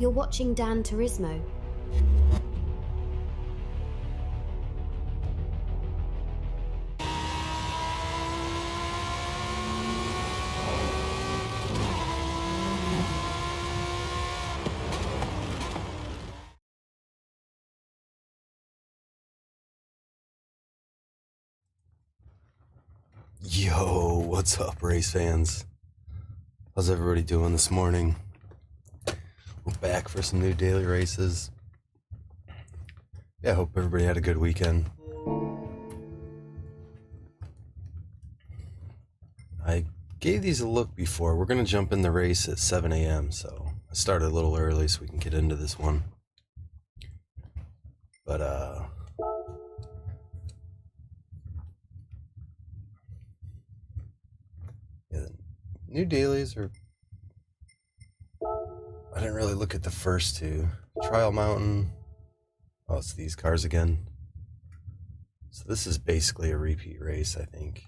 You're watching Gran Turismo. Yo, what's up, race fans? How's everybody doing this morning? We're back for some new daily races. Yeah, hope everybody had a good weekend. I gave these a look before. We're going to jump in the race at 7 a.m., so I started a little early so we can get into this one. But, yeah, new dailies are... I didn't really look at the first two. Trial Mountain. Oh, it's these cars again. So this is basically a repeat race, I think.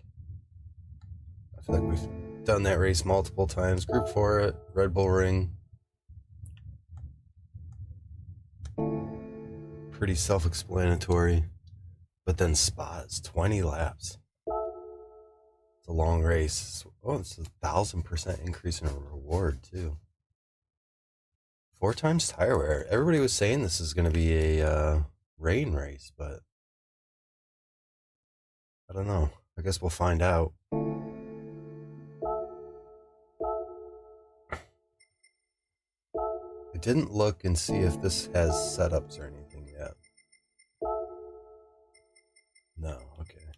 I feel like we've done that race multiple times. Group 4 at Red Bull Ring. Pretty self-explanatory. But then Spa is 20 laps. It's a long race. Oh, it's 1,000% increase in a reward, too. 4 times tire wear. Everybody was saying this is going to be a rain race, but I don't know. I guess we'll find out. I didn't look and see if this has setups or anything yet. No, okay.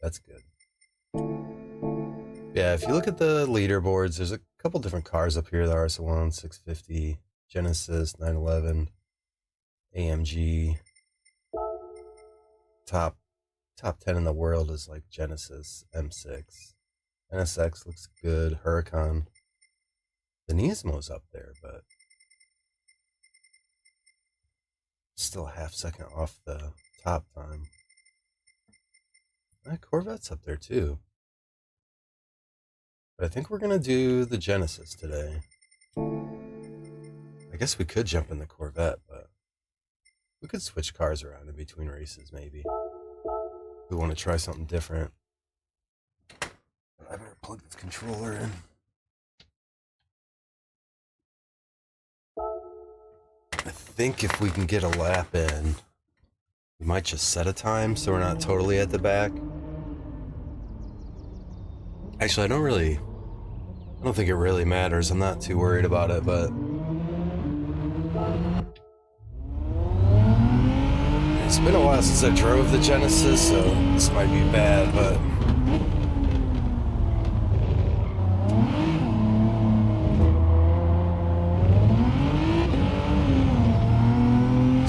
That's good. Yeah, if you look at the leaderboards, there's a couple different cars up here. The RS1, 650, Genesis, 911, AMG. Top 10 in the world is like Genesis, M6. NSX looks good. Huracan. The Nismo's up there, but still a half second off the top time. Corvette's up there too. But I think we're going to do the Genesis today. I guess we could jump in the Corvette, but we could switch cars around in between races maybe. We want to try something different. I better plug this controller in. I think if we can get a lap in, we might just set a time so we're not totally at the back. Actually, I don't think it really matters. I'm not too worried about it, but it's been a while since I drove the Genesis, so this might be bad, but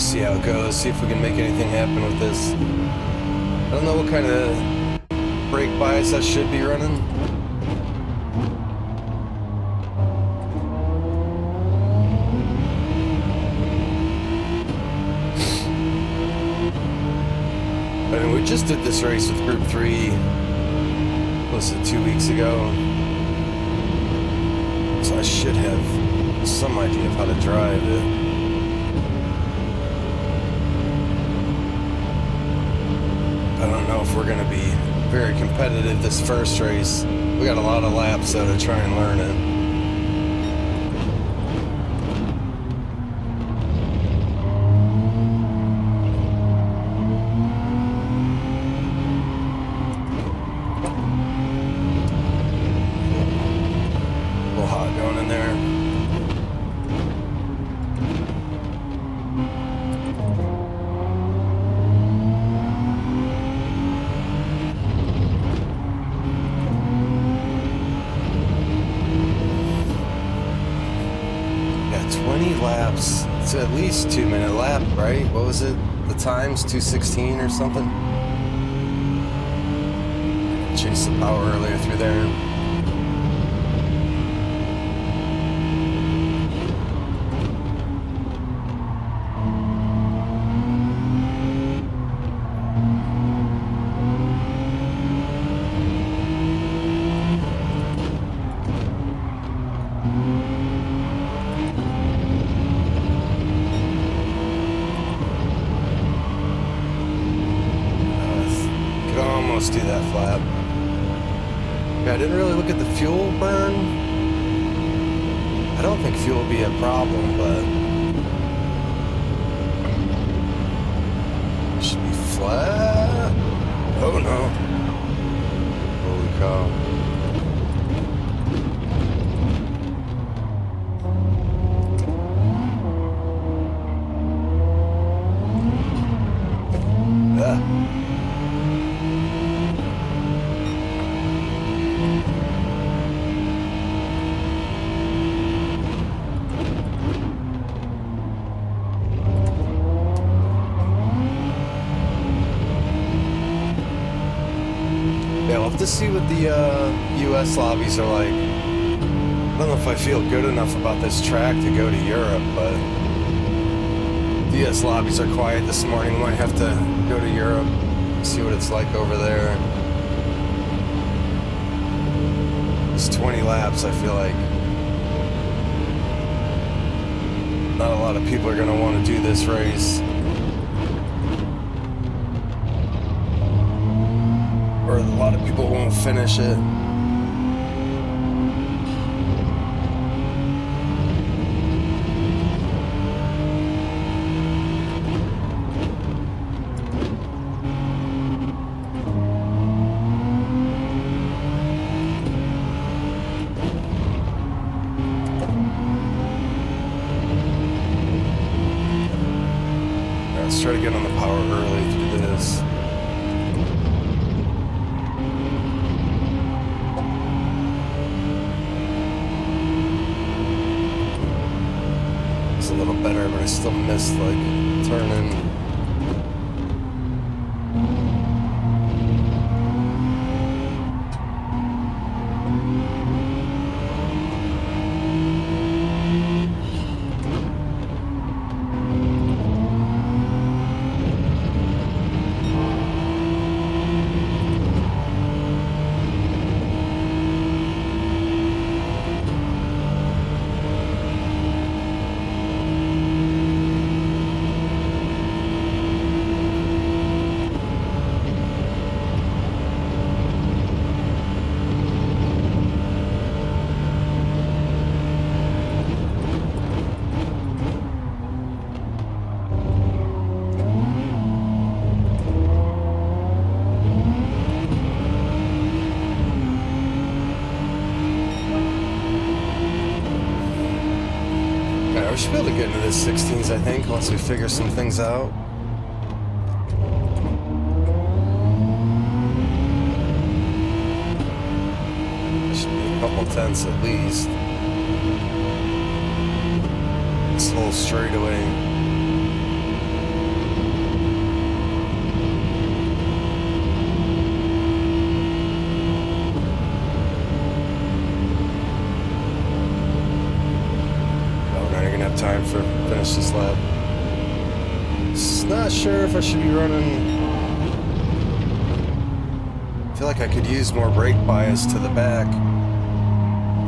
see how it goes, see if we can make anything happen with this. I don't know what kind of brake bias I should be running. I mean, we just did this race with Group 3 close to 2 weeks ago, so I should have some idea of how to drive it. I don't know if we're going to be very competitive this first race. We got a lot of laps though to try and learn it. A little hot going in there. Laps. It's at least 2 minute lap, right? What was it? The times 2:16 or something? Chase the power earlier through there. just do that flap. Yeah, I didn't really look at the fuel burn. I don't think fuel will be a problem, but it should be flat. Oh no. Holy cow. Yeah, we'll have to see what the US lobbies are like. I don't know if I feel good enough about this track to go to Europe, but the US lobbies are quiet this morning. We might have to go to Europe, see what it's like over there. It's 20 laps, I feel like not a lot of people are going to want to do this race. Or a lot of people won't finish it. Let's try to get on the power early through this. It's a little better, but I still missed like turning. We should be able to get into the 16s, I think, once we figure some things out. There should be a couple tenths at least. This whole straightaway. Time for finish this lap. Just not sure if I should be running. I feel like I could use more brake bias to the back,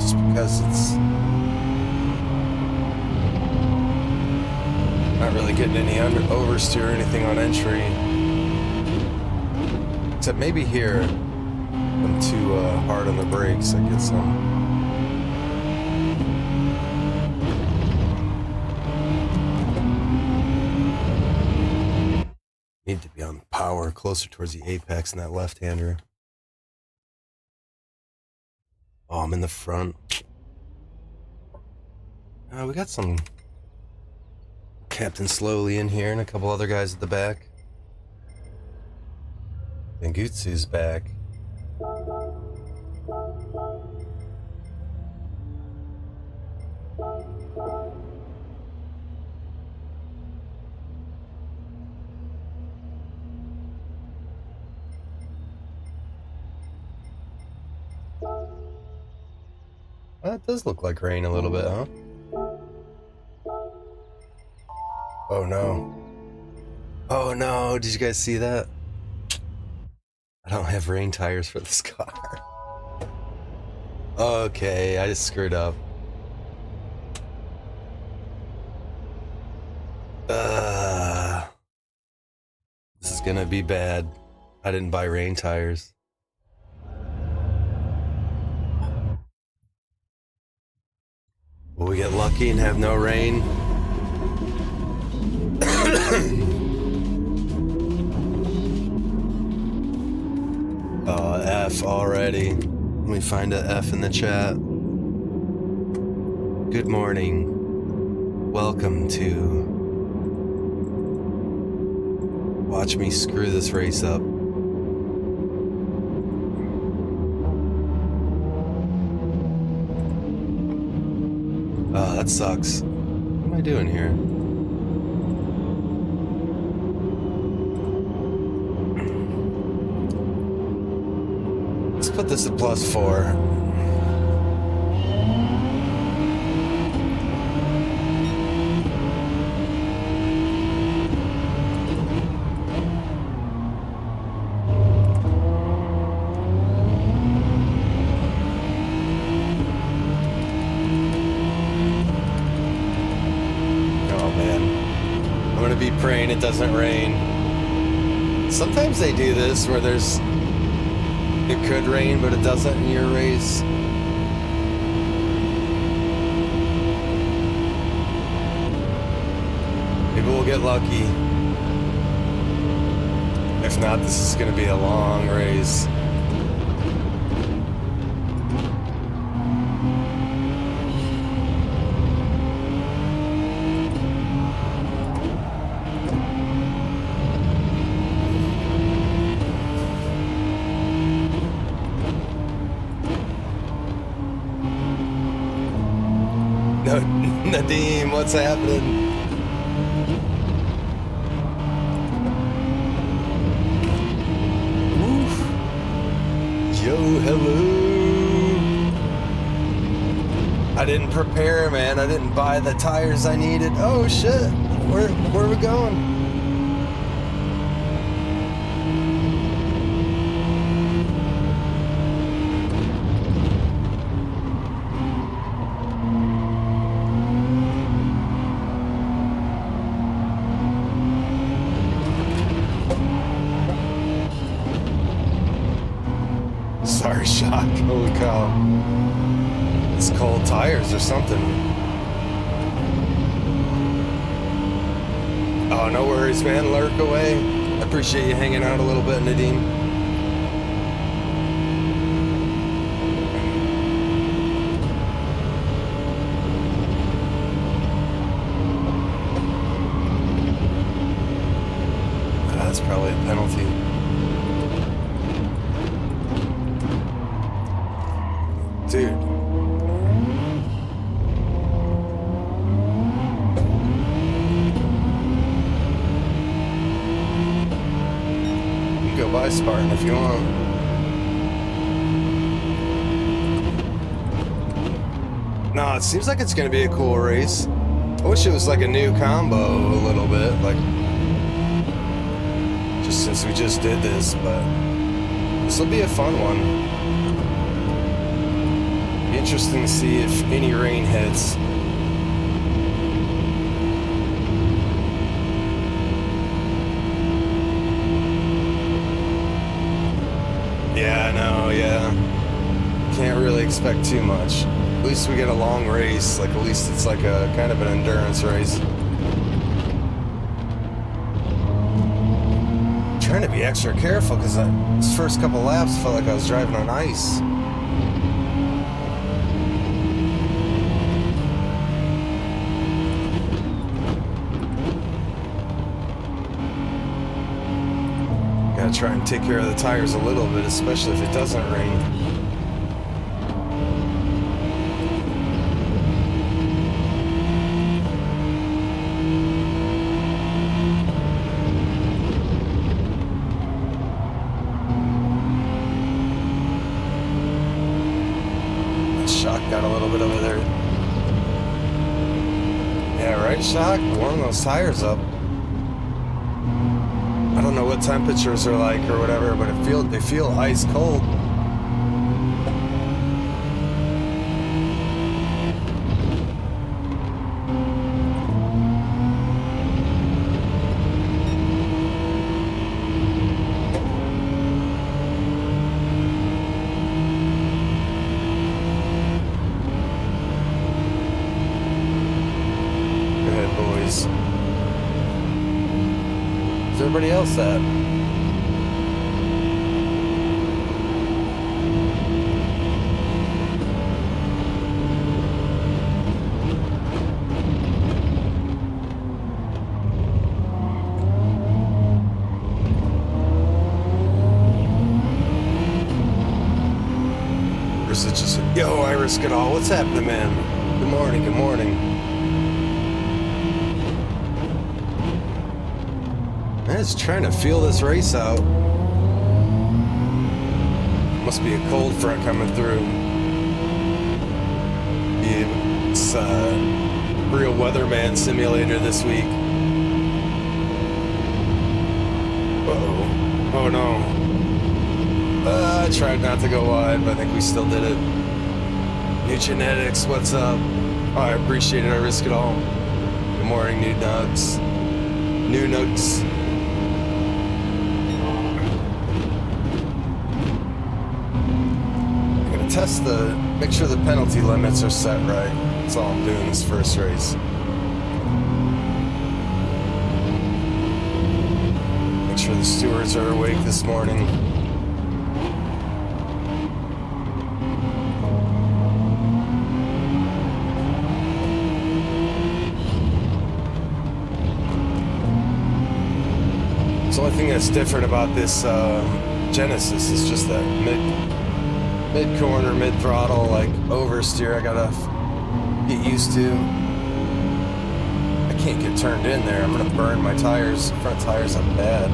just because it's not really getting any oversteer or anything on entry. Except maybe here, I'm too hard on the brakes. I get some. Need to be on power closer towards the apex in that left-hander. Oh, I'm in the front. We got some Captain Slowly in here and a couple other guys at the back. And Gutsu's back. That does look like rain a little bit, huh? Oh no. Oh no, did you guys see that? I don't have rain tires for this car. Okay, I just screwed up. This is gonna be bad. I didn't buy rain tires. Will we get lucky and have no rain? Oh, F already. Let me find a F in the chat. Good morning. Welcome to watch me screw this race up. Oh, that sucks. What am I doing here? Let's put this at +4. Praying it doesn't rain. Sometimes they do this where it could rain, but it doesn't in your race. Maybe we'll get lucky. If not, this is going to be a long race. Nadim, what's happening? Oof. Yo, hello. I didn't prepare, man. I didn't buy the tires I needed. Oh shit. Where are we going? Sorry, Shock. Holy cow. It's cold tires or something. Oh, no worries, man. Lurk away. I appreciate you hanging out a little bit, Nadim. That's probably a penalty. Dude. You can go buy Spartan if you want. No, it seems like it's gonna be a cool race. I wish it was like a new combo a little bit, like just since we just did this, but this will be a fun one. Interesting to see if any rain hits. Yeah, I know, yeah. Can't really expect too much. At least we get a long race, like at least it's like a kind of an endurance race. I'm trying to be extra careful because this first couple laps felt like I was driving on ice. Try and take care of the tires a little bit, especially if it doesn't rain. Shock got a little bit over there. Yeah, right, Shock? Warm those tires up. I don't know what temperatures are like or whatever, but they feel ice cold. Where's everybody else at? Or is it just, yo, I risk it all? What's happening, man? Good morning, good morning. I'm just trying to feel this race out. Must be a cold front coming through. It's real weatherman simulator this week. Uh-oh. Oh no. I tried not to go wide, but I think we still did it. New Genetics, what's up? Oh, I appreciate it. I risk it all. Good morning, new nugs. New nugs. I'm gonna test make sure the penalty limits are set right. That's all I'm doing this first race. Make sure the stewards are awake this morning. The only thing that's different about this Genesis is just that mid corner, mid throttle, like oversteer. I gotta get used to. I can't get turned in there. I'm gonna burn my tires, front tires up bad.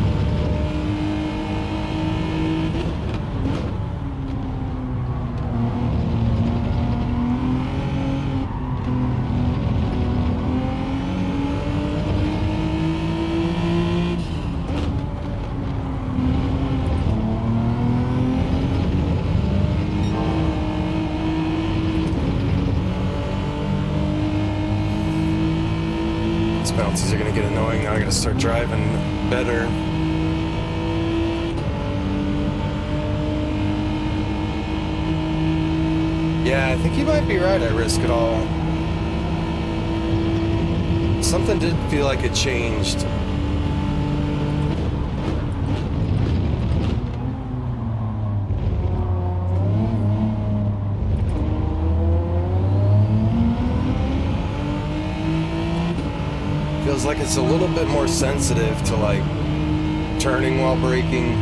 Penalties are going to get annoying. Now I got to start driving better. Yeah, I think you might be right. I risk it all. Something did feel like it changed. Feels like it's a little bit more sensitive to like turning while braking.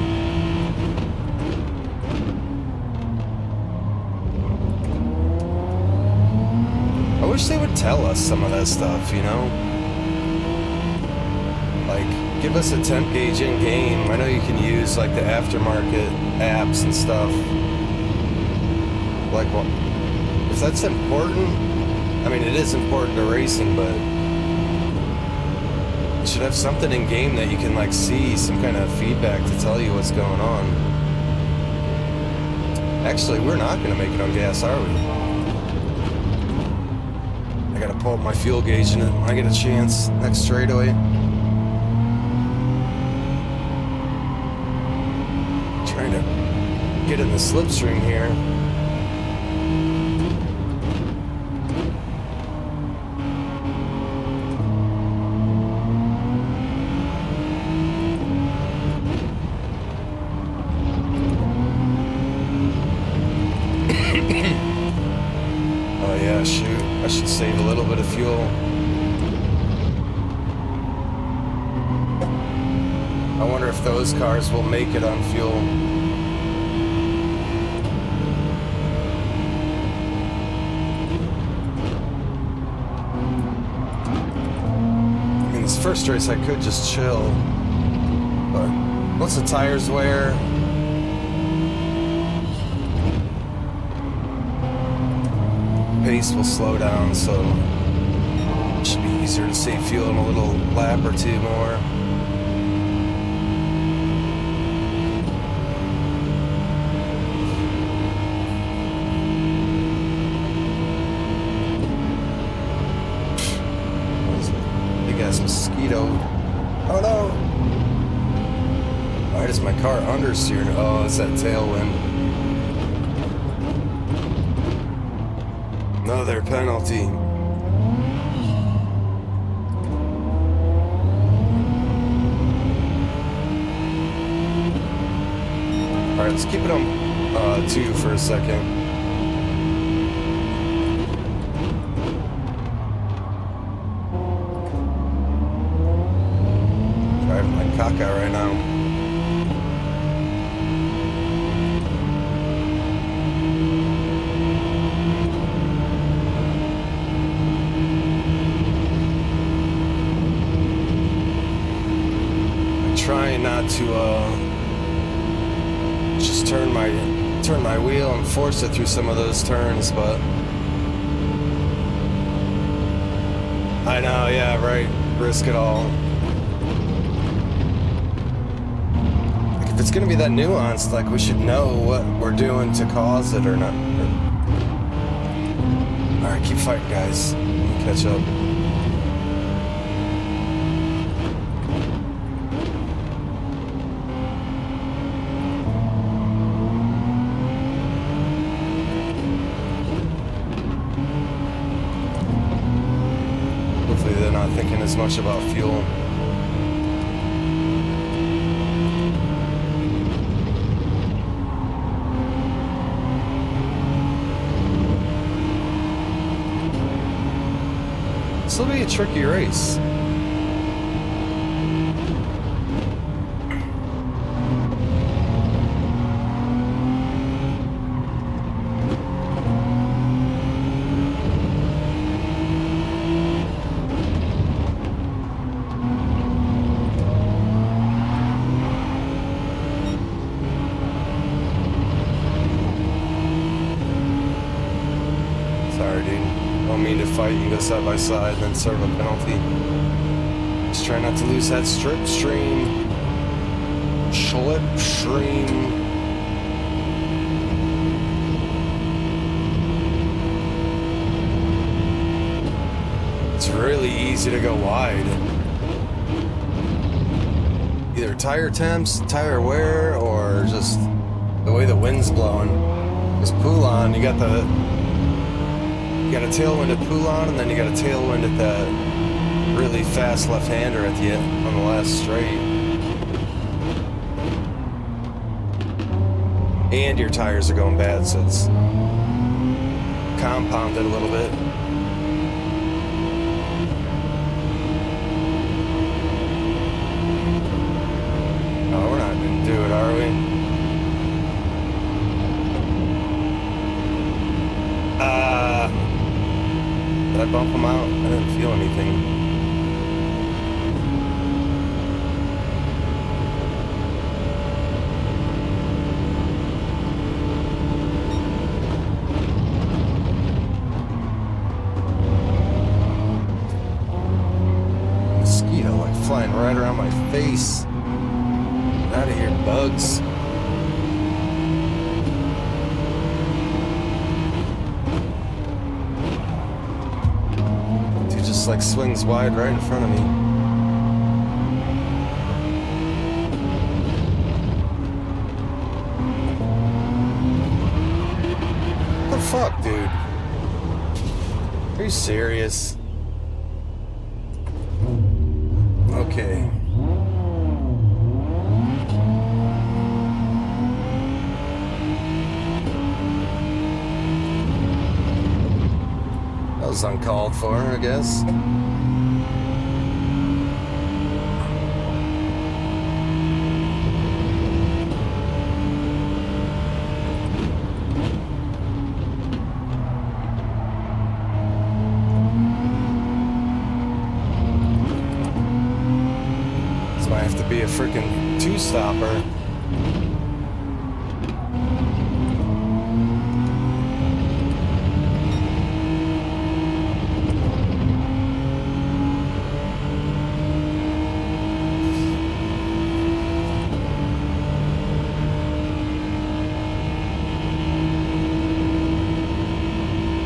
I wish they would tell us some of that stuff, you know? Like, give us a temp gauge in game. I know you can use like the aftermarket apps and stuff. Like, what? If that's important, I mean, it is important to racing, but you should have something in game that you can like see, some kind of feedback to tell you what's going on. Actually, we're not going to make it on gas, are we? I got to pull up my fuel gauge and when I get a chance next straightaway. Trying to get in the slipstream here. Oh yeah, shoot. I should save a little bit of fuel. I wonder if those cars will make it on fuel. I mean, this first race I could just chill, but once the tires wear, pace will slow down, so it should be easier to save fuel in a little lap or two more. Big ass mosquito. Oh no! Why does my car understeer? Oh, it's that tailwind. Another penalty. Alright, let's keep it on 2 for a second. Driving like caca right now. I'm trying not to just turn my wheel and force it through some of those turns, but I know, yeah, right, risk it all. Like, if it's gonna be that nuanced, like, we should know what we're doing to cause it or not. Alright, keep fighting, guys. Catch up. Hopefully they're not thinking as much about fuel. This will be a tricky race. Sorry, dude. Don't mean to fight and go side by side, then serve a penalty. Just try not to lose that slipstream. It's really easy to go wide. Either tire temps, tire wear, or just the way the wind's blowing. Because Poulon, you got a tailwind at Poulon, and then you got a tailwind at that really fast left-hander at the end on the last straight. And your tires are going bad, so it's compounded a little bit. Oh, we're not gonna do it, are we? Did I bump him out? I didn't feel anything. Mosquito like flying right around my face. Get out of here, bugs. Like swings wide right in front of me. What the fuck, dude? Are you serious? Okay. That was uncalled for, I guess. This might have to be a freaking two-stopper.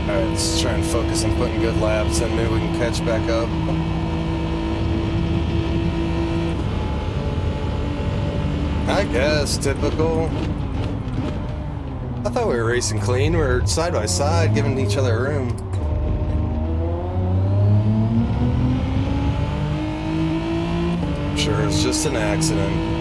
Let's try and focus on putting good laps in. Maybe we can catch back up. I guess, typical. I thought we were racing clean. We were side by side, giving each other room. I'm sure it's just an accident.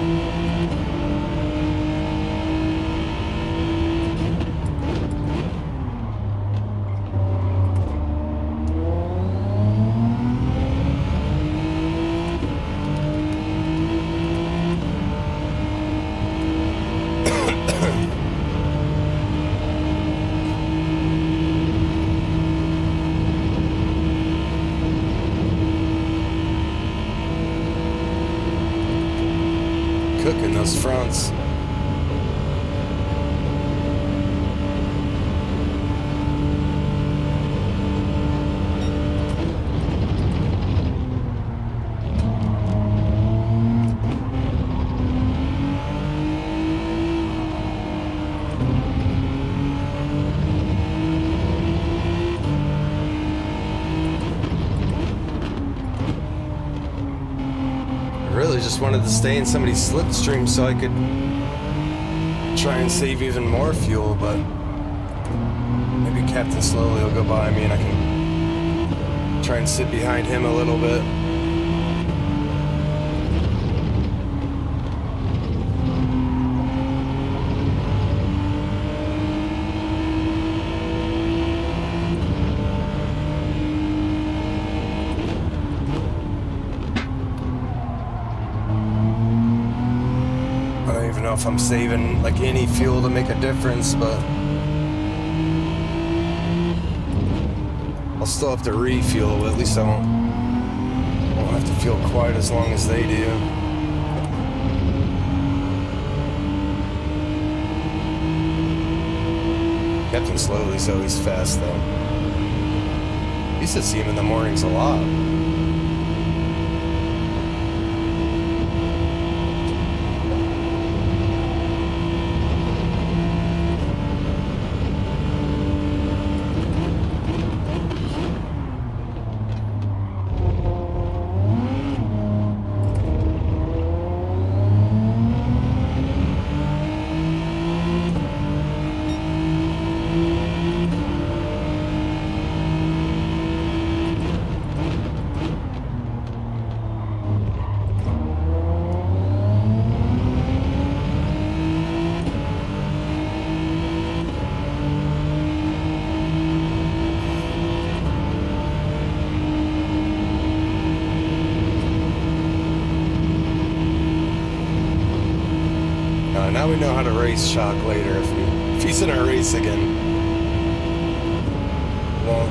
those fronts. Really just wanted to stay in somebody's slipstream so I could try and save even more fuel, but maybe Captain Slowly will go by me and I can try and sit behind him a little bit. I don't know if I'm saving like any fuel to make a difference, but I'll still have to refuel, but at least I won't have to fuel quite as long as they do. Captain Slowly's always fast though. I used to see him in the mornings a lot. Now we know how to race Shock later if he's in our race again. Well,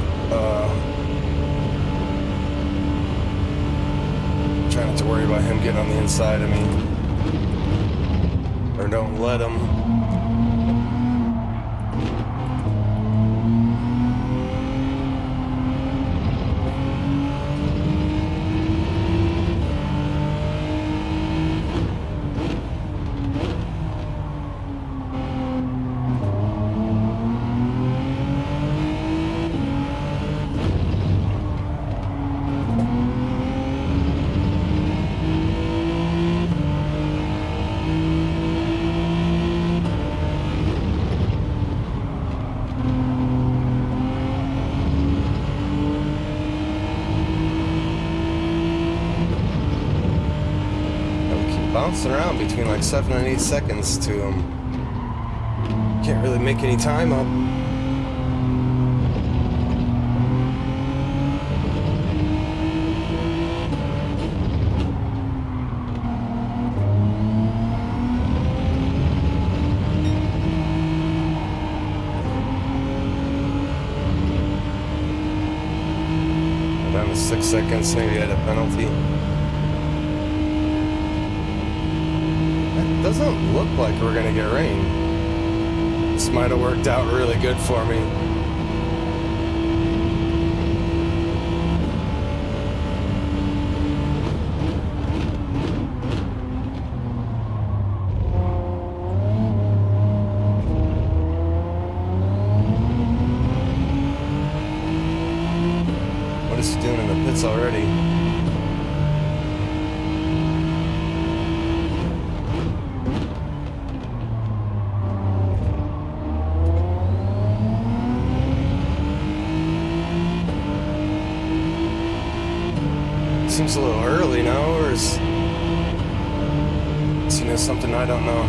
try not to worry about him getting on the inside of me. Or don't let him. Bouncing around between like 7 and 8 seconds to can't really make any time up. Down to 6 seconds, maybe at a penalty. Doesn't look like we're gonna get rain. This might have worked out really good for me. What is he doing in the pits already? Seems a little early now, or is he know something I don't know?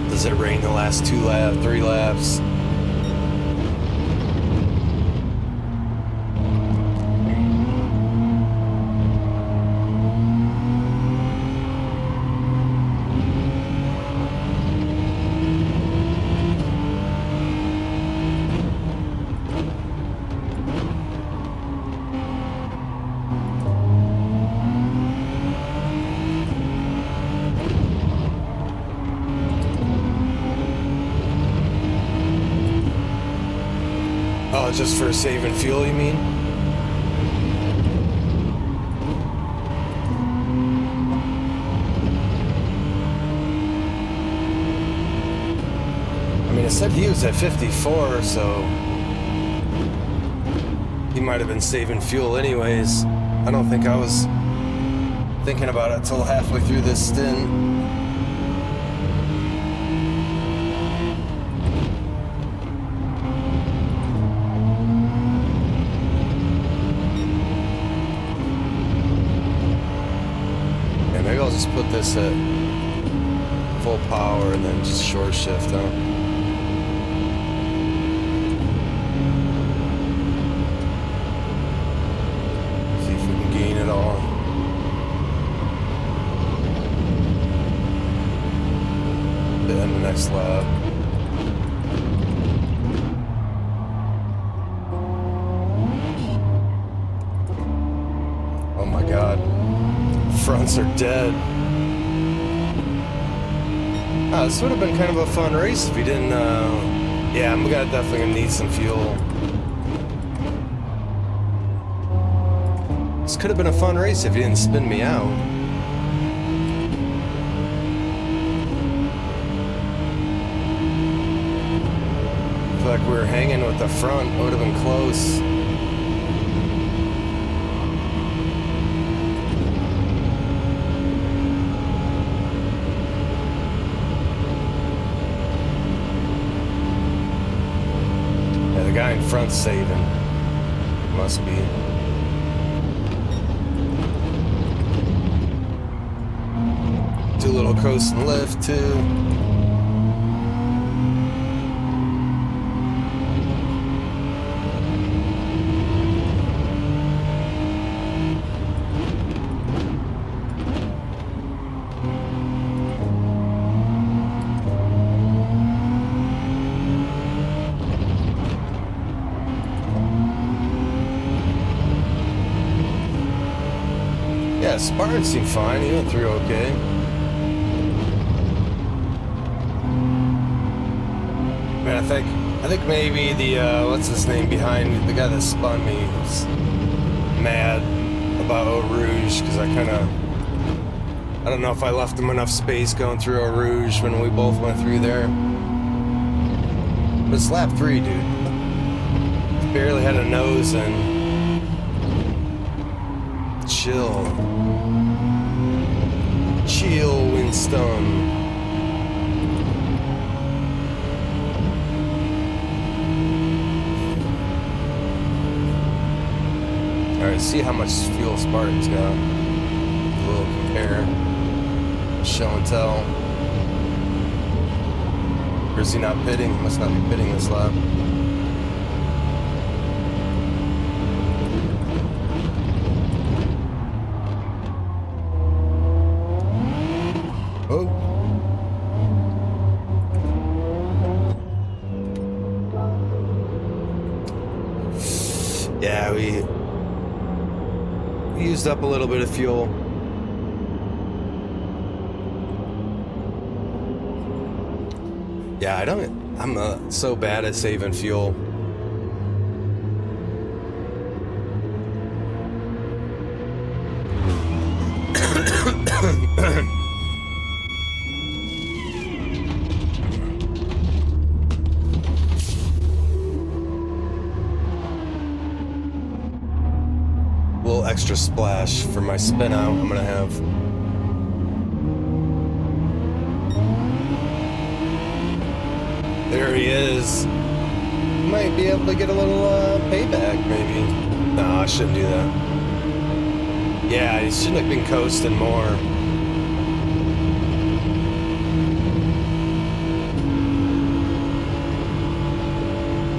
Does it rain the last 3 laps? just for saving fuel, you mean? I mean, it said he was at 54, so he might have been saving fuel anyways. I don't think I was thinking about it till halfway through this stint. Yeah, maybe I'll just put this at full power and then just short shift, huh? Next lap. Oh my god. Fronts are dead. Oh, this would have been kind of a fun race if he didn't, yeah, I'm definitely gonna need some fuel. This could have been a fun race if he didn't spin me out. Like we were hanging with the front, it would have been close. Yeah, the guy in front's saving. Must be. Do a little coast and lift too. Yeah, Spartan seemed fine. He went through okay. Man, I think maybe the what's his name behind the guy that spun me was mad about Eau Rouge because I don't know if I left him enough space going through Eau Rouge when we both went through there. But it's lap 3, dude. Barely had a nose in. Chill, Winston. All right, see how much fuel Spartan's got. A little compare, show and tell. Or is he not pitting? He must not be pitting this lap. Oh. Yeah, we used up a little bit of fuel. Yeah, I'm so bad at saving fuel. Extra splash for my spin out I'm gonna have. There he is. Might be able to get a little payback maybe. No, I shouldn't do that. Yeah, he shouldn't have been coasting more.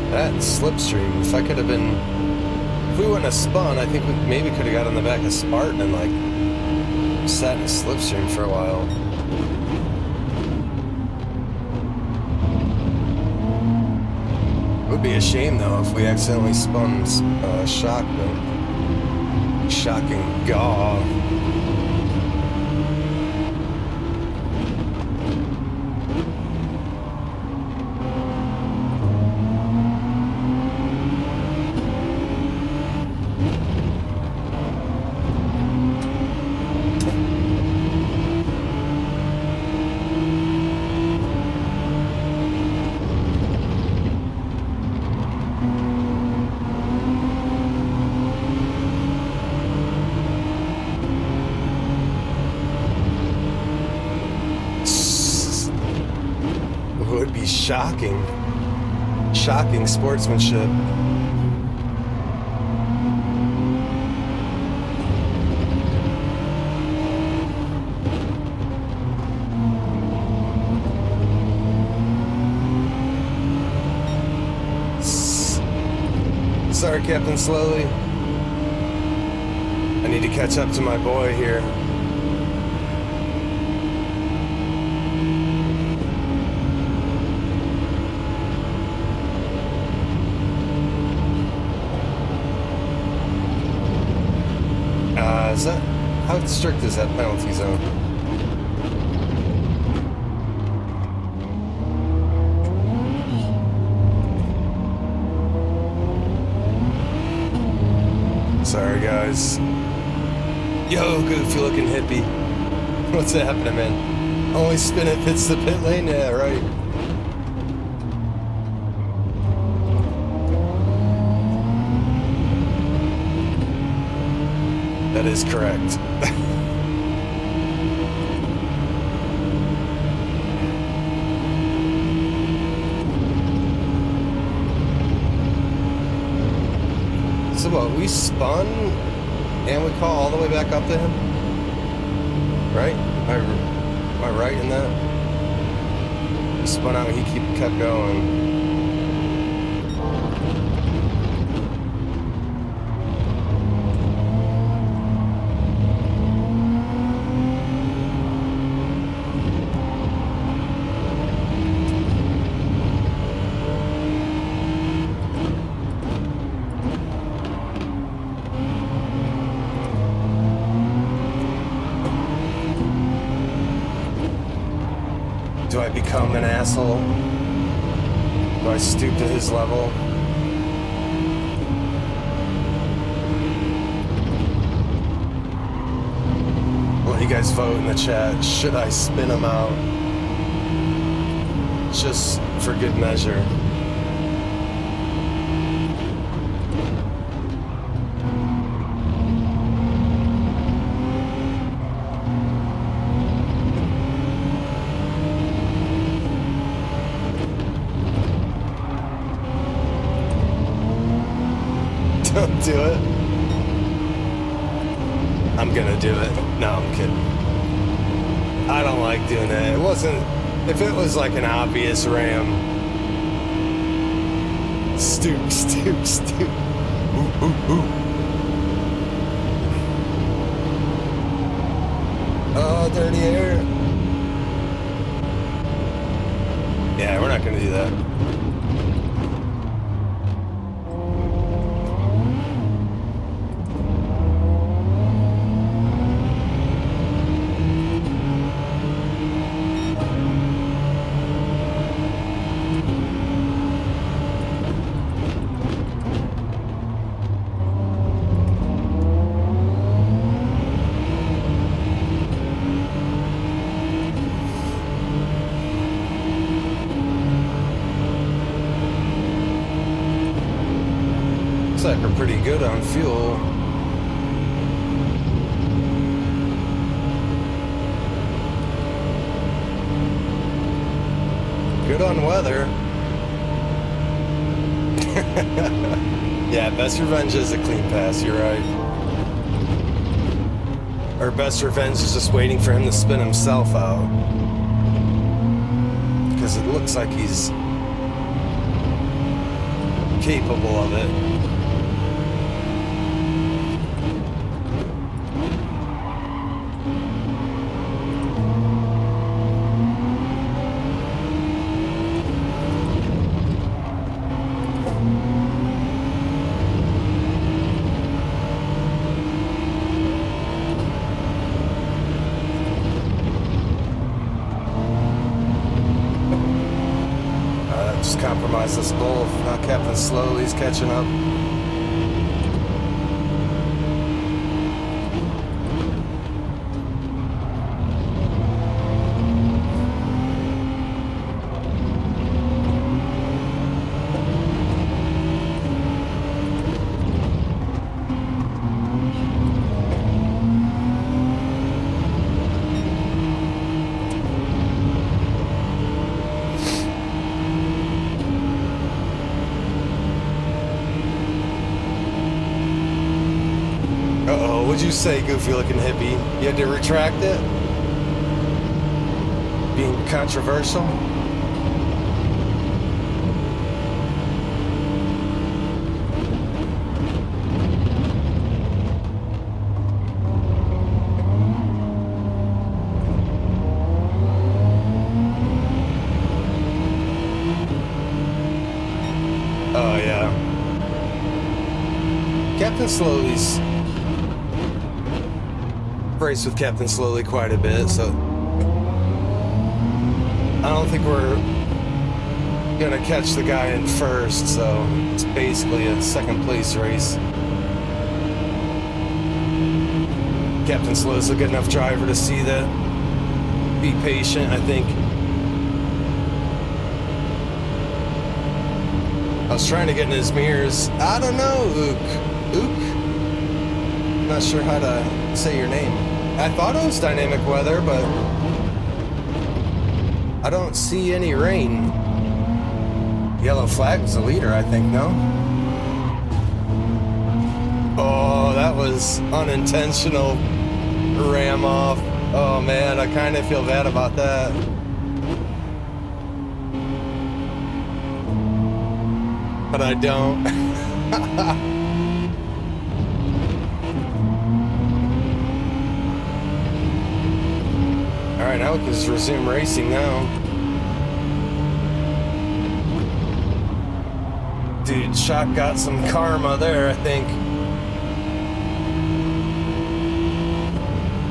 That slipstream, if I could have been, if we wouldn't have spun, I think we maybe could have got on the back of Spartan and like sat in a slipstream for a while. It would be a shame though if we accidentally spun shock though. Shocking gaw. Shocking. Shocking sportsmanship. Sorry, Captain Slowly. I need to catch up to my boy here. Is that, how strict is that penalty zone? Sorry, guys. Yo, goofy looking hippie. What's happening, man? Only spin if it's the pit lane? Yeah, right. That is correct. So what, we spun and we call all the way back up to him? Right? Am I right in that? We spun out and he kept going. Do I become an asshole? Do I stoop to his level? Well, you guys vote in the chat. Should I spin him out? Just for good measure. Don't do it. I'm gonna do it. No, I'm kidding. I don't like doing that. It wasn't, if it was like an obvious ram. Stoop. Ooh. Oh, dirty air. Yeah, we're not gonna do that. Looks like we're pretty good on fuel. Good on weather. Yeah, Best Revenge is a clean pass, you're right. Or Best Revenge is just waiting for him to spin himself out. Because it looks like he's capable of it. Just compromise this bull. Now Captain Slowly's catching up. Uh-oh, what'd you say, goofy looking hippie? You had to retract it? Being controversial? Oh, yeah. Captain Slowly's raced with Captain Slowly quite a bit, so I don't think we're gonna catch the guy in first, so it's basically a second place race. Captain Slow's a good enough driver to see that. Be patient, I think. I was trying to get in his mirrors. I don't know, Ook. I'm not sure how to say your name. I thought it was dynamic weather, but I don't see any rain. Yellow flag was the leader, I think, no? Oh, that was unintentional ram off. Oh man, I kind of feel bad about that. But I don't. Alright, now we can just resume racing now. Dude, Shock got some karma there, I think.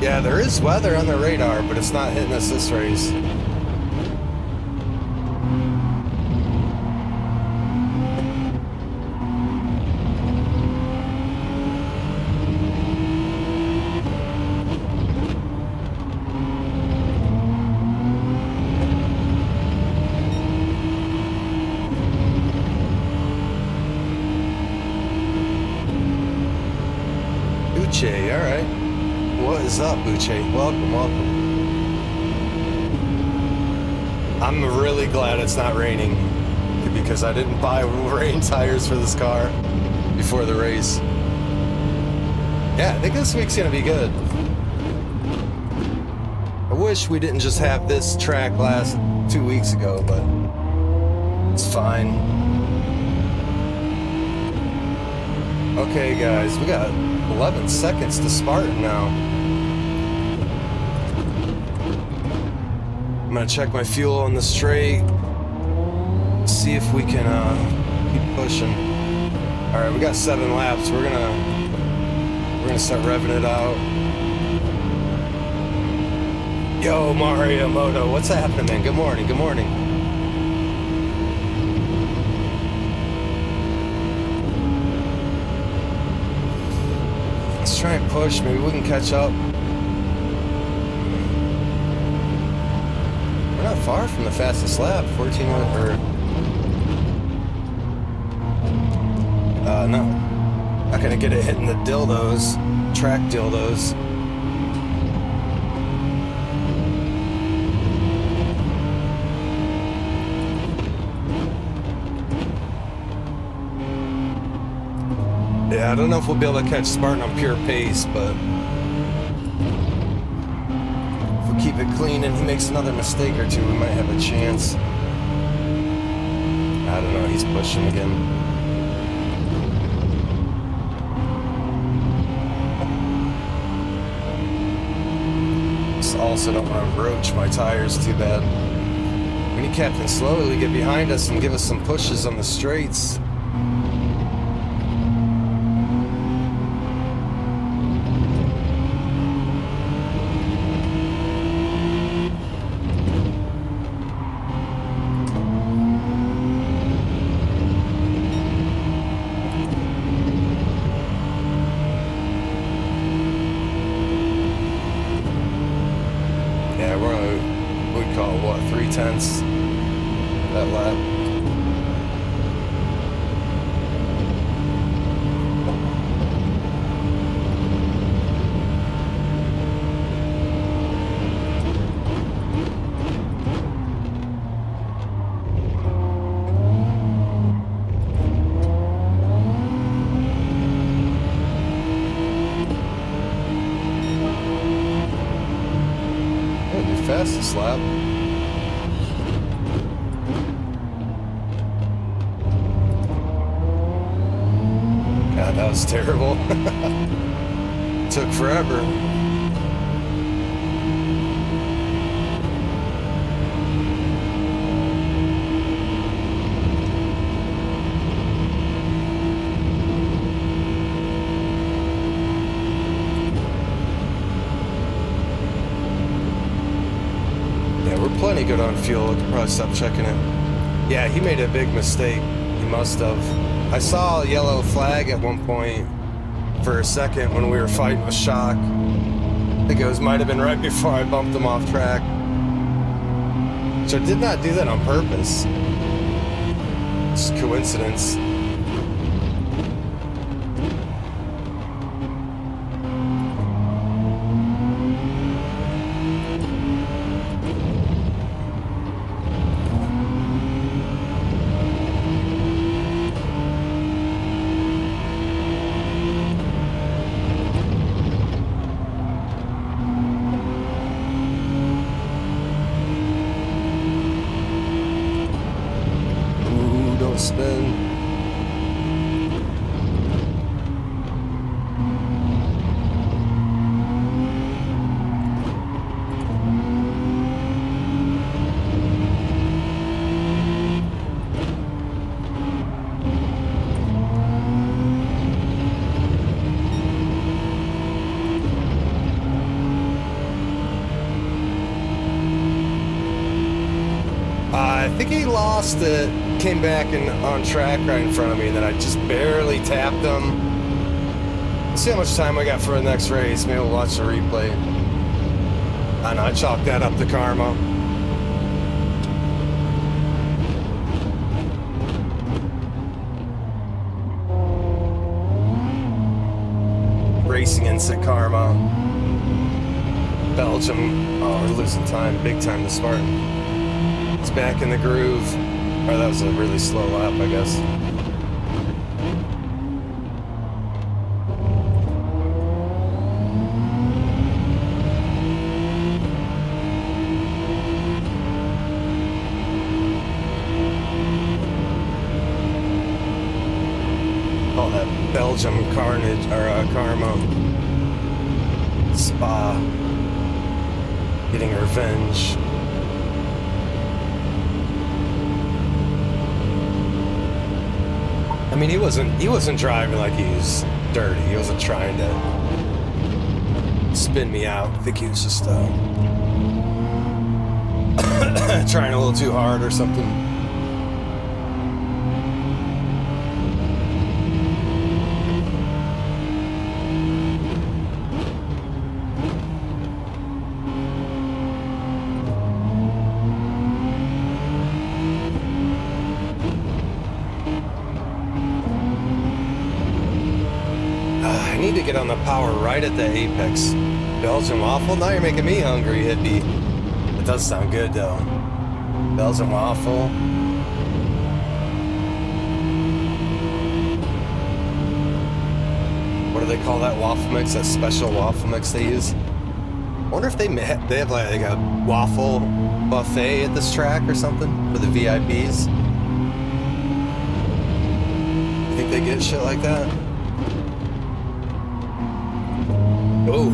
Yeah, there is weather on the radar, but it's not hitting us this race. Buche, alright. What is up, Buche? Welcome, welcome. I'm really glad it's not raining, because I didn't buy rain tires for this car before the race. Yeah, I think this week's gonna be good. I wish we didn't just have this track last 2 weeks ago, but it's fine. Okay, guys, we got 11 seconds to Spartan now. I'm gonna check my fuel on the straight, see if we can keep pushing. All right, we got 7 laps. We're gonna start revving it out. Yo, Mario Moto, what's happening, man? Good morning. Good morning. Let's try and push. Maybe we can catch up. We're not far from the fastest lap. 14 or no. Not gonna get it hitting the dildos, track dildos. Yeah, I don't know if we'll be able to catch Spartan on pure pace, but if we keep it clean and he makes another mistake or two, we might have a chance. I don't know, he's pushing again. Also don't want to broach my tires too bad. We need Captain Slowly to get behind us and give us some pushes on the straights. We'd call what, 3/10 that lap. fastest lap. God, that was terrible. Took forever. Plenty good on fuel. I could probably stop checking it. Yeah, he made a big mistake. He must have. I saw a yellow flag at one point for a second when we were fighting with shock. I think it might have been right before I bumped him off track. So I did not do that on purpose. Just coincidence. Spin. I think he lost it. Came back and on track right in front of me, and then I just barely tapped him. Let's see how much time I got for the next race. Maybe we'll watch the replay. I know, I chalked that up to karma. Racing instant karma. Belgium, oh, we're losing time, big time to Spartan. It's back in the groove. Oh, that was a really slow lap, I guess. Oh, that Belgium carnage, or karma. Spa. Getting revenge. I mean, he wasn't driving like he was dirty. He wasn't trying to spin me out. I think he was just trying a little too hard or something. I need to get on the power right at the apex. Belgian waffle? Now you're making me hungry, hippie. It does sound good, though. Belgian waffle. What do they call that waffle mix? That special waffle mix they use? I wonder if they have like a waffle buffet at this track or something for the VIPs. You think they get shit like that? Oh,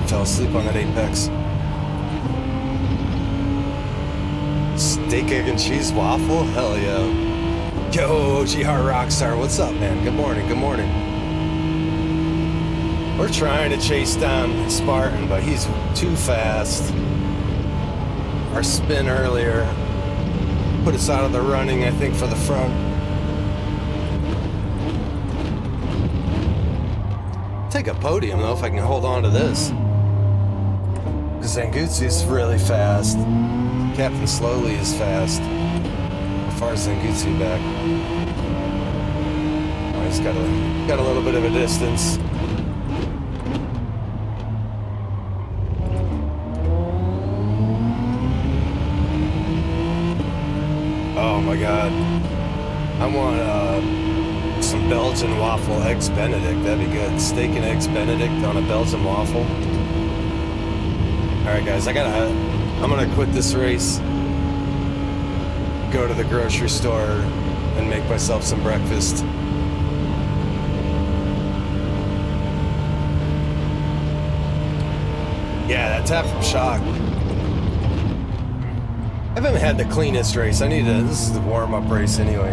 fell asleep on that apex. Steak, egg, and cheese waffle? Hell yeah. Yo, G-Heart Rockstar, what's up, man? Good morning, good morning. We're trying to chase down Spartan, but he's too fast. Our spin earlier put us out of the running, I think, for the front. Take a podium, though, if I can hold on to this. Because Zangutsu's really fast. Captain Slowly is fast. How far is Zangutsu back? Oh, he's got a little bit of a distance. Oh my god. I want some Belgian waffle eggs Benedict. That'd be good. Steak and eggs Benedict on a Belgian waffle. Alright guys, I'm gonna quit this race, go to the grocery store, and make myself some breakfast. Yeah, that tap from shock. I haven't had the cleanest race. This is the warm-up race anyway.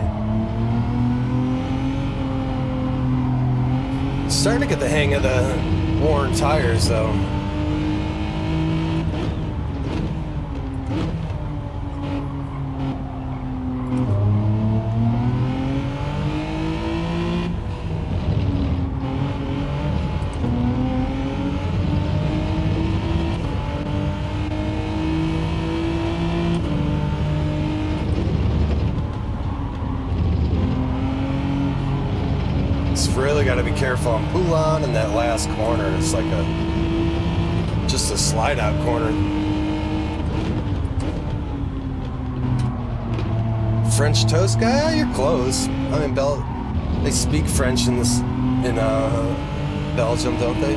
Starting to get the hang of the worn tires though. Really got to be careful on Poulon in that last corner. It's like just a slide out corner. French toast guy? Oh, you're close. I mean, they speak French in Belgium, don't they?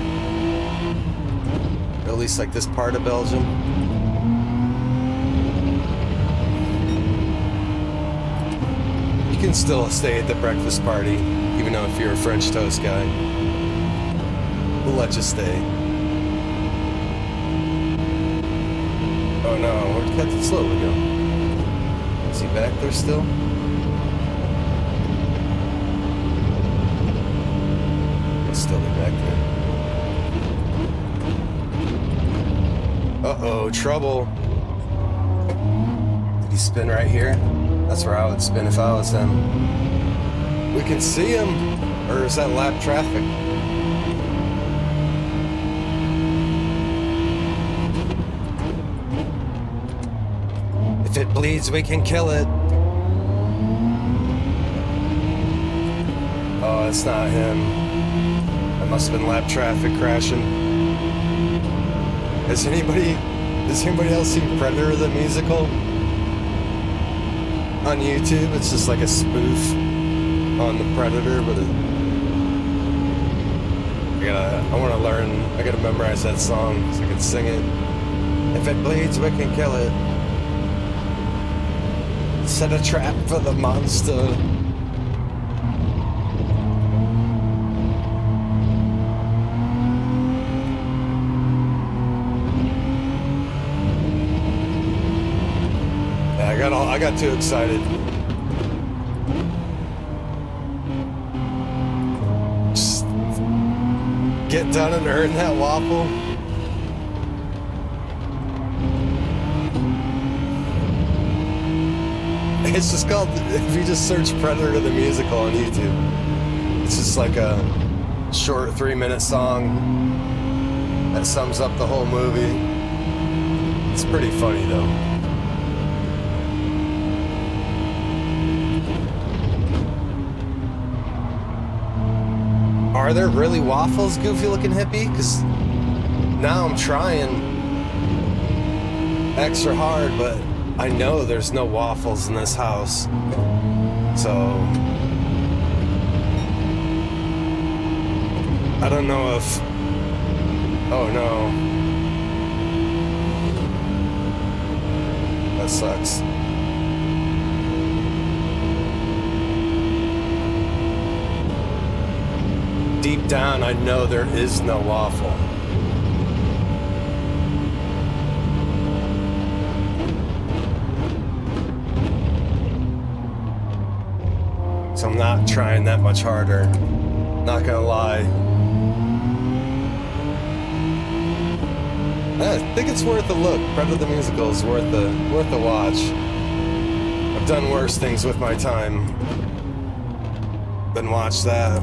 Or at least like this part of Belgium. You can still stay at the breakfast party, even though if you're a French toast guy. We'll let you stay. Oh no, where'd Captain Slowly go? Is he back there still? He'll still be back there. Uh-oh, trouble. Did he spin right here? That's where I would spin if I was him. We can see him, or is that lap traffic? If it bleeds, we can kill it. Oh, it's not him. That must have been lap traffic crashing. Has anybody else seen Predator the musical on YouTube? It's just like a spoof on the Predator, but I gotta memorize that song so I can sing it. If it bleeds, we can kill it. Set a trap for the monster. Yeah, I got too excited. Get done and earn that waffle. It's just called, if you just search Predator the musical on YouTube, it's just like a short 3-minute song that sums up the whole movie. It's pretty funny though. Are there really waffles, goofy looking hippie? Because now I'm trying extra hard, but I know there's no waffles in this house. So I don't know if... Oh no. That sucks. Deep down, I know there is no waffle. So I'm not trying that much harder. Not gonna lie. I think it's worth a look. Predator the musical is worth a watch. I've done worse things with my time than watch that.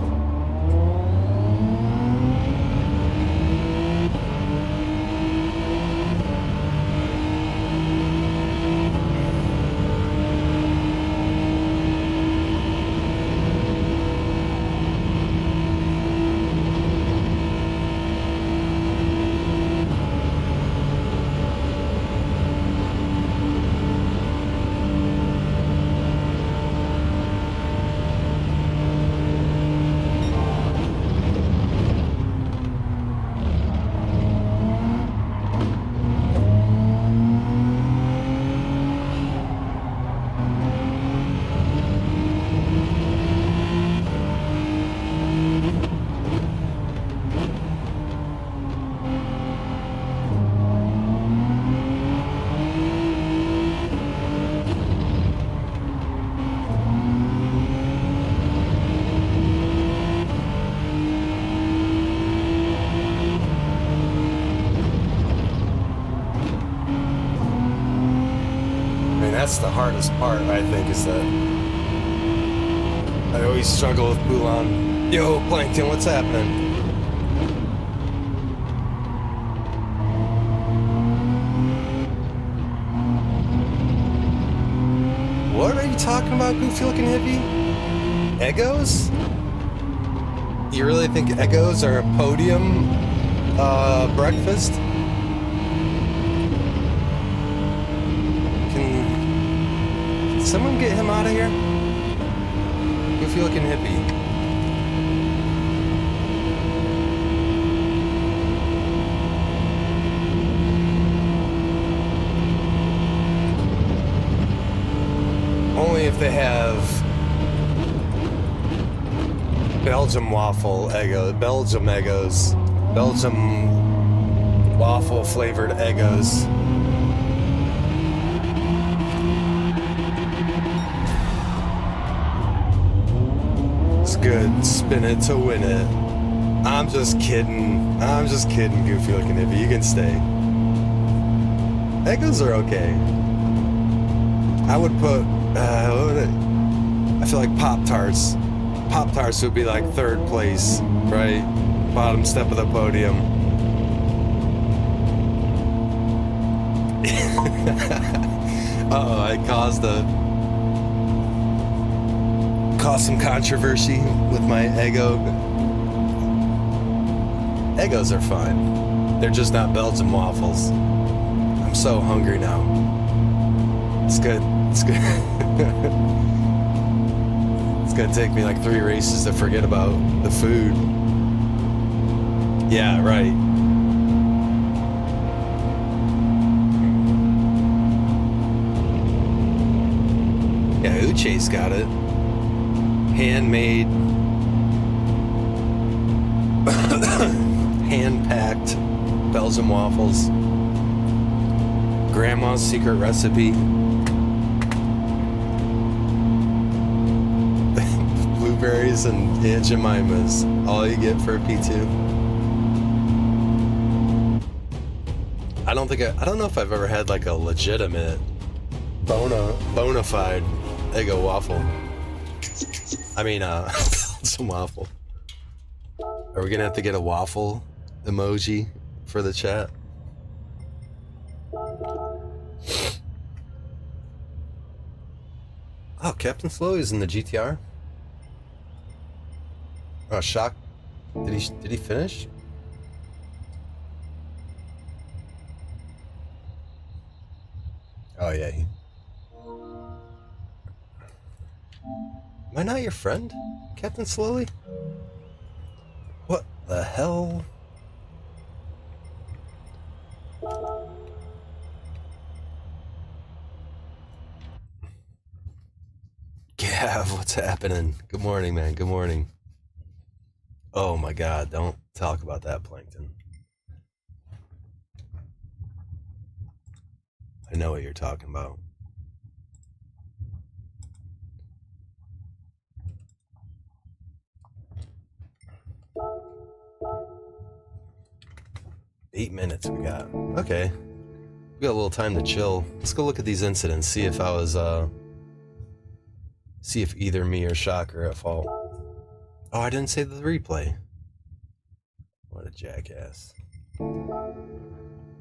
That's the hardest part, I think, is that I always struggle with Bulan. Yo, Plankton, what's happening? What are you talking about, goofy looking hippie? Eggos? You really think Eggos are a Podium breakfast? Can someone get him out of here? Goofy looking hippie. Only if they have Belgium waffle Eggos, Belgium Eggos, Belgium waffle flavored Eggos. It's good. Spin it to win it. I'm just kidding. I'm just kidding, goofy looking hippie. You can stay. Eggos are okay. I would put, what would I feel like Pop-Tarts. Pop-Tarts would be like third place, right? Bottom step of the podium. Uh-oh, I caused some controversy with my Eggo. Eggos are fine. They're just not Belgian waffles. I'm so hungry now. It's good. It's good. It's gonna take me like 3 races to forget about the food. Yeah, right. Yeah, Uche's got it. Handmade, hand-packed Belgian waffles. Grandma's secret recipe. Blueberries and Aunt Jemima's. All you get for a P2. I don't know if I've ever had like a legitimate bona fide Eggo waffle. I mean, some waffle. Are we gonna have to get a waffle emoji for the chat? Oh, Captain Slow is in the GTR. Oh, shock. Did he finish? Oh yeah. Am I not your friend, Captain Slowly? What the hell? Gav, what's happening? Good morning, man. Good morning. Oh my god, don't talk about that, Plankton. I know what you're talking about. Eight minutes we got. Okay. We got a little time to chill. Let's go look at these incidents, see if see if either me or Shock are at fault. Oh, I didn't save the replay. What a jackass.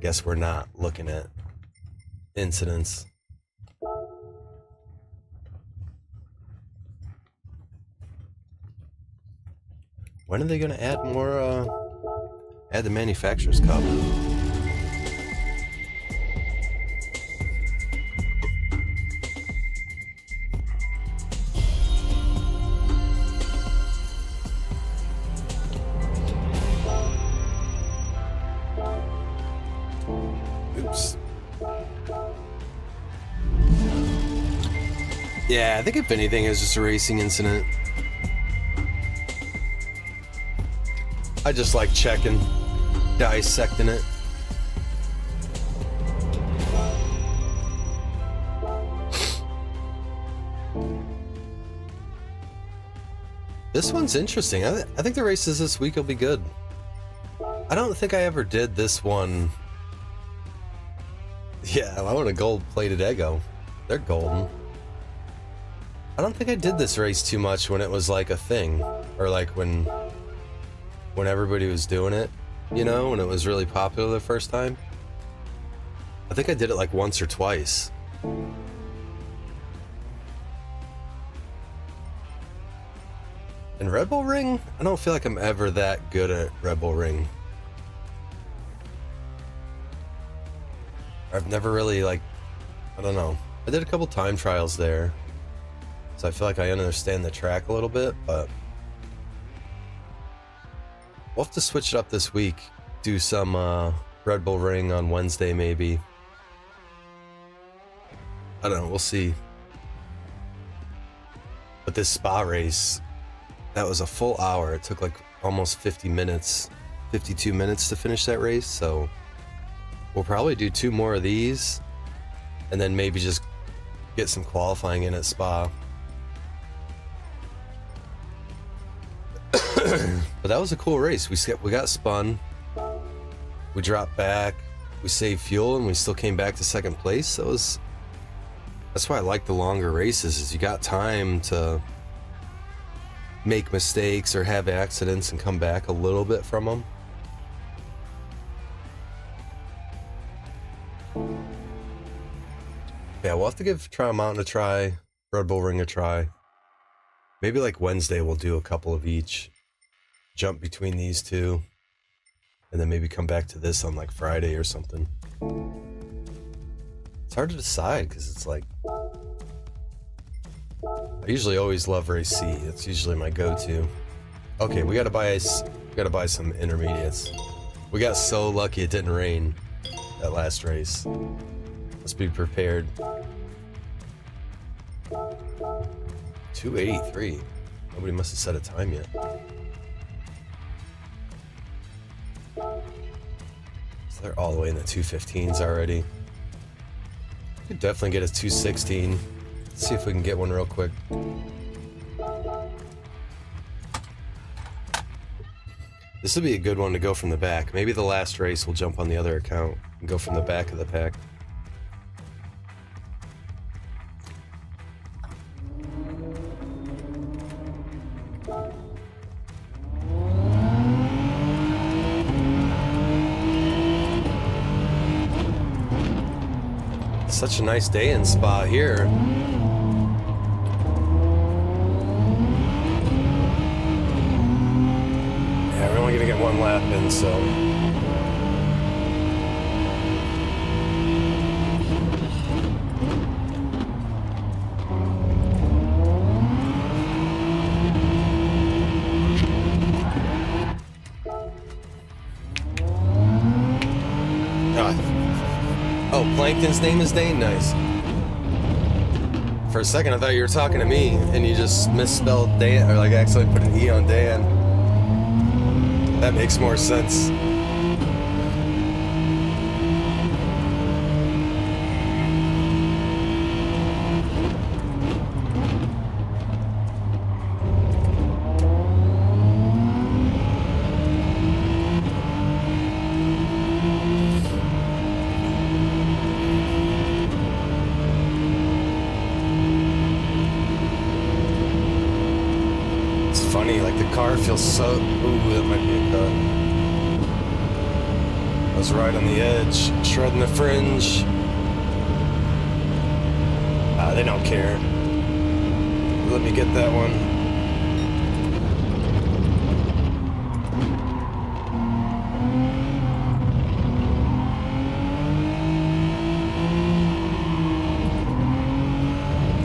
Guess we're not looking at incidents. When are they gonna add more, add the manufacturer's cup? Oops. Yeah, I think if anything, it's just a racing incident. I just like checking, dissecting it. This one's interesting. I think the races this week will be good. I don't think I ever did this one. Yeah, I want a gold-plated Eggo. They're golden. I don't think I did this race too much when it was like a thing, or like when everybody was doing it, you know, when it was really popular the first time. I think I did it like once or twice. In Red Bull Ring, I don't feel like I'm ever that good at Red Bull Ring. I've never really, like, I don't know. I did a couple time trials there, so I feel like I understand the track a little bit, but we'll have to switch it up this week. Do some Red Bull Ring on Wednesday, maybe. I don't know, we'll see. But this spa race, that was a full hour. It took like almost 50 minutes, 52 minutes to finish that race, so we'll probably do 2 more of these, and then maybe just get some qualifying in at Spa. But that was a cool race. We got spun, we dropped back, we saved fuel, and we still came back to second place. That's why I like the longer races, is you got time to make mistakes or have accidents and come back a little bit from them. Yeah, we'll have to give Trial Mountain a try, Red Bull Ring a try. Maybe like Wednesday we'll do a couple of each, jump between these two, and then maybe come back to this on like Friday or something. It's hard to decide because it's like, I usually always love race C. It's usually my go-to. Okay, we gotta buy some intermediates. We got so lucky it didn't rain that last race. Let's be prepared. 283. Nobody must have set a time yet. So they're all the way in the 215s already. Could definitely get a 216. Let's see if we can get one real quick. This would be a good one to go from the back. Maybe the last race we'll jump on the other account and go from the back of the pack. Such a nice day in Spa here. Yeah, we're only gonna get one lap in, so. Oh, Plankton's name is Dane? Nice. For a second I thought you were talking to me and you just misspelled Dan, or like accidentally put an E on Dan. That makes more sense. Funny, like the car feels so. Ooh, that might be a cut. I was right on the edge, shredding the fringe. They don't care. Let me get that one.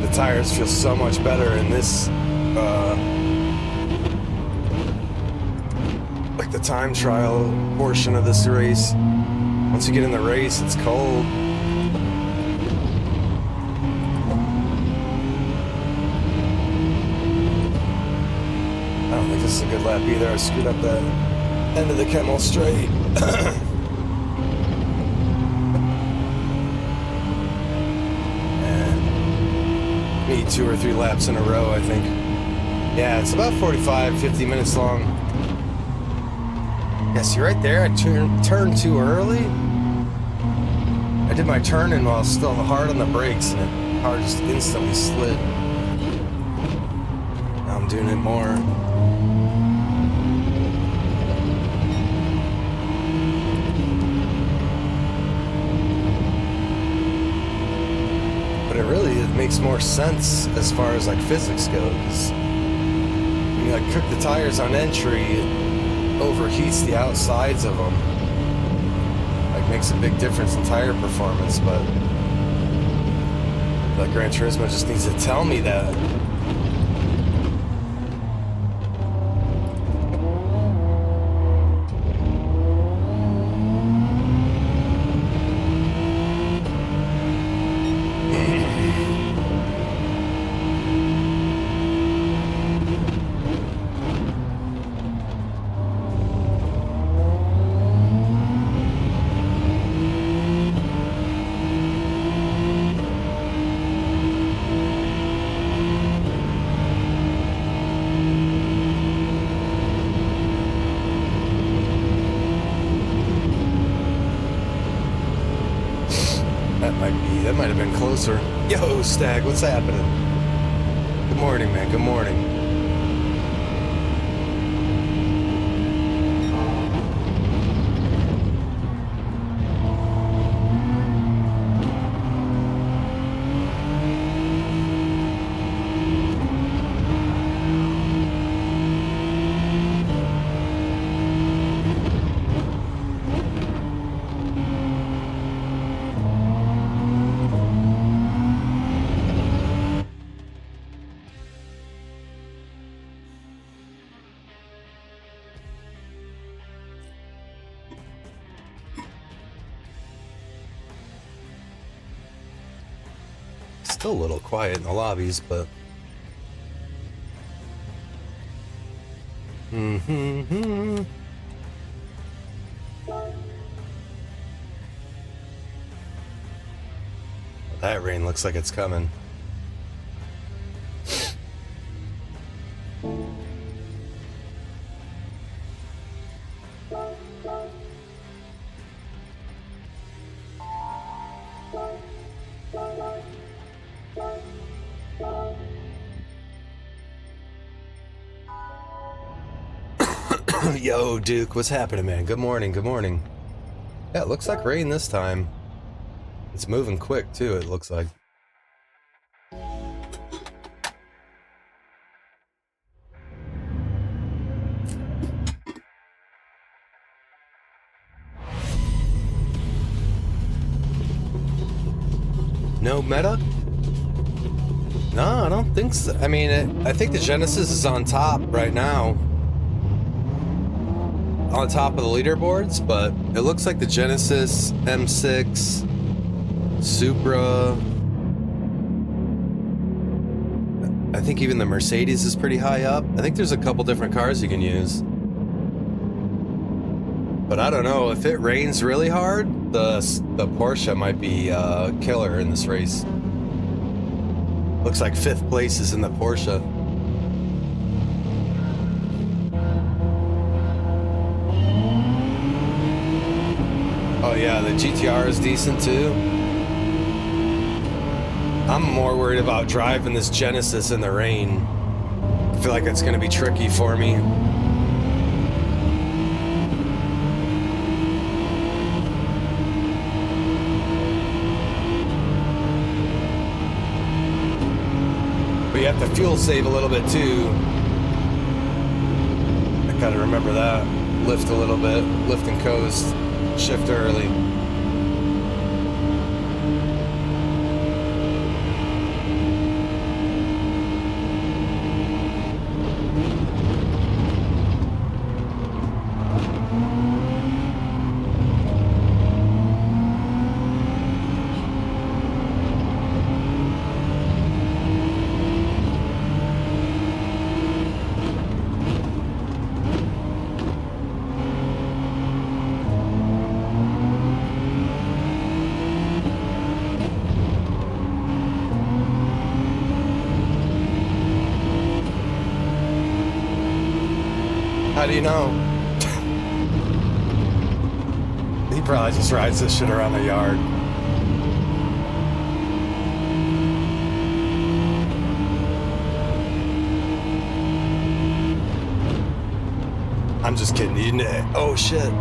The tires feel so much better in this. Like the time trial portion of this race. Once you get in the race, it's cold. I don't think this is a good lap either. I screwed up that end of the Kemmel straight. And need 2 or 3 laps in a row, I think. Yeah, it's about 45, 50 minutes long. Yeah, see right there, I turned too early. I did my turning while still hard on the brakes, and car just instantly slid. Now I'm doing it more. But it makes more sense as far as like physics go, because when you like cook the tires on entry, it overheats the outsides of them. Like makes a big difference in tire performance, but like Gran Turismo just needs to tell me that. That might have been closer. Yo, Stag, what's happening? Good morning, man. Good morning. Still a little quiet in the lobbies, but that rain looks like it's coming. Yo, Duke, what's happening, man? Good morning, good morning. Yeah, it looks like rain this time. It's moving quick, too, it looks like. No meta? No, I don't think so. I mean, I think the Genesis is on top right now. On top of the leaderboards, but it looks like the Genesis, M6, Supra. I think even the Mercedes is pretty high up. I think there's a couple different cars you can use. But I don't know, if it rains really hard, the Porsche might be killer in this race. Looks like 5th place is in the Porsche. Oh yeah, the GTR is decent too. I'm more worried about driving this Genesis in the rain. I feel like it's gonna be tricky for me. But you have to fuel save a little bit too. I gotta remember that. Lift a little bit, lift and coast. Shift early. How do you know? He probably just rides this shit around the yard. I'm just kidding. Oh shit.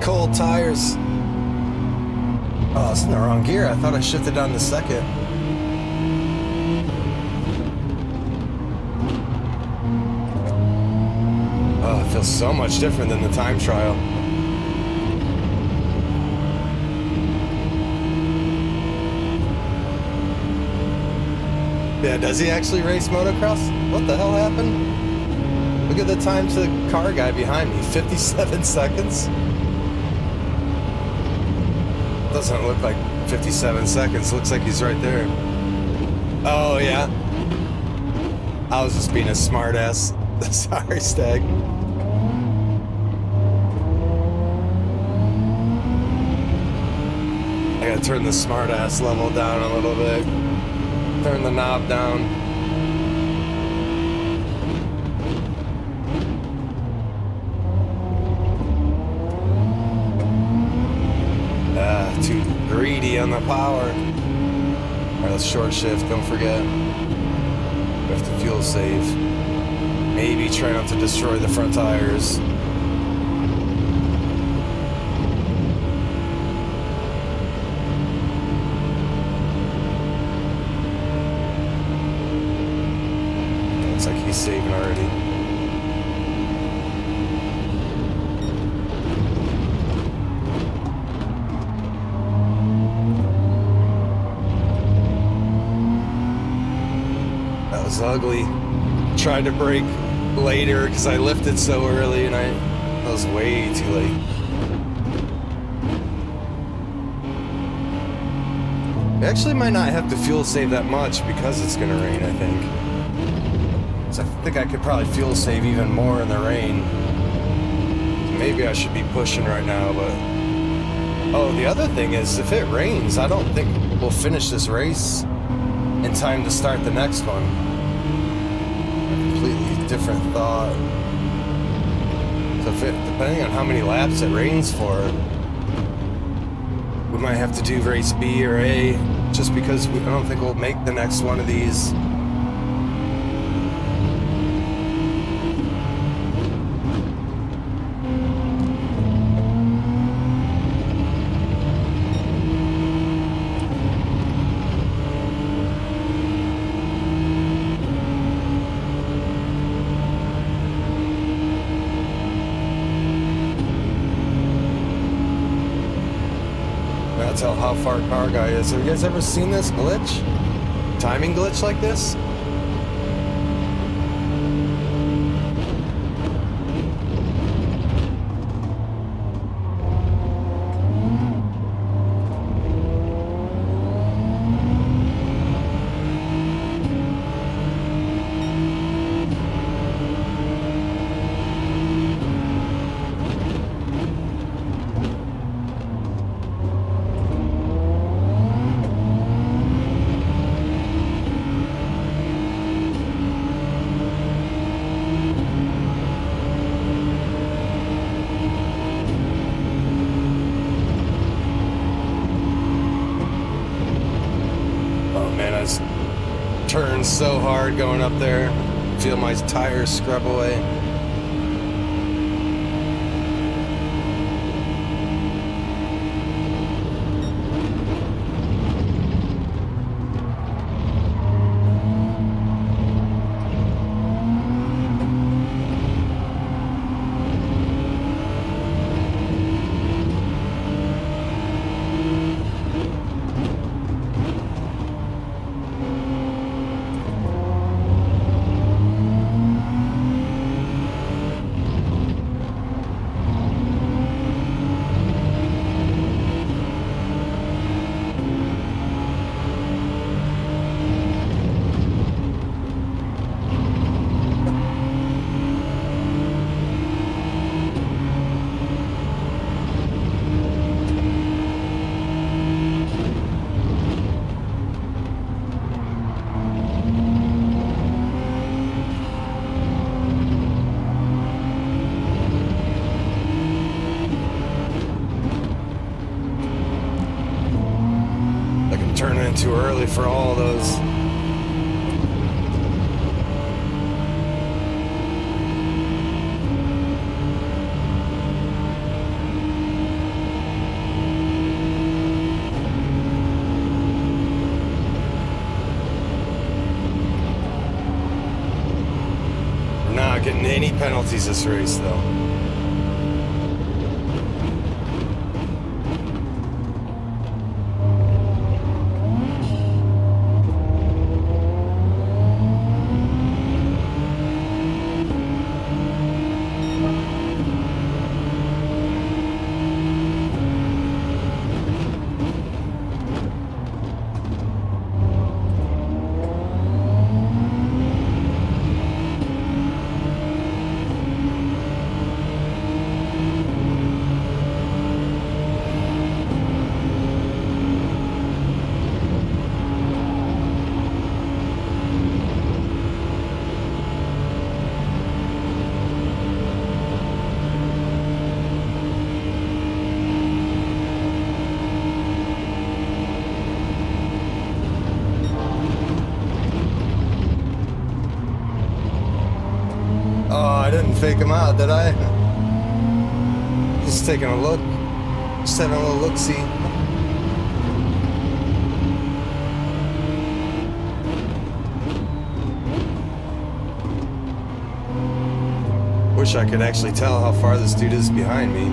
Cold tires. Oh, it's in the wrong gear. I thought I shifted down to second. Oh, it feels so much different than the time trial. Yeah, does he actually race motocross? What the hell happened? Look at the time to the car guy behind me, 57 seconds. Doesn't look like 57 seconds, looks like he's right there. Oh yeah. I was just being a smartass. Sorry, Stag. I gotta turn the smartass level down a little bit. Turn the knob down. Too greedy on the power. Alright, let's short shift, don't forget. We have to fuel save. Maybe try not to destroy the front tires. Looks like he's saving already. That was ugly. Tried to brake later because I lifted so early and that was way too late. We actually might not have to fuel save that much because it's gonna rain, I think. So I think I could probably fuel save even more in the rain. Maybe I should be pushing right now, but... Oh, the other thing is, if it rains, I don't think we'll finish this race in time to start the next one. A completely different thought. So depending on how many laps it rains for, we might have to do race B or A, just because I don't think we'll make the next one of these. Tell how far car guy is. Have you guys ever seen this glitch? Timing glitch like this? Turn so hard going up there. Feel my tires scrub away. Turning too early for all those. any penalties this race, though. I didn't fake him out, did I? Just taking a look. Just having a little look-see. Wish I could actually tell how far this dude is behind me.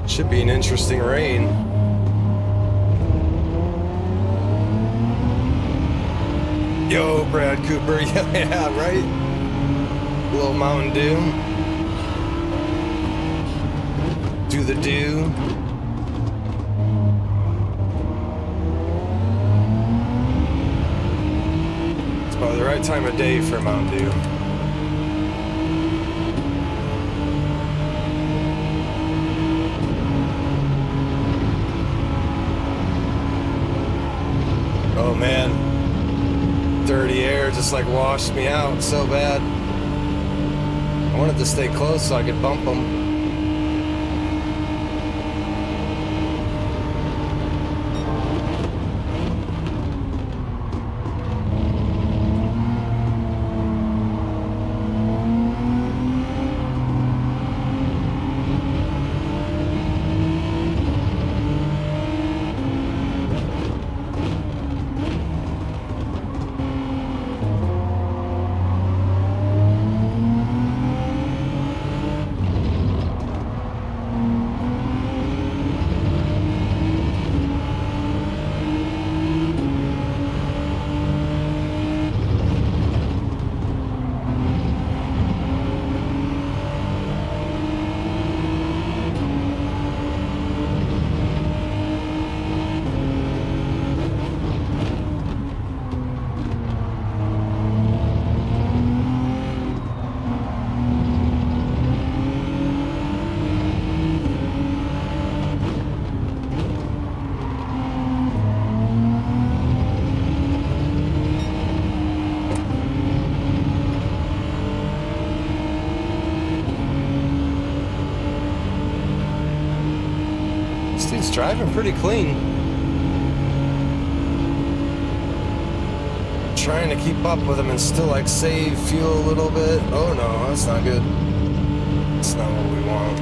Should be an interesting rain. Yo, Brad Cooper. Yeah, right? A little Mountain Dew. Do the do. It's about the right time of day for Mountain Dew. Oh man, dirty air just like washed me out so bad. I wanted to stay close so I could bump them. He's driving pretty clean. Trying to keep up with him and still like save fuel a little bit. Oh no, that's not good. That's not what we want.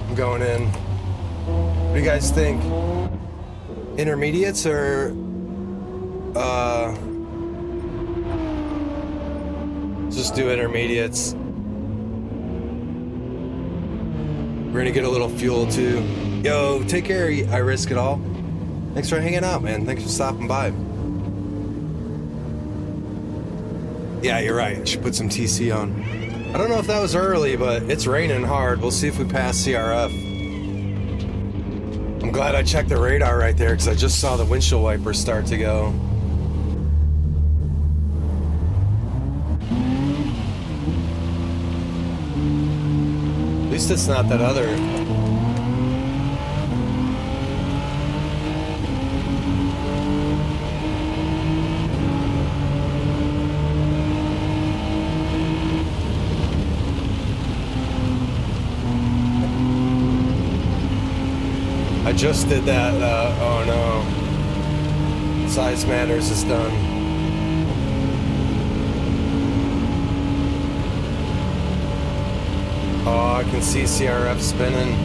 I'm going in. What do you guys think? Intermediates or just do intermediates? We're gonna get a little fuel too. Yo, take care, I Risk It All. Thanks for hanging out, man. Thanks for stopping by. Yeah, you're right. I should put some TC on. I don't know if that was early, but it's raining hard. We'll see if we pass CRF. I'm glad I checked the radar right there because I just saw the windshield wipers start to go. At least it's not that other. I just did that, oh no. Size Matters is done. Oh, I can see CRF spinning.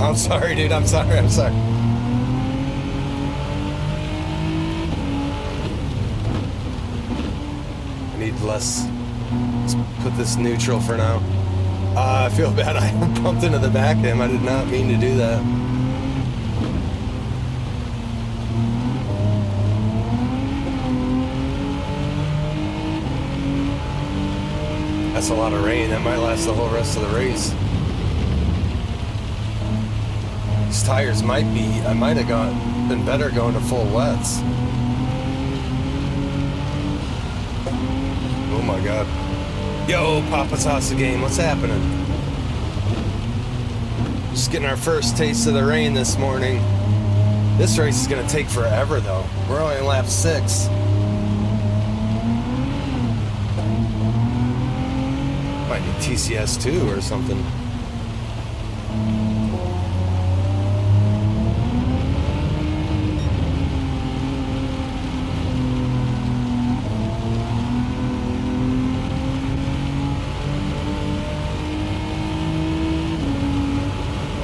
I'm sorry, dude, I'm sorry. Let's put this neutral for now. I feel bad. I bumped into the back of him. I did not mean to do that. That's a lot of rain. That might last the whole rest of the race. These tires might be. I might have been better going to full wets. Oh my god. Yo, Papa's House game, what's happening? Just getting our first taste of the rain this morning. This race is gonna take forever though. We're only on lap 6. Might need TCS 2 or something.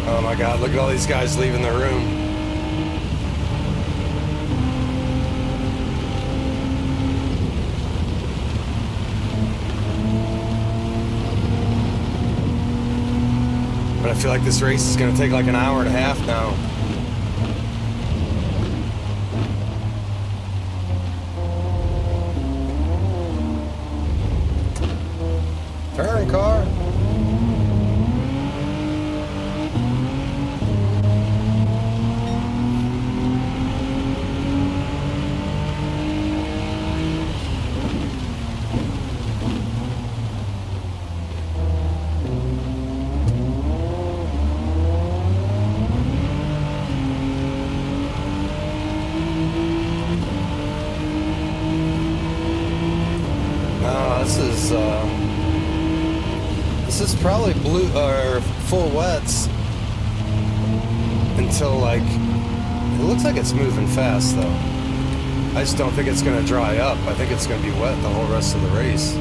Oh my god, look at all these guys leaving the room. But I feel like this race is going to take like an hour and a half now. Turn, car. This is probably blue or full wets until like it looks like it's moving fast though. I just don't think it's going to dry up. I think it's going to be wet the whole rest of the race.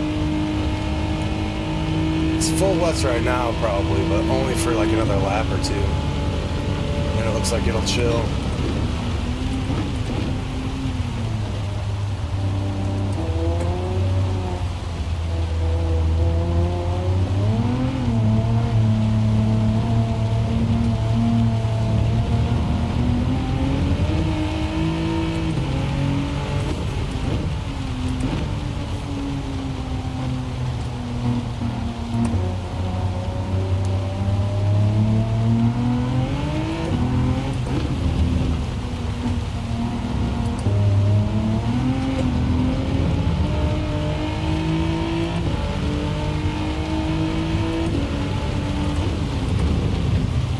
It's full wets right now probably, but only for like another lap or two. And it looks like it'll chill.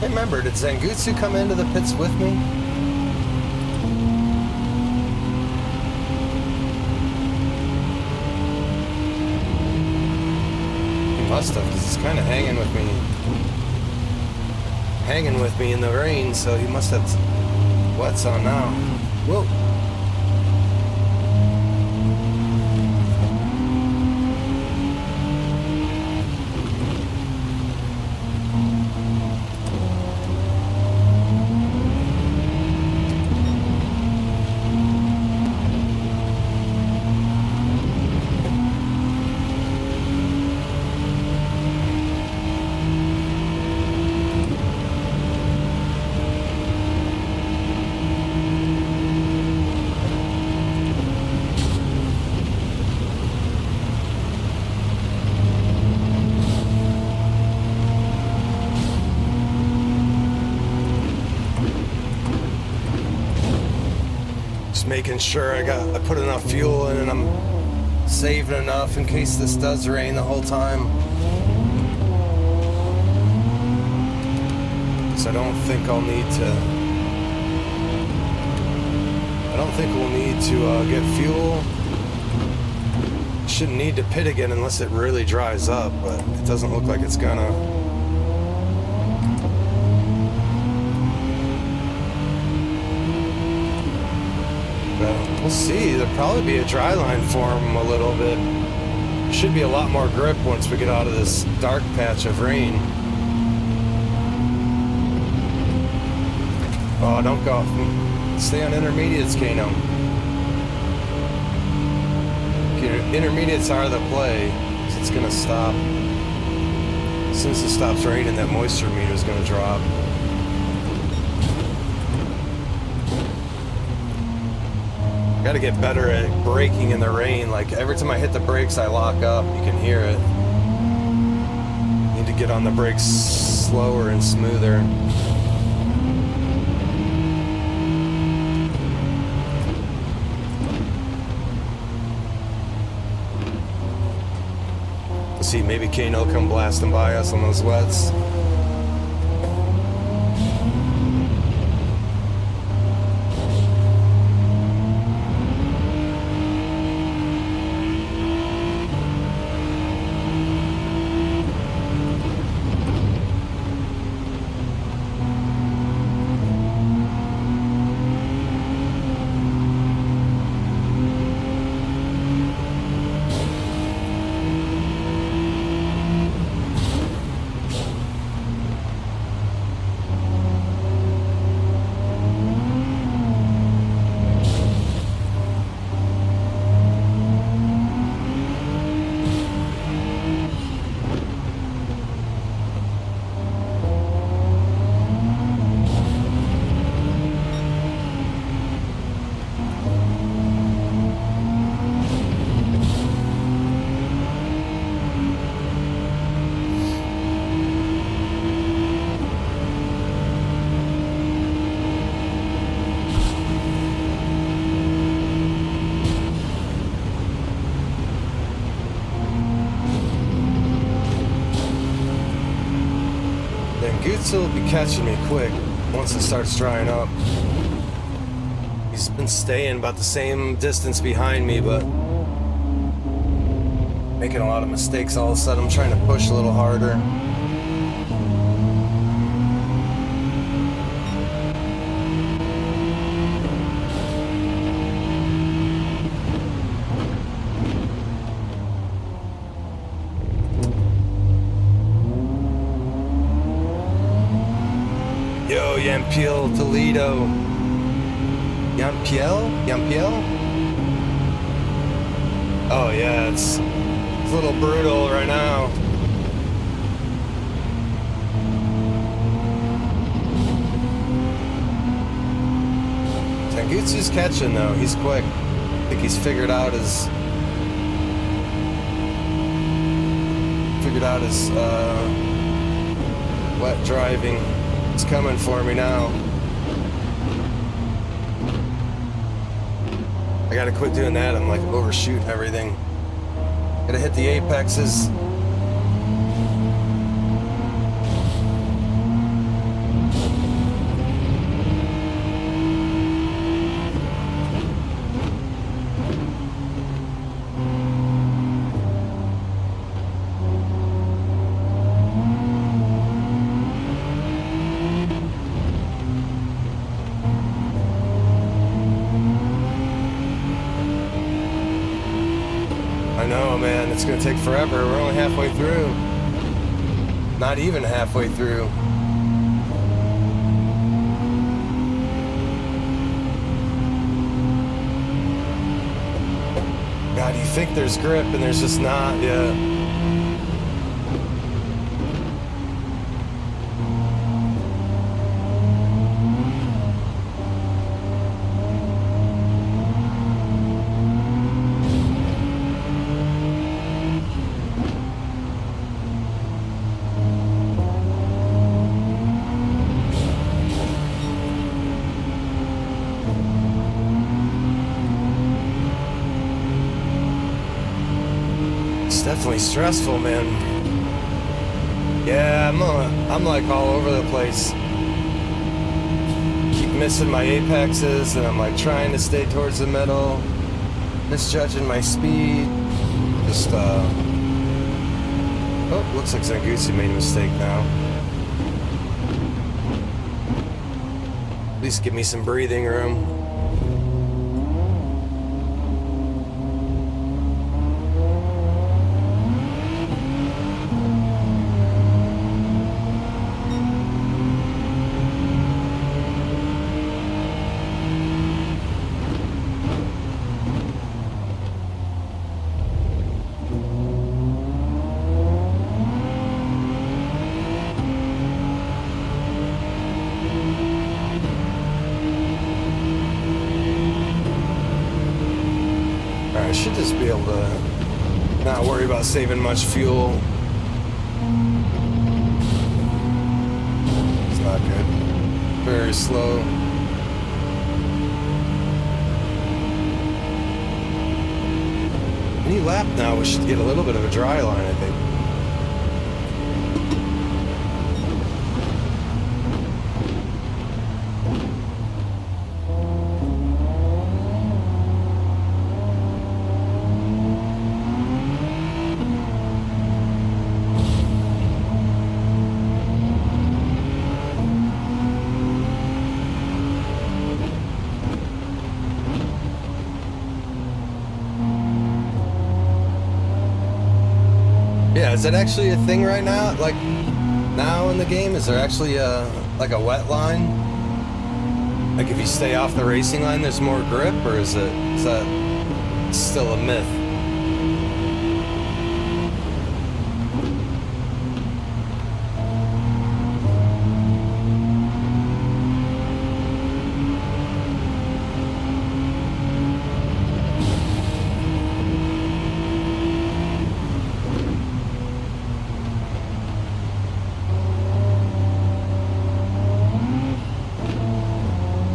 Remember, did Zangutsu come into the pits with me? He must have, because he's kind of hanging with me in the rain, so he must have wets on now. Whoa. Just making sure I put enough fuel in and I'm saving enough in case this does rain the whole time. So I don't think we'll need to get fuel. Shouldn't need to pit again unless it really dries up, but it doesn't look like it's gonna. But we'll see. There'll probably be a dry line form a little bit. Should be a lot more grip once we get out of this dark patch of rain. Oh, don't go. Stay on intermediates, Kano. Intermediates are the play. It's gonna stop. As soon as it stops raining, that moisture meter is gonna drop. Gotta get better at braking in the rain. Like every time I hit the brakes, I lock up. You can hear it. Need to get on the brakes slower and smoother. See, maybe Kano will come blasting by us on those wets. Will be catching me quick once it starts drying up. He's been staying about the same distance behind me, but making a lot of mistakes all of a sudden. I'm trying to push a little harder. Yampiel, Toledo. Yampiel? Oh yeah, it's a little brutal right now. Tangutsu's catching though, he's quick. I think he's figured out his wet driving. It's coming for me now. I gotta quit doing that. I'm like overshooting everything. Gotta hit the apexes. I know, man, it's gonna take forever. We're only halfway through. Not even halfway through. God, you think there's grip and there's just not, yeah. Definitely stressful, man. Yeah, I'm like all over the place. Keep missing my apexes, and I'm like trying to stay towards the middle, misjudging my speed. Just oh, looks like Zangusi made a mistake now. At least give me some breathing room. I should just be able to not worry about saving much fuel. It's not good. Very slow. Any lap now, we should get a little bit of a dry line, I think. Yeah, is that actually a thing right now? Like, now in the game, is there actually like a wet line? Like, if you stay off the racing line, there's more grip, or is that still a myth?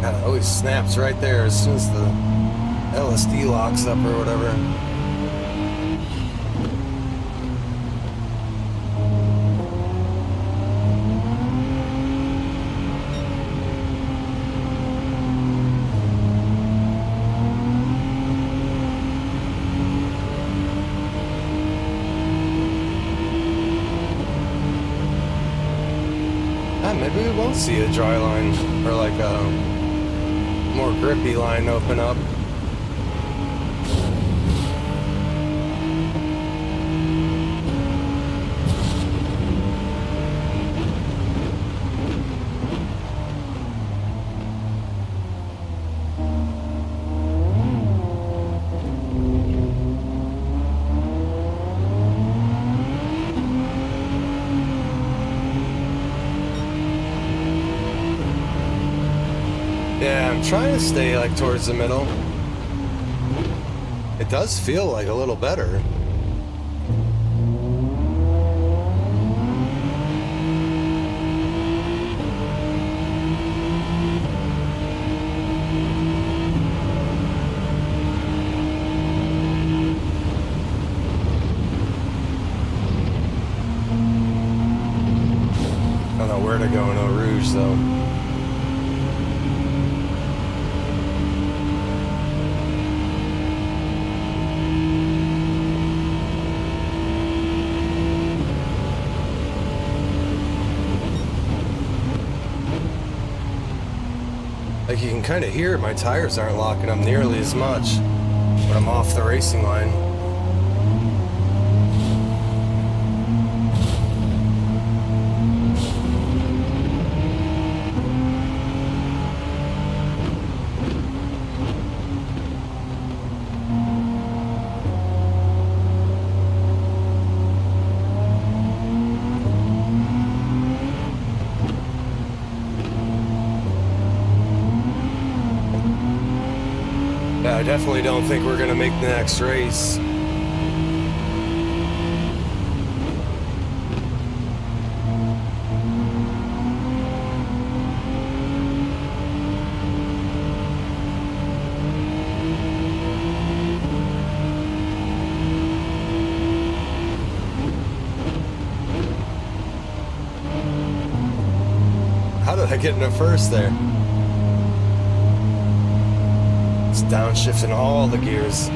It always snaps right there as soon as the LSD locks up or whatever. Maybe we won't see a dry line or like a more grippy line open up. Yeah, I'm trying to stay like towards the middle. It does feel like a little better. I don't know where to go in Eau Rouge though. Like, you can kind of hear my tires aren't locking up nearly as much when I'm off the racing line. Yeah, I definitely don't think we're gonna make the next race. by getting it first there. It's downshifting all the gears.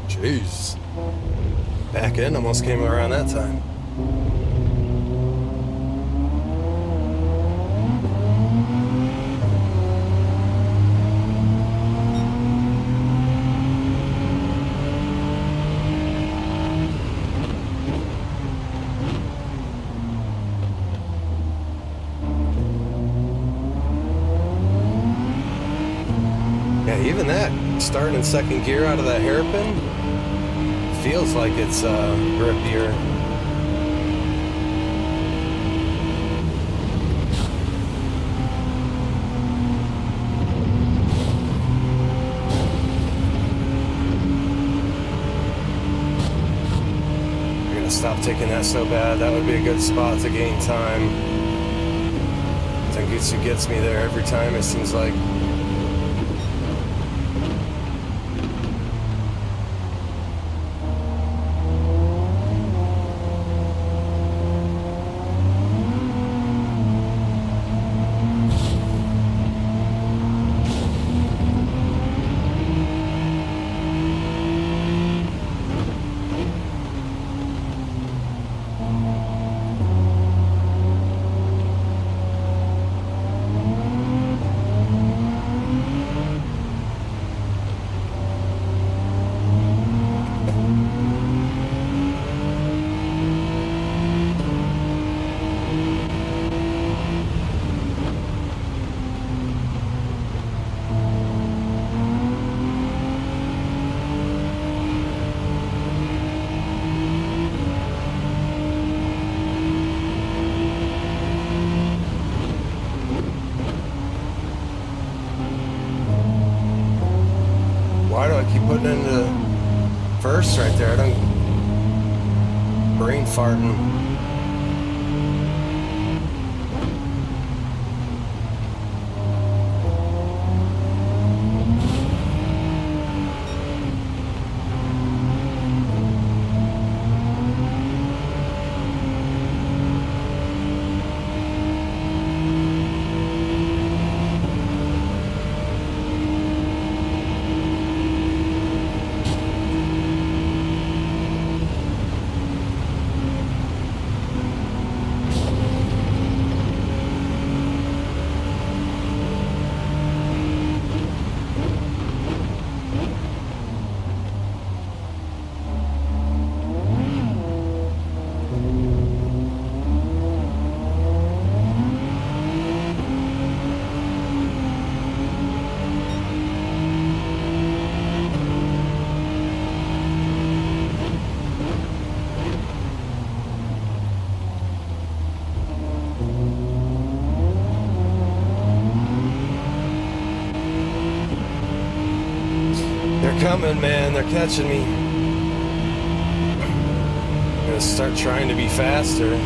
Jeez. Back end almost came around that time. Yeah, even that, starting in second gear out of that hairpin, feels like it's grippier. I'm gonna stop taking that so bad. That would be a good spot to gain time. Zangetsu gets me there every time, it seems like. Why do I keep putting it into first right there? I don't... brain farting. They're coming, man. They're catching me. I'm gonna start trying to be faster.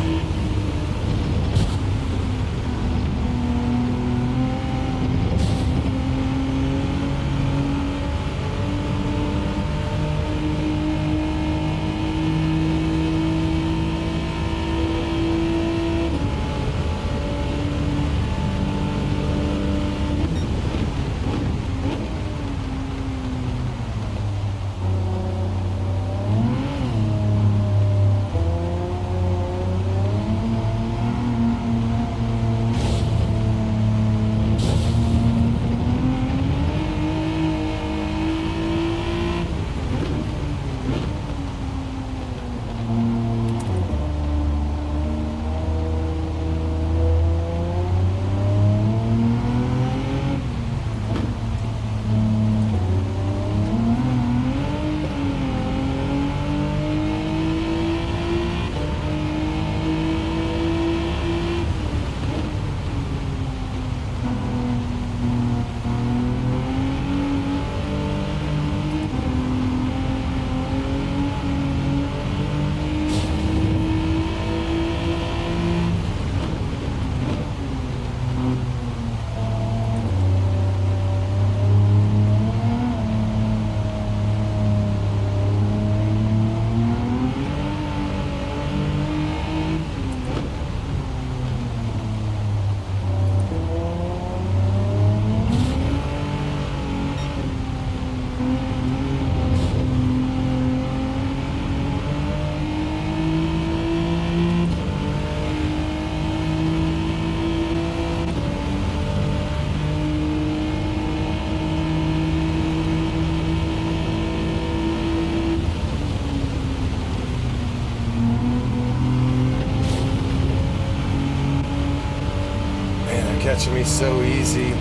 catching me so easy. You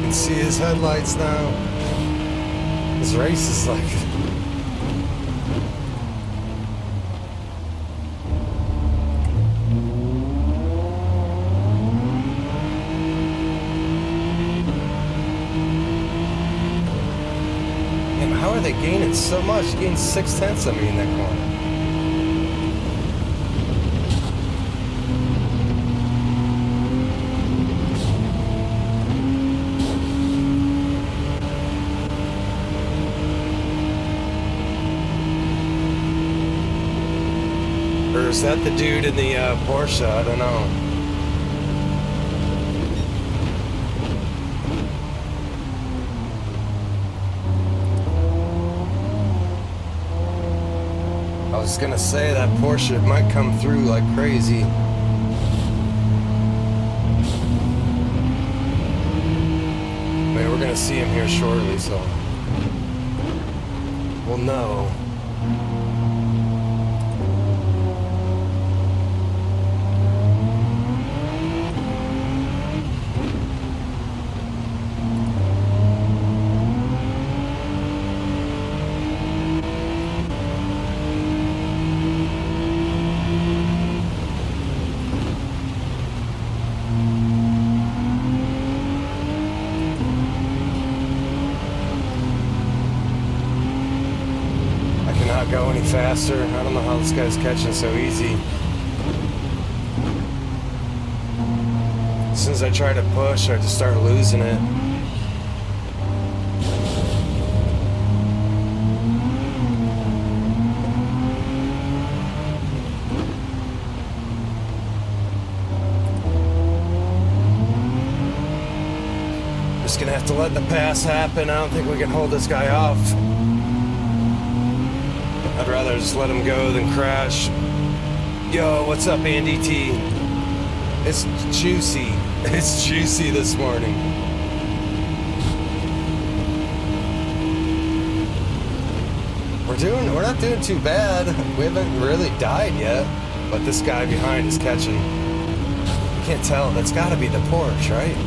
can see his headlights now. His race is like... How are they gaining so much? Gained 0.6 of me in that corner. Or is that the dude in the Porsche? I don't know. I was gonna say that Porsche might come through like crazy. I mean, we're gonna see him here shortly, so we'll know. Go any faster. I don't know how this guy's catching so easy. As soon as I try to push, I just start losing it. Just gonna have to let the pass happen. I don't think we can hold this guy off. I'd rather just let him go than crash. Yo, what's up, Andy T? It's juicy. It's juicy this morning. We're not doing too bad. We haven't really died yet, but this guy behind is catching. You can't tell. That's got to be the Porsche, right?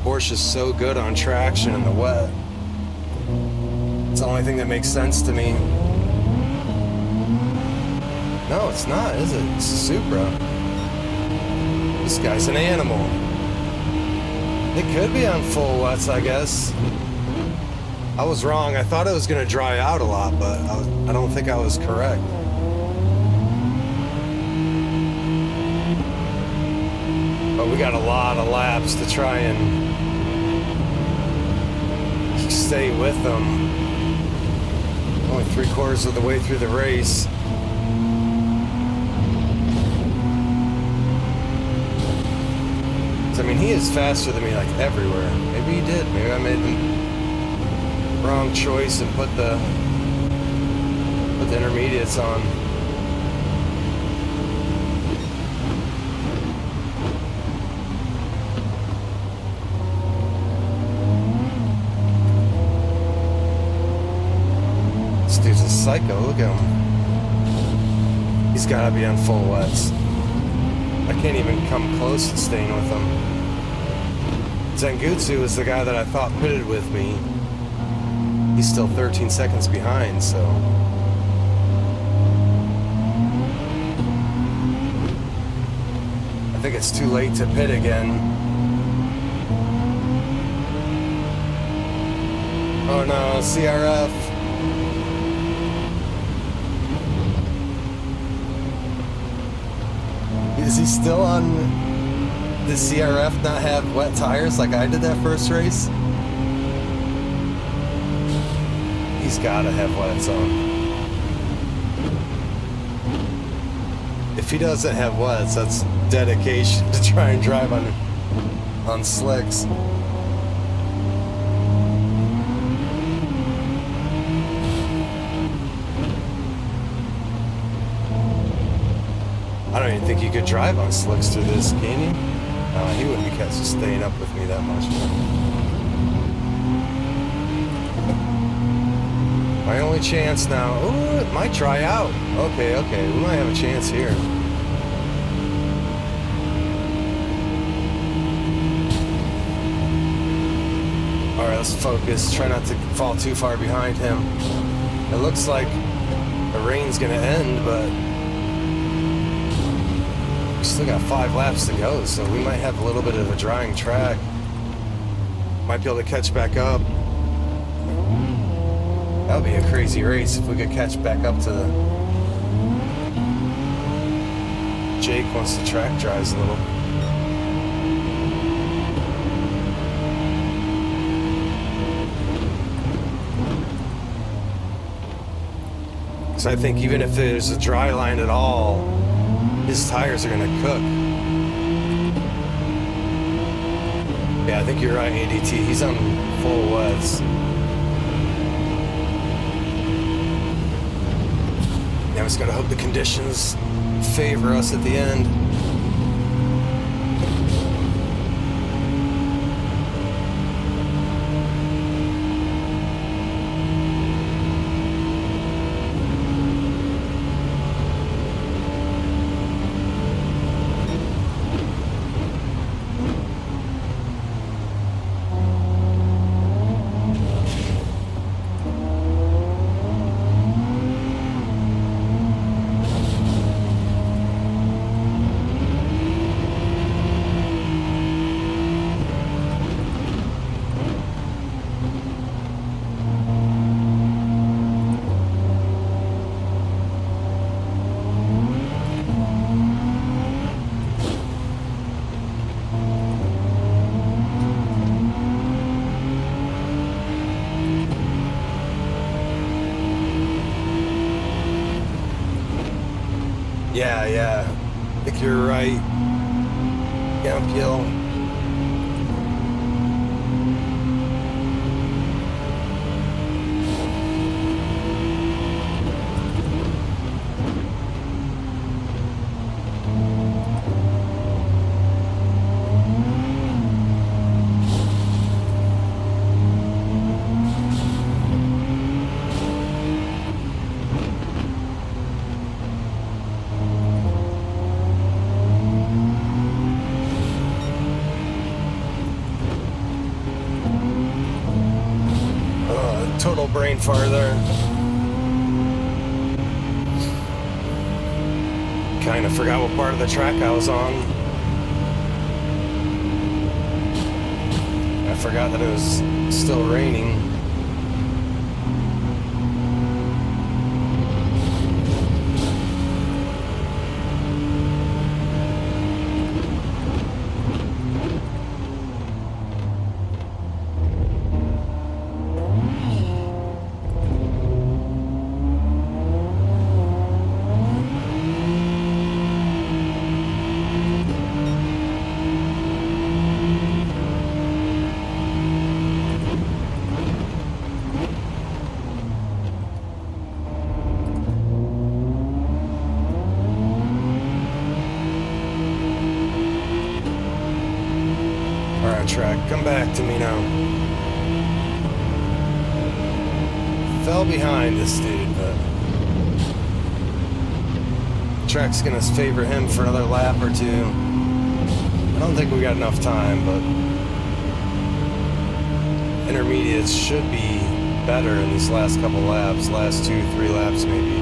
Porsche is so good on traction in the wet. It's the only thing that makes sense to me. No, it's not, is it? It's a Supra. This guy's an animal. It could be on full wets, I guess. I was wrong. I thought it was going to dry out a lot, but I don't think I was correct. But we got a lot of laps to try and stay with them. Only 3/4 of the way through the race. I mean, he is faster than me like everywhere. Maybe he did. Maybe I made the wrong choice and put the intermediates on. This dude's a psycho. Look at him. He's gotta be on full wets. I can't even come close to staying with him. Zengutsu is the guy that I thought pitted with me. He's still 13 seconds behind, so... I think it's too late to pit again. Oh no, CRF. Is he still on the CRF not have wet tires like I did that first race? He's gotta have wets on. If he doesn't have wets, that's dedication to try and drive on slicks. think you could drive on slicks through this, can you? He wouldn't be staying up with me that much. My only chance now. Ooh, it might dry out. Okay, we might have a chance here. Alright, let's focus. Try not to fall too far behind him. It looks like the rain's gonna end, but we still got 5 laps to go, so we might have a little bit of a drying track. Might be able to catch back up. That would be a crazy race if we could catch back up to the... Jake once the track dries a little. So I think even if there's a dry line at all, his tires are gonna cook. Yeah, I think you're right, ADT. He's on full wets. Now we just gotta hope the conditions favor us at the end. Yeah. I think you're right. Downhill. Total brain fart there. Kind of forgot what part of the track I was on. I forgot that it was still raining. Track, come back to me now. Fell behind this dude, but the track's gonna favor him for another lap or two. I don't think we got enough time, but intermediates should be better in these last couple laps, last 2-3 laps maybe.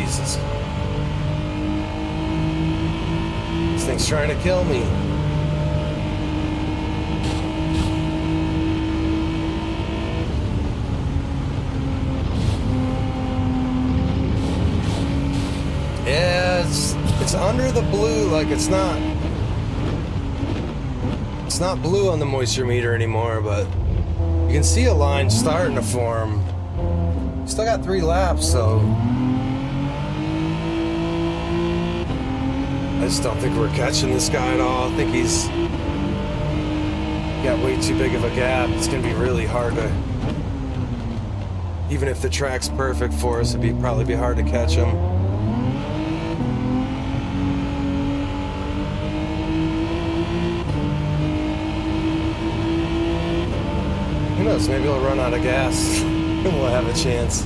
Jesus. This thing's trying to kill me. Yeah, it's under the blue, like it's not blue on the moisture meter anymore, but you can see a line starting to form. Still got 3 laps, so I just don't think we're catching this guy at all. I think he's got way too big of a gap. It's gonna be really hard to, even if the track's perfect for us, it'd probably be hard to catch him. Who knows, maybe he'll run out of gas and we'll have a chance.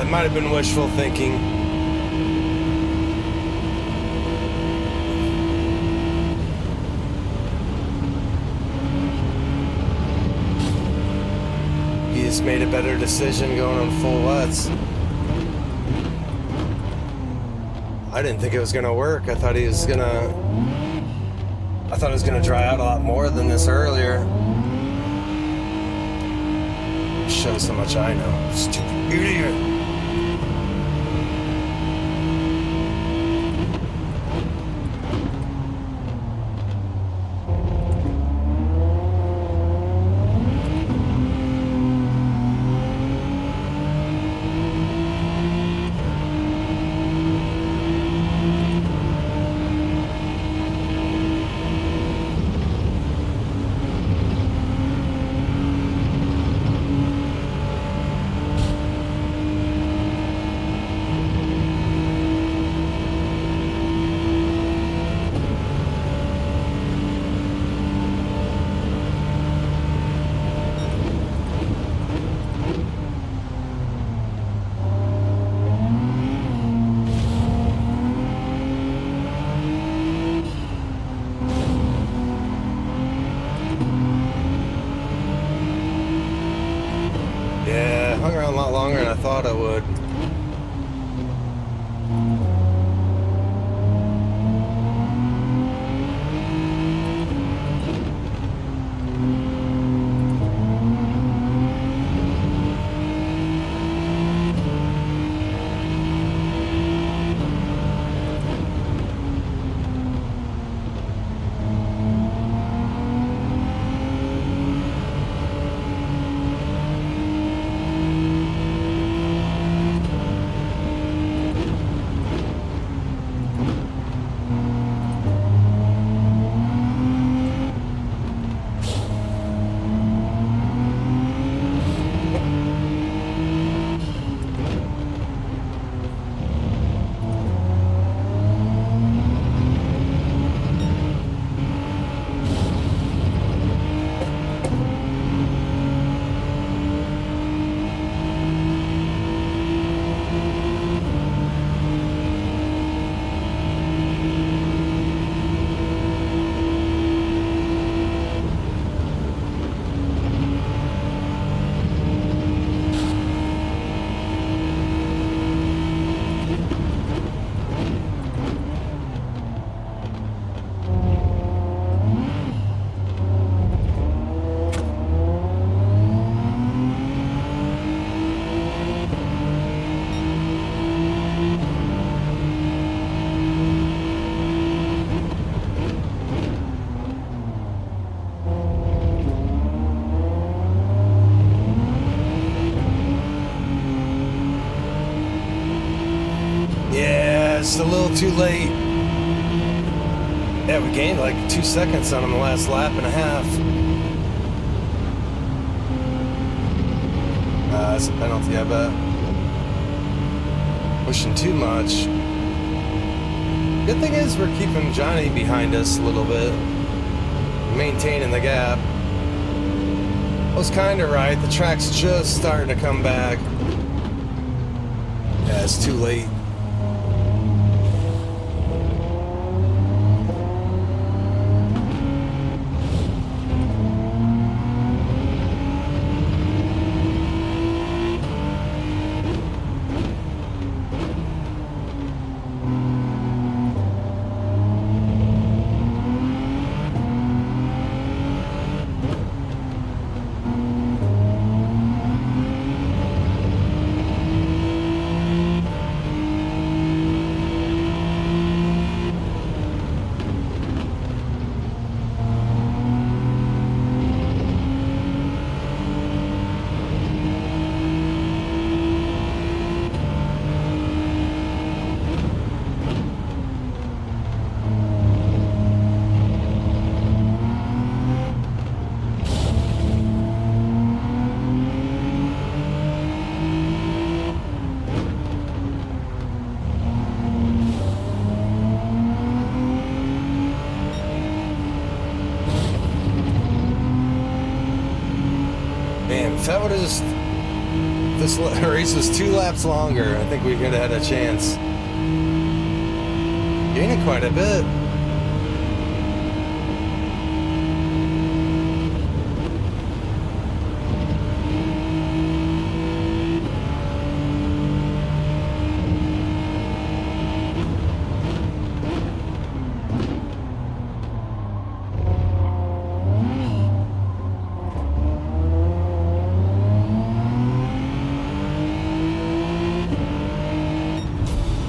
It might have been wishful thinking. He just made a better decision going on full wets. I didn't think it was gonna work. I thought it was gonna dry out a lot more than this earlier. Shows how much I know. Stupid idiot. Yeah, hung around a lot longer than I thought I would. Just a little too late. Yeah, we gained like 2 seconds on him the last lap and a half. That's a penalty, I bet. Pushing too much. Good thing is we're keeping Johnny behind us a little bit. Maintaining the gap. I was kind of right. The track's just starting to come back. Yeah, it's too late. Man, if that would have just... This race was 2 laps longer, I think we could have had a chance. Gaining quite a bit.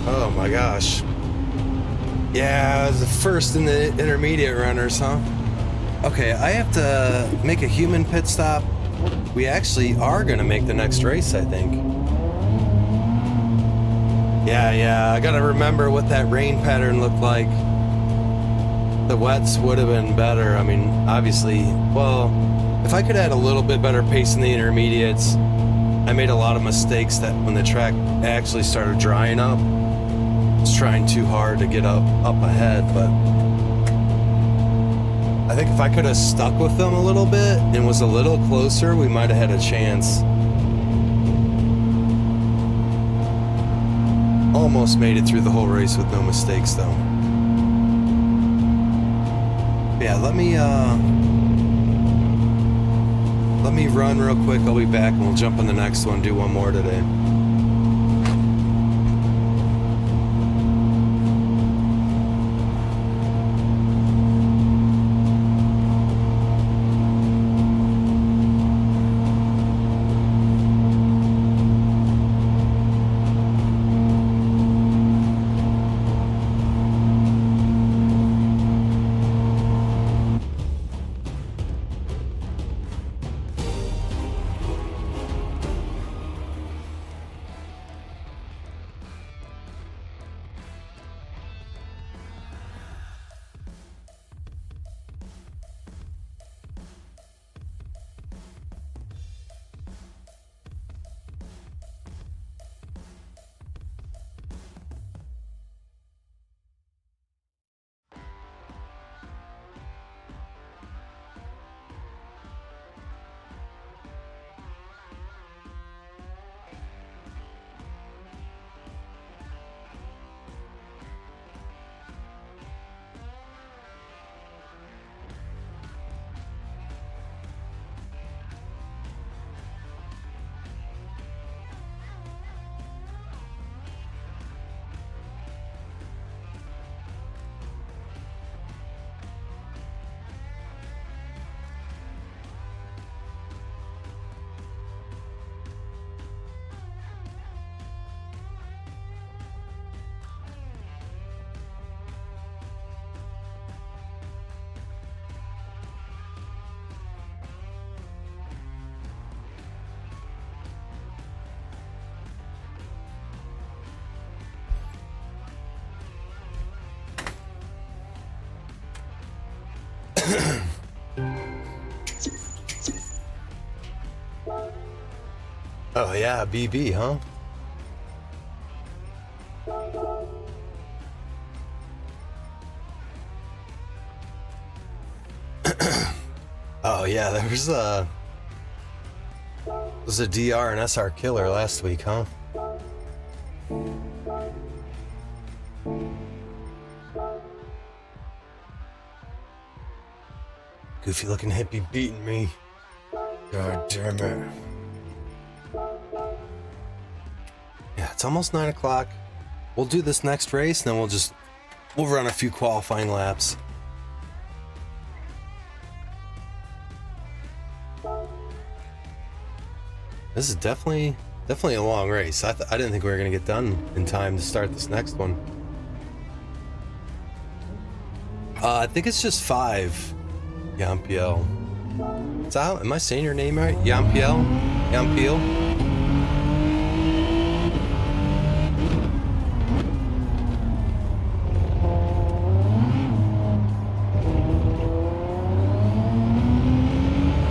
Oh my gosh. Yeah, I was the first in the intermediate runners, huh? Okay, I have to make a human pit stop. We actually are gonna make the next race, I think. Yeah, I gotta remember what that rain pattern looked like. The wets would have been better. I mean, obviously, well, if I could add a little bit better pace in the intermediates. I made a lot of mistakes that when the track actually started drying up. I was trying too hard to get up ahead, but I think if I could have stuck with them a little bit and was a little closer, we might have had a chance. Almost made it through the whole race with no mistakes, though. Yeah, let me run real quick. I'll be back and we'll jump on the next one, do one more today. Oh yeah, BB, huh? Oh yeah, there was a DR and SR killer last week, huh? Goofy looking hippie beating me. God damn it. Yeah, it's almost 9 o'clock. We'll do this next race, and then we'll run a few qualifying laps. This is definitely a long race. I didn't think we were gonna get done in time to start this next one. I think it's just 5. Yampiel. Am I saying your name right? Yampiel? Yampiel?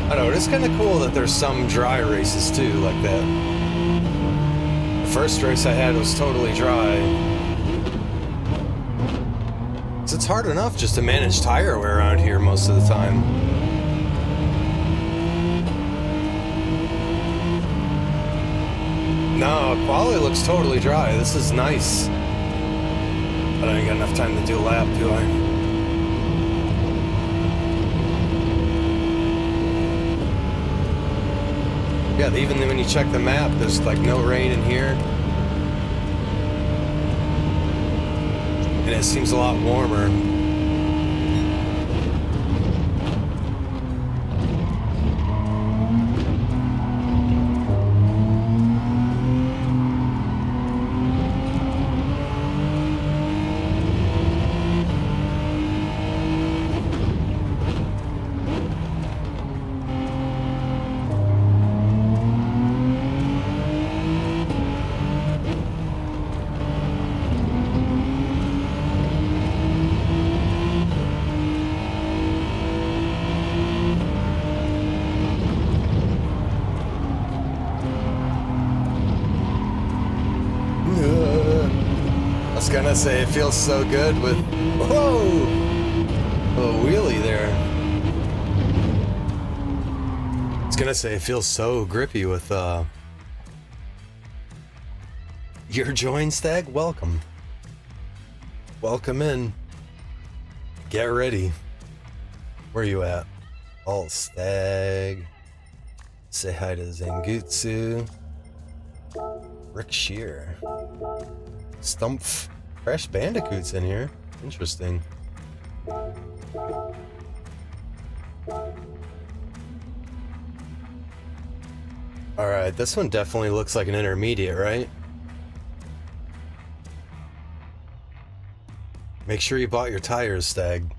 I know, it's kind of cool that there's some dry races too, like that. The first race I had was totally dry. So it's hard enough just to manage tire wear around here most of the time. No, quality looks totally dry. This is nice. But I ain't got enough time to do a lap, do I? Yeah, even when you check the map, there's like no rain in here. And it seems a lot warmer. Gonna say it feels so good with whoa, a wheelie there. It's gonna say it feels so grippy with your join stag. Welcome in, get ready. Where you at? All stag. Say hi to Zangutsu, Rick Shear, Stumpf. Crash Bandicoot's in here. Interesting. Alright, this one definitely looks like an intermediate, right? Make sure you bought your tires, Stag.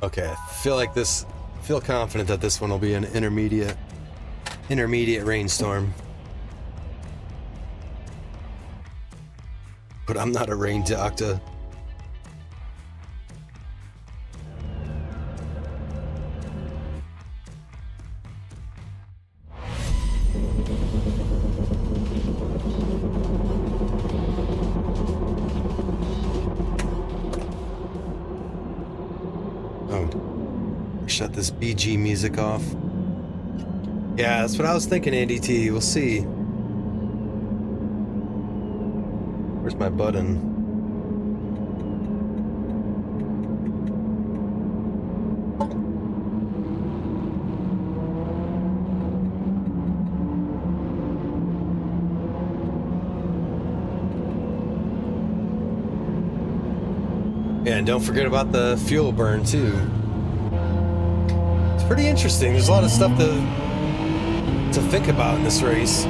Okay, I feel confident that this one will be an intermediate rainstorm. But I'm not a rain doctor. Shut this BG music off. Yeah, that's what I was thinking, Andy T. We'll see. Where's my button? Yeah, and don't forget about the fuel burn, too. Pretty interesting. There's a lot of stuff to think about in this race.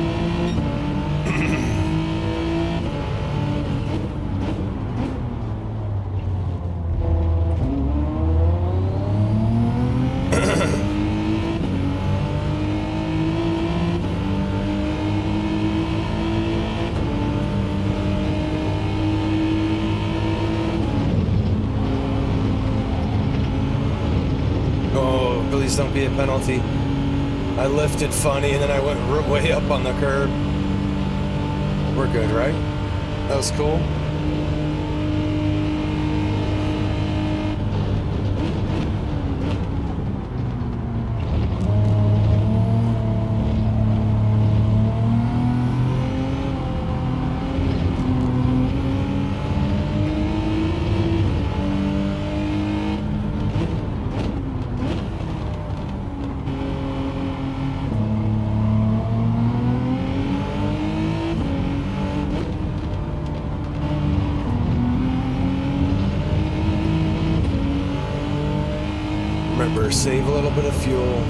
please don't be a penalty. I lifted funny and then I went way up on the curb. We're good, right? That was cool. Remember, save a little bit of fuel.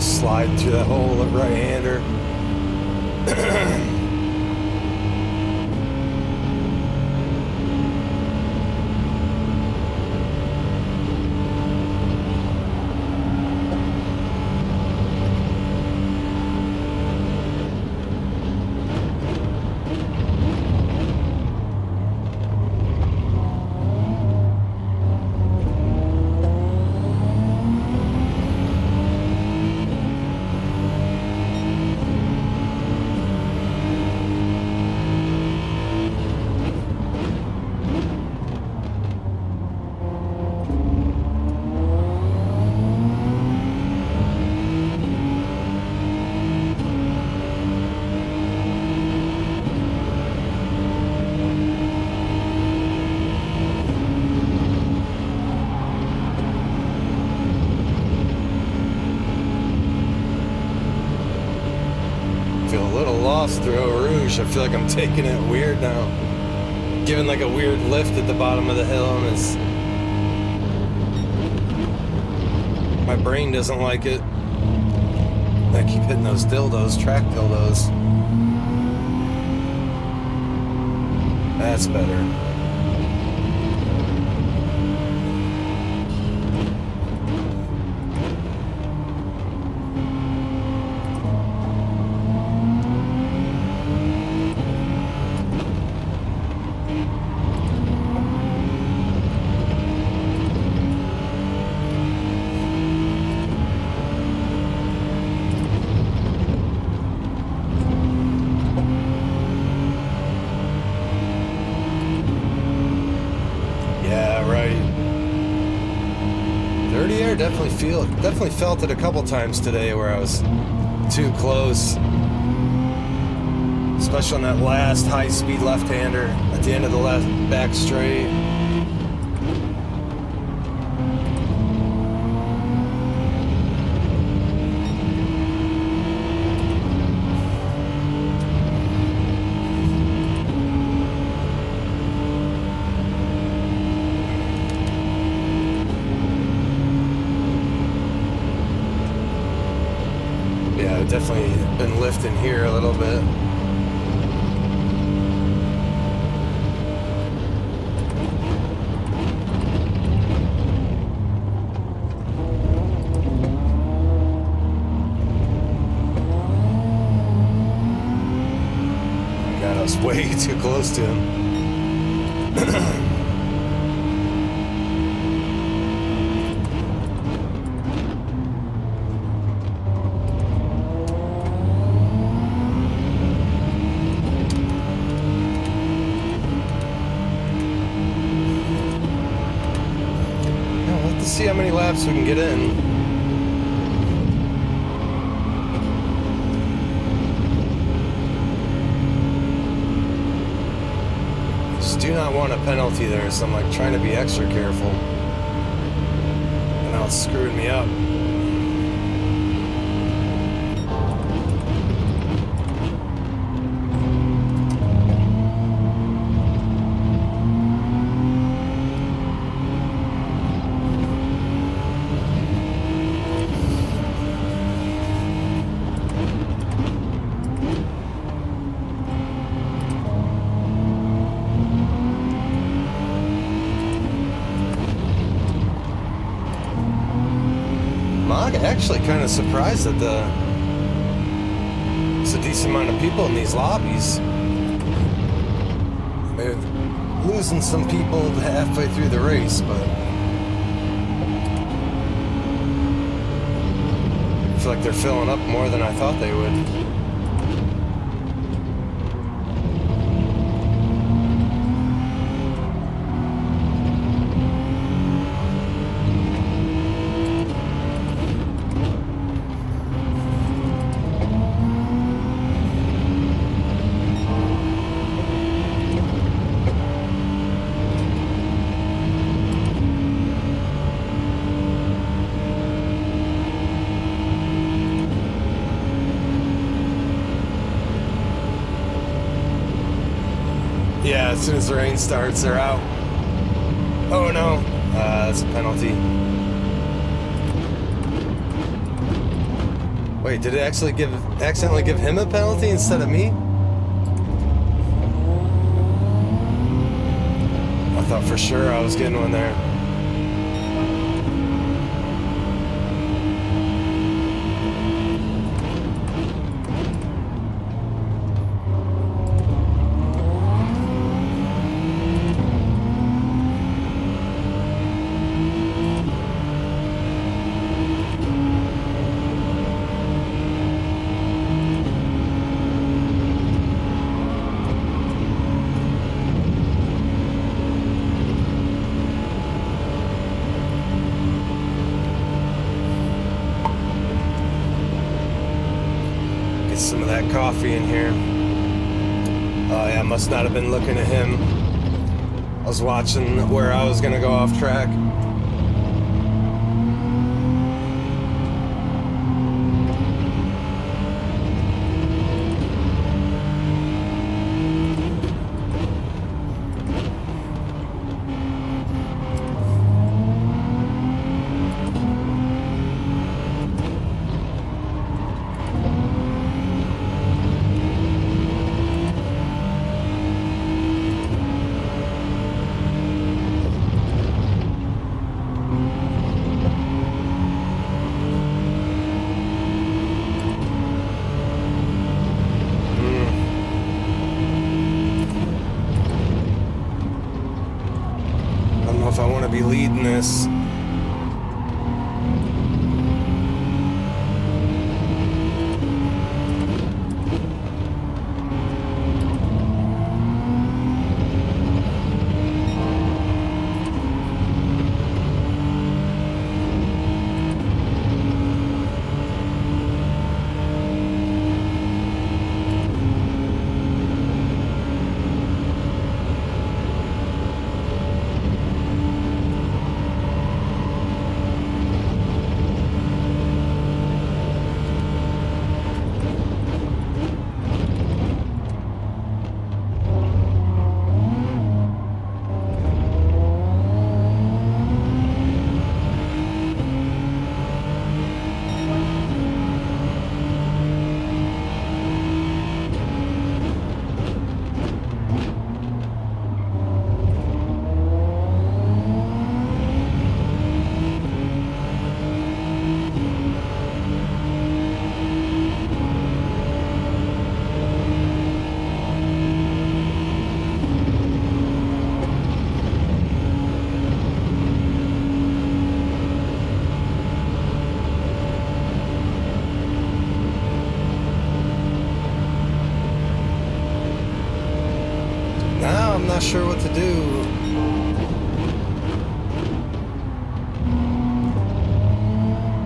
Slide through that hole at right-hander. Through Eau Rouge. I feel like I'm taking it weird now. Giving like a weird lift at the bottom of the hill, and it's... my brain doesn't like it. I keep hitting those dildos, track dildos. That's better. Definitely felt it a couple times today where I was too close, especially on that last high-speed left-hander at the end of the last back straight. Definitely been lifting here a little bit. God, I was way too close to him. See how many laps we can get in. Just do not want a penalty there, so I'm like trying to be extra careful. And now it's screwing me up. I'm actually kind of surprised that there's a decent amount of people in these lobbies. They're losing some people halfway through the race, but I feel like they're filling up more than I thought they would. Yeah, as soon as the rain starts, they're out. Oh no, that's a penalty. Wait, did it actually accidentally give him a penalty instead of me? I thought for sure I was getting one there. Some of that coffee in here. Oh yeah, must not have been looking at him. I was watching where I was gonna go off track. If I want to be leading this. I'm not sure what to do.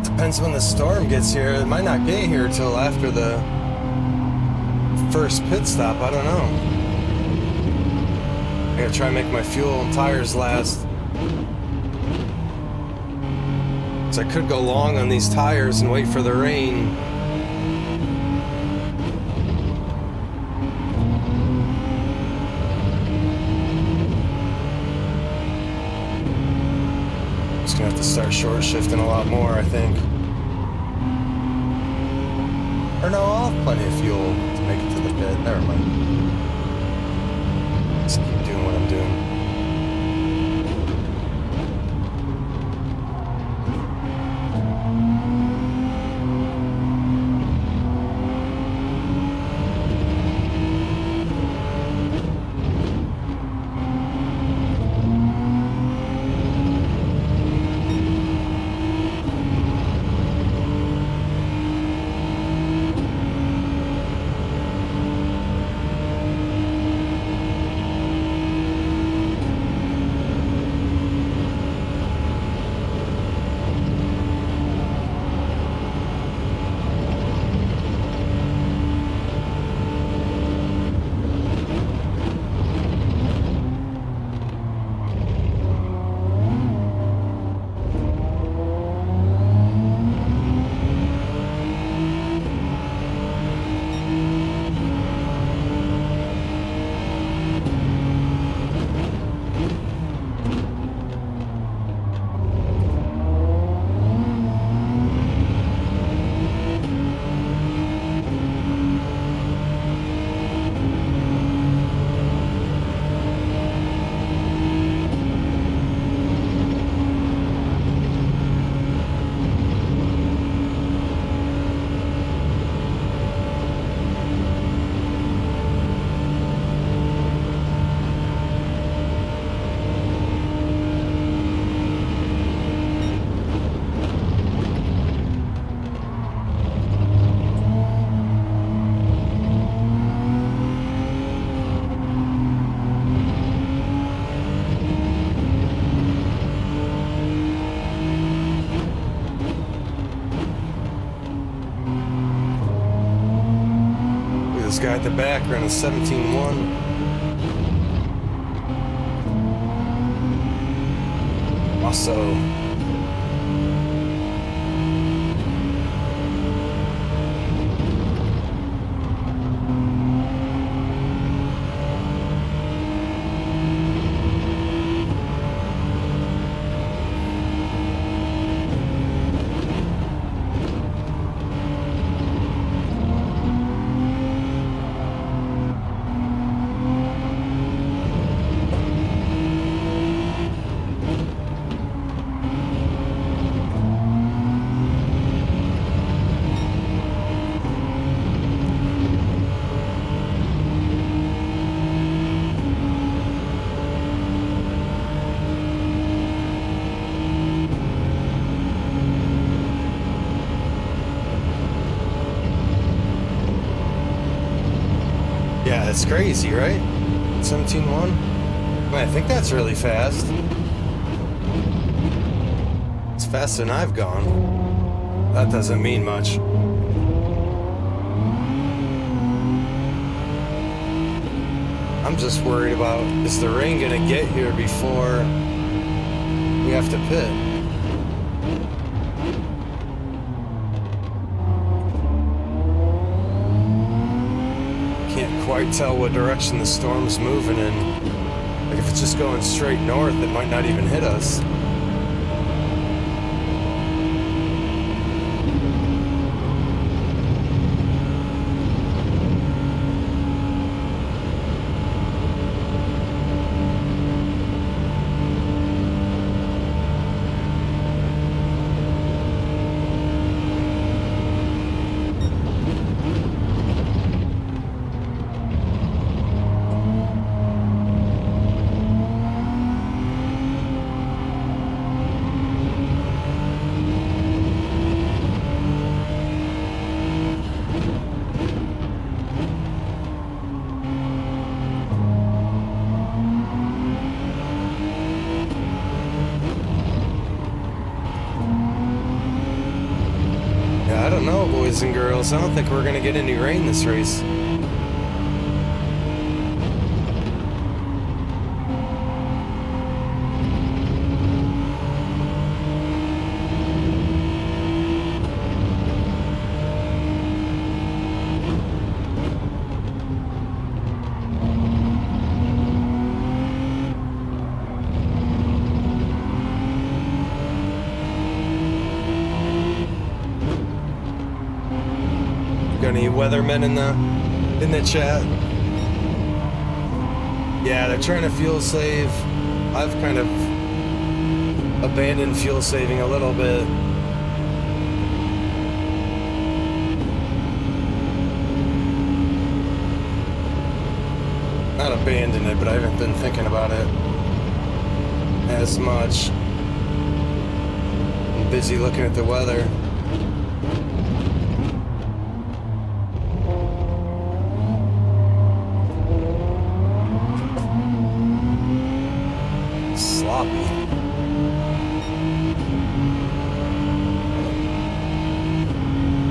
Depends when the storm gets here. It might not get here till after the first pit stop. I don't know. I gotta try and make my fuel and tires last. So I could go long on these tires and wait for the rain. Just gonna have to start short shifting a lot more, I think. Or no, I'll have plenty of fuel to make it to the pit. Never mind. Just keep doing what I'm doing. this guy at the back running 17.1. Also, yeah, it's crazy, right? 17.1? I think that's really fast. It's faster than I've gone. That doesn't mean much. I'm just worried about, is the rain gonna get here before we have to pit? Can't quite tell what direction the storm's moving in. Like if it's just going straight north, it might not even hit us. I don't know, boys and girls. I don't think we're gonna get any rain this race. Got any weathermen in the chat? Yeah, they're trying to fuel save. I've kind of abandoned fuel saving a little bit. Not abandoned it, but I haven't been thinking about it as much. I'm busy looking at the weather.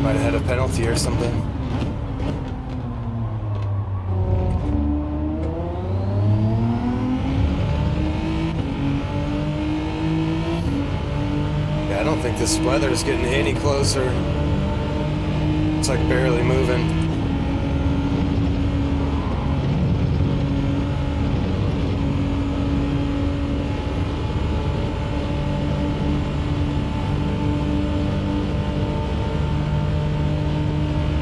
Might have had a penalty or something. Yeah, I don't think this weather is getting any closer. It's like barely moving.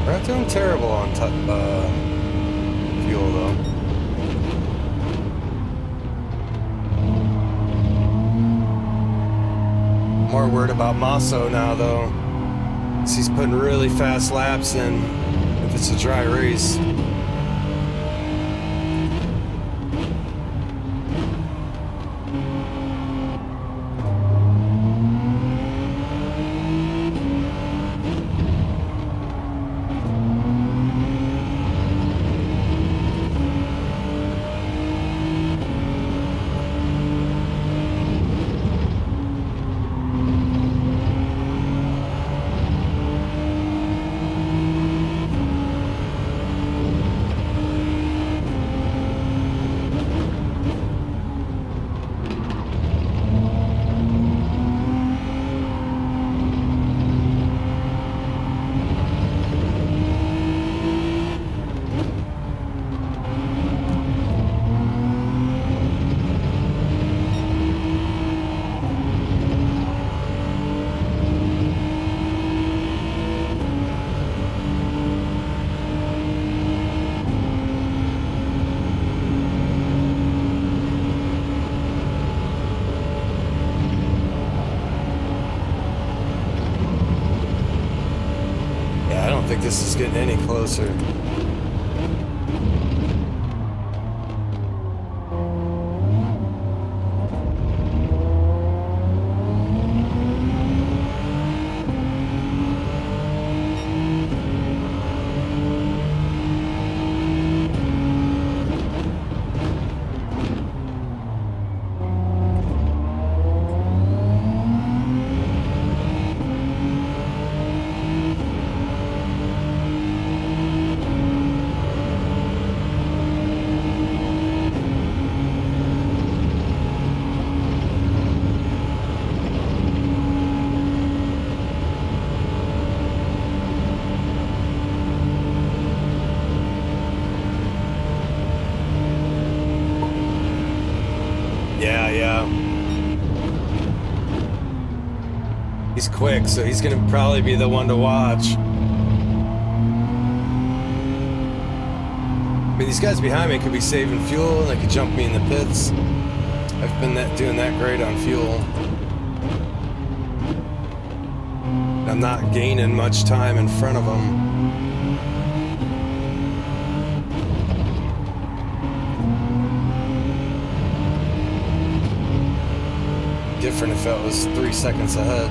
We're not doing terrible on fuel, though. More worried about Masso now, though. He's putting really fast laps in if it's a dry race. think this is getting any closer. Yeah. He's quick, so he's gonna probably be the one to watch. I mean, these guys behind me could be saving fuel, and they could jump me in the pits. I've been doing that great on fuel. I'm not gaining much time in front of them. Different if it was 3 seconds ahead.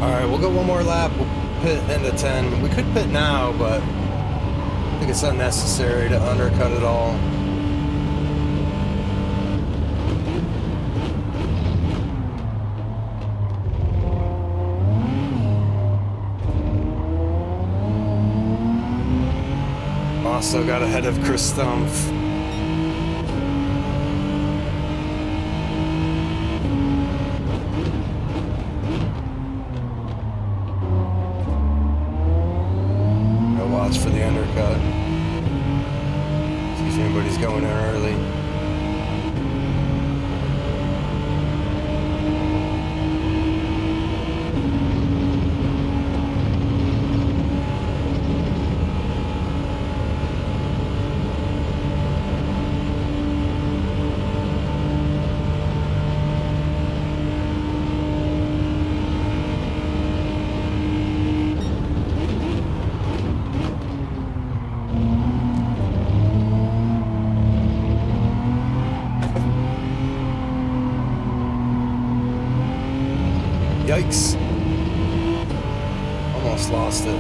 Alright, we'll go one more lap. We'll pit into 10. We could pit now, but I think it's unnecessary to undercut it all. Also got ahead of Chris Stumpf. For the undercut. See if anybody's going in early. Yikes. Almost lost it.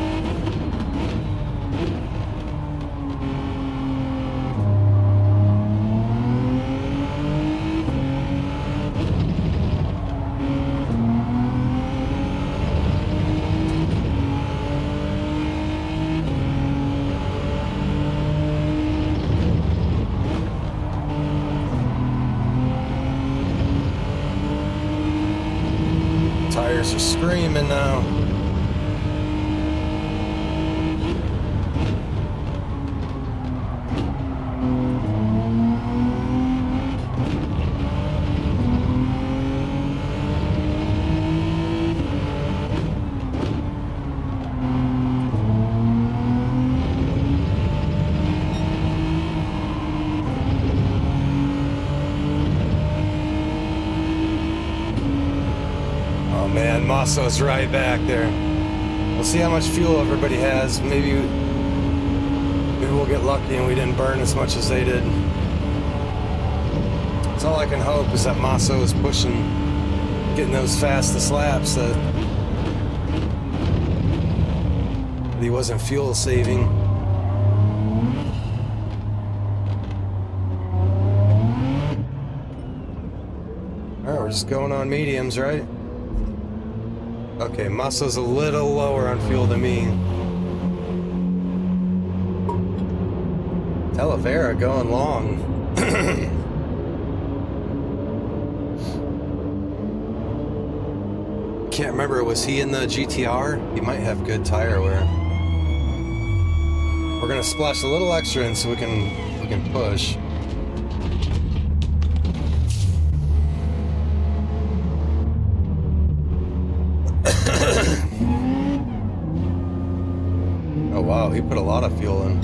Tires are screaming now. Man, Masso's right back there. We'll see how much fuel everybody has. Maybe we'll get lucky and we didn't burn as much as they did. That's all I can hope is that Masso is pushing, getting those fastest laps, that he wasn't fuel saving. Alright, we're just going on mediums, right? Okay, Masso's a little lower on fuel than me. Talavera going long. Can't remember, was he in the GTR? He might have good tire wear. We're gonna splash a little extra in so we can push. Oh wow, he put a lot of fuel in.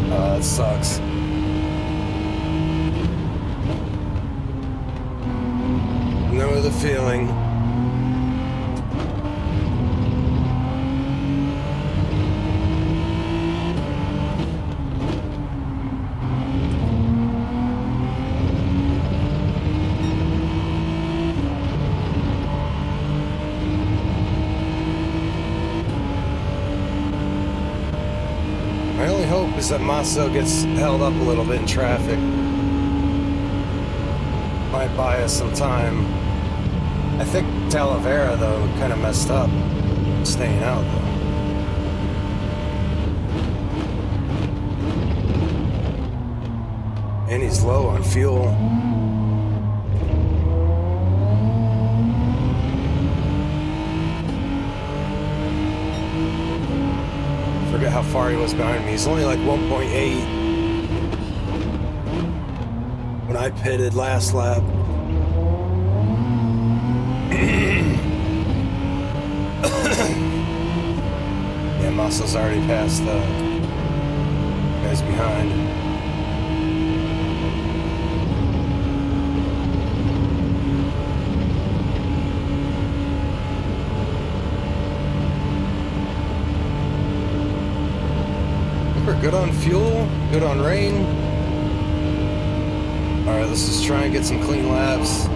That sucks. Know the feeling. My only hope is that Masso gets held up a little bit in traffic. Might buy us some time. I think Talavera, though, kind of messed up staying out, though. And he's low on fuel. Forget how far he was behind me. He's only like 1.8 when I pitted last lap. Yeah, Masso's already passed the guys behind. We're good on fuel, good on rain. Alright, let's just try and get some clean laps.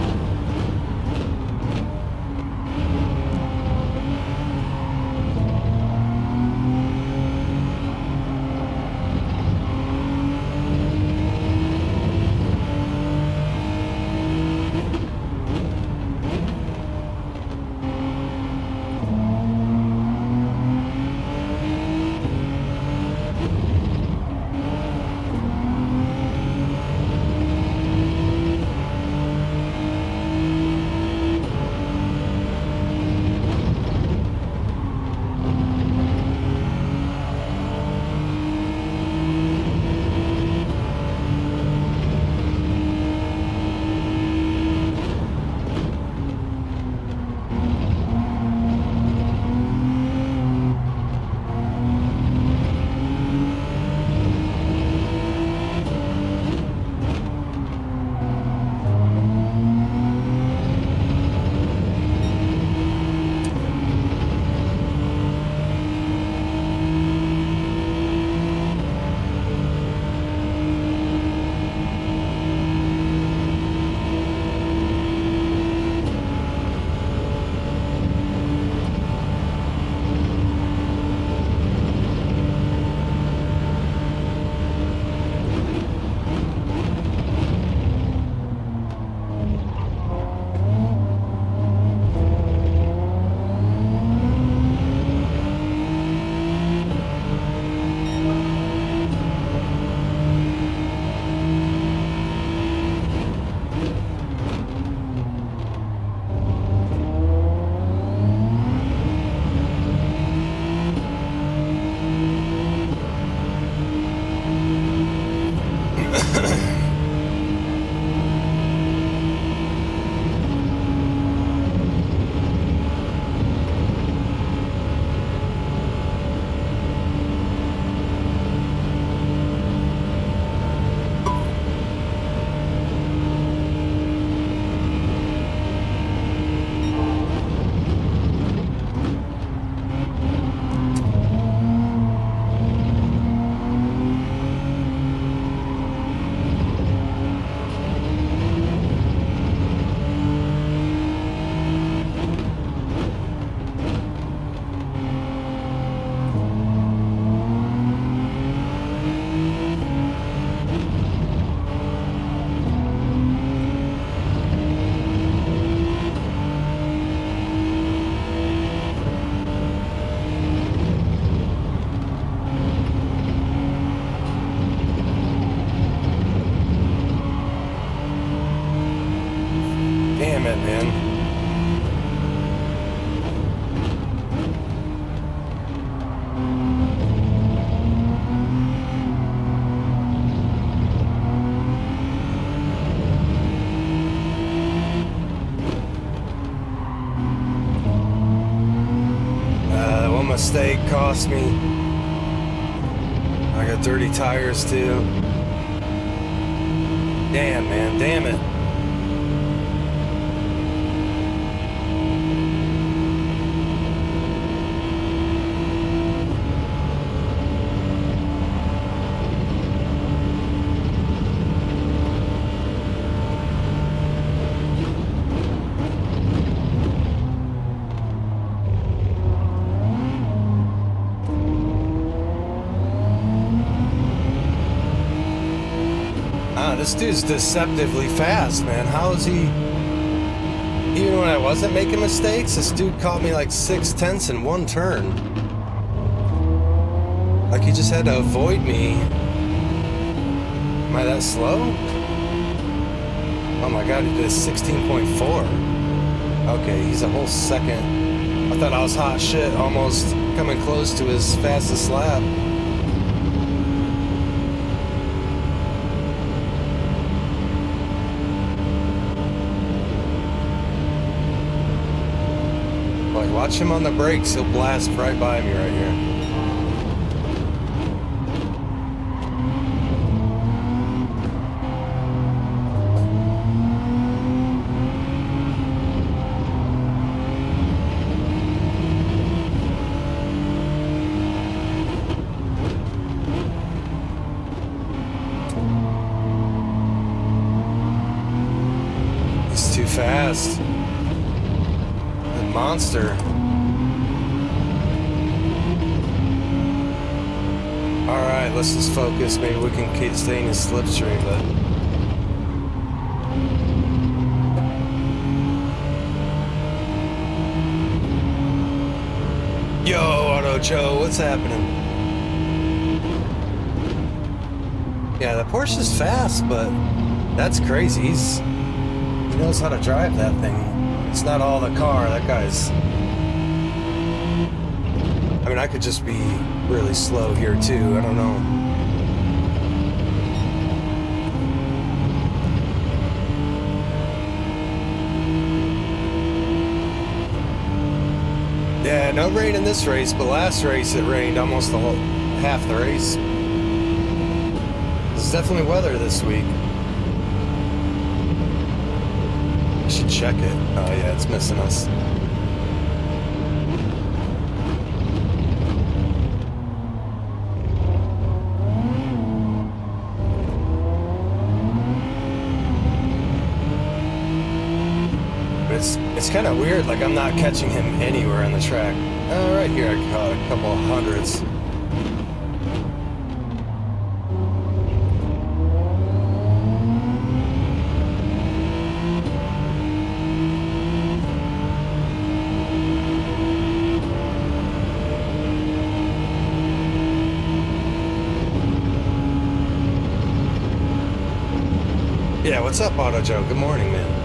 Damn it, man. That one mistake cost me. I got dirty tires too. Damn, man, damn it. This dude's deceptively fast, man. How is he? Even when I wasn't making mistakes, this dude caught me like 6/10 in one turn. Like he just had to avoid me. Am I that slow? Oh my god, he did 16.4. Okay, he's a whole second. I thought I was hot shit, almost coming close to his fastest lap. Watch him on the brakes, he'll blast right by me right here. He's too fast. The monster. Alright, let's just focus. Maybe we can keep staying in slipstream, but... Yo, Auto Joe, what's happening? Yeah, the Porsche's fast, but that's crazy. He knows how to drive that thing. It's not all the car. That guy's... I mean, I could just be really slow here too. I don't know. Yeah, no rain in this race, but last race it rained almost the whole half the race. It's definitely weather this week. I should check it. Oh yeah, it's missing us. It's kind of weird, like I'm not catching him anywhere on the track. Right here I caught a couple of hundreds. Yeah, what's up, Auto Joe? Good morning, man.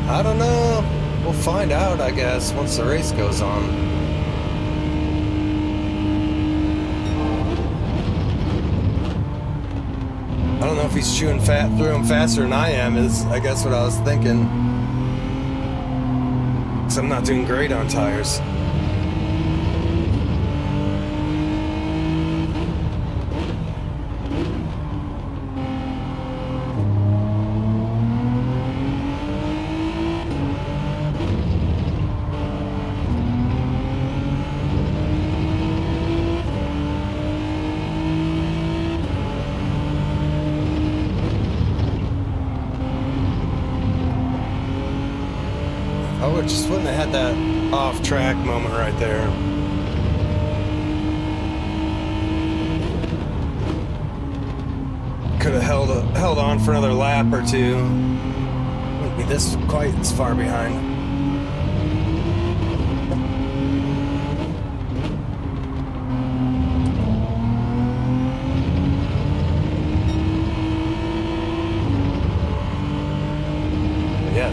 I don't know. We'll find out, I guess, once the race goes on. I don't know if he's chewing fat through him faster than I am, is I guess what I was thinking. 'Cause I'm not doing great on tires. I just wouldn't have had that off-track moment right there. Could have held on for another lap or two. Wouldn't be this quite as far behind.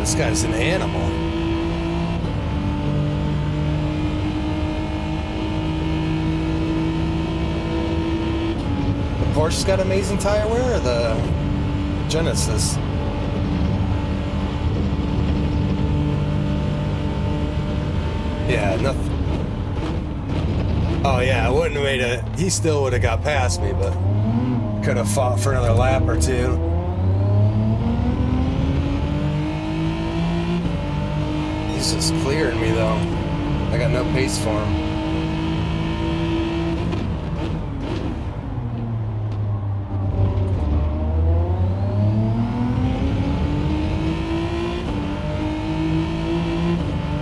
This guy's an animal. The Porsche's got amazing tire wear, or the Genesis? Yeah, nothing. Oh yeah, I wouldn't have made it. He still would have got past me, but could have fought for another lap or two. He's just clearing me though. I got no pace for him.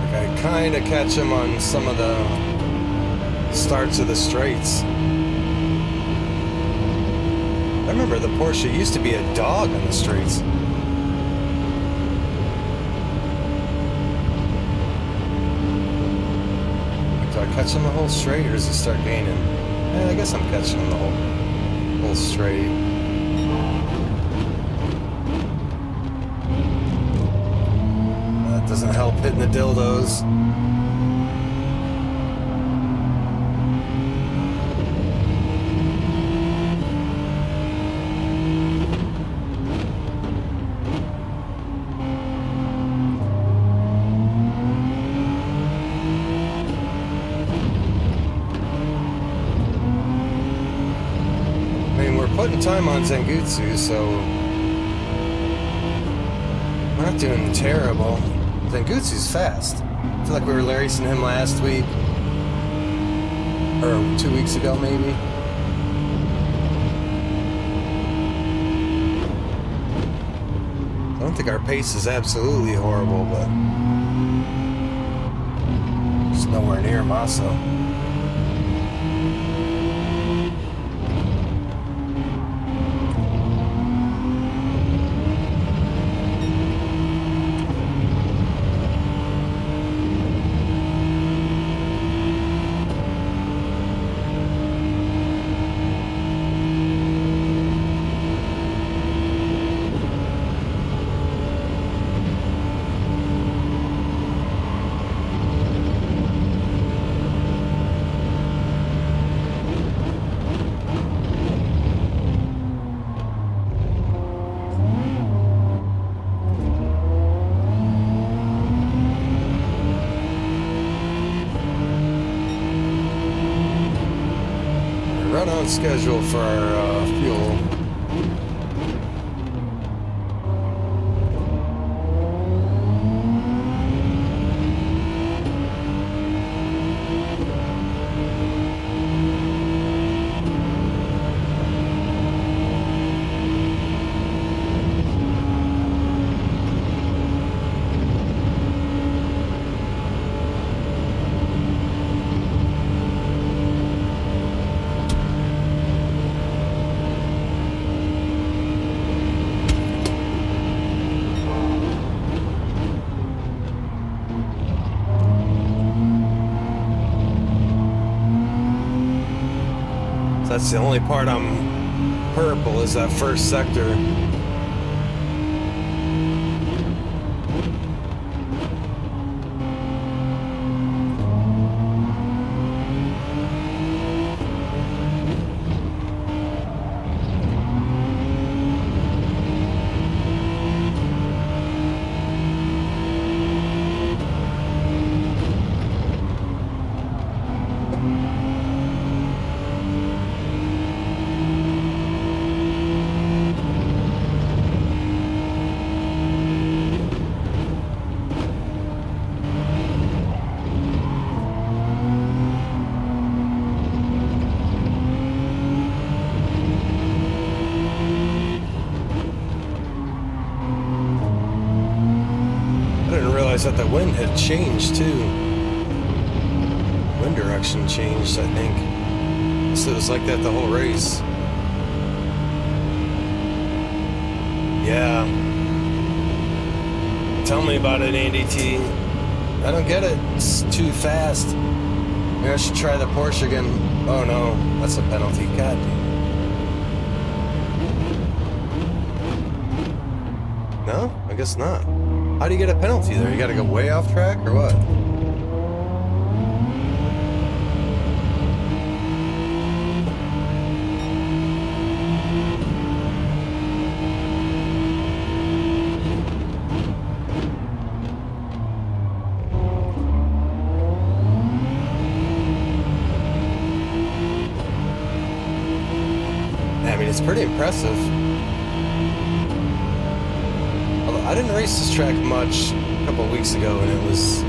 Like I kind of catch him on some of the starts of the straights. I remember the Porsche used to be a dog on the straights. Do I catch him the whole straight, or does he start gaining? I guess I'm catching him the whole straight. That doesn't help hitting the dildos. Putting time on Zengutsu, so we're not doing terrible. Zengutsu's fast. I feel like we were racing him last week, or 2 weeks ago maybe. I don't think our pace is absolutely horrible, but it's nowhere near Massa. Right on schedule for our fuel. That's the only part I'm purple, is that first sector. That the wind had changed too. Wind direction changed, I think. So it was like that the whole race. Yeah. Tell me about it, Andy T. I don't get it. It's too fast. Maybe I should try the Porsche again. Oh no, that's a penalty. God damn. No? I guess not. How do you get a penalty there? You gotta go way off track or what? I mean, it's pretty impressive. Although I didn't race this track much a couple of weeks ago, and it was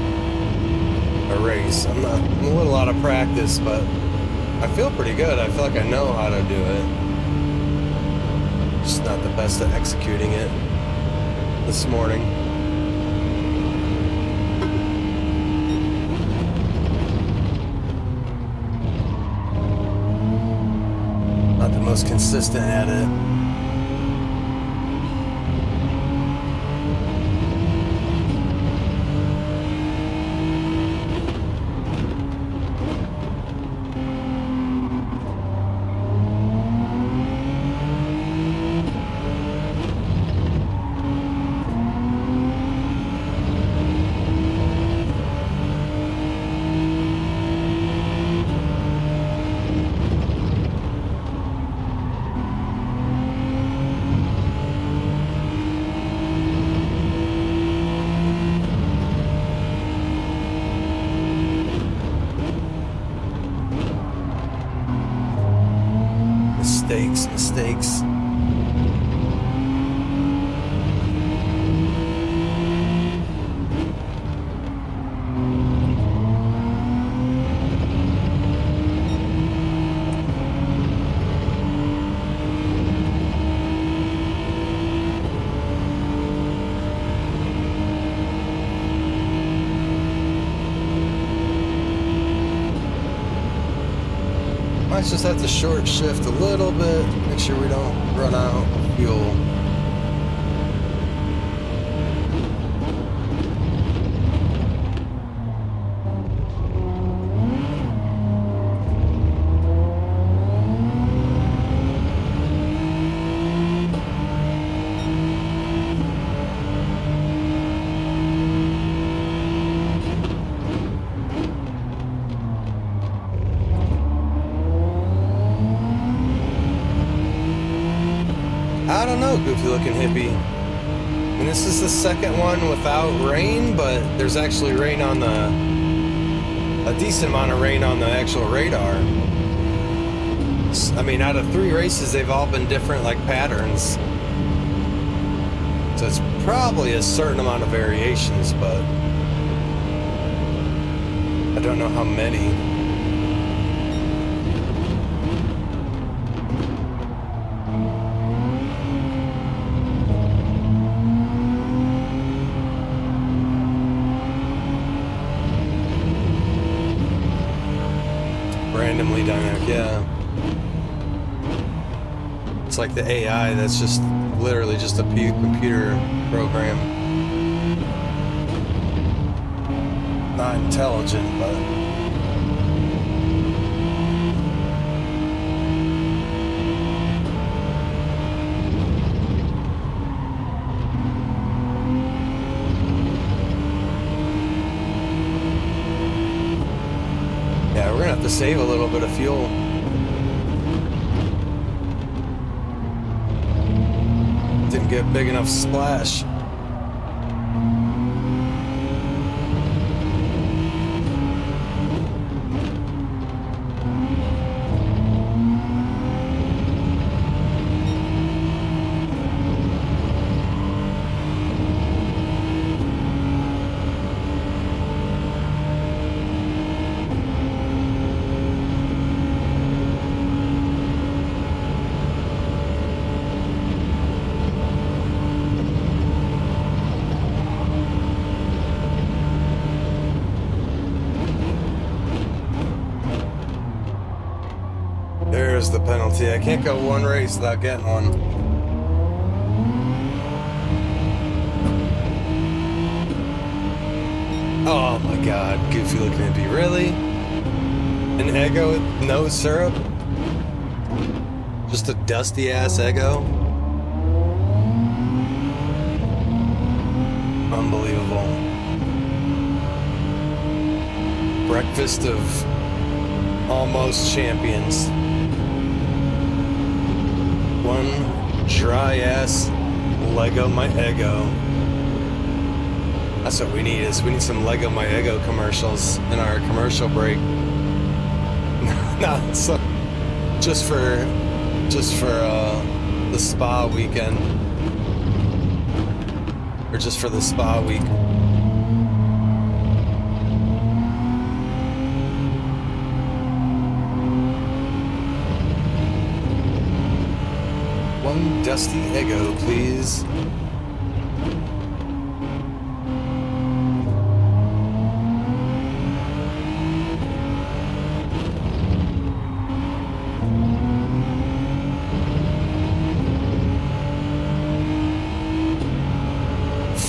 a race. I'm a little out of practice, but I feel pretty good. I feel like I know how to do it. Just not the best at executing it this morning. Not the most consistent at it. Mistakes. Might just have to short shift a little bit, make sure we don't run out of fuel. I don't know, goofy looking hippie. And this is the second one without rain, but there's actually rain on a decent amount of rain on the actual radar. I mean, out of 3 races, they've all been different, like, patterns. So it's probably a certain amount of variations, but I don't know how many. Randomly dynamic, yeah. It's like the AI that's just literally just a computer program. Not intelligent, but yeah, we're gonna have to save a little bit of fuel. Didn't get a big enough splash. There's the penalty. I can't go one race without getting one. Oh my god, goofy looking hippie. Really? An Eggo with no syrup? Just a dusty ass Eggo? Unbelievable. Breakfast of almost champions. One dry ass Lego My Ego. That's what we need. We need some Lego My Ego commercials in our commercial break. No, so just for the spa weekend, or just for the spa week. One dusty Eggo, please.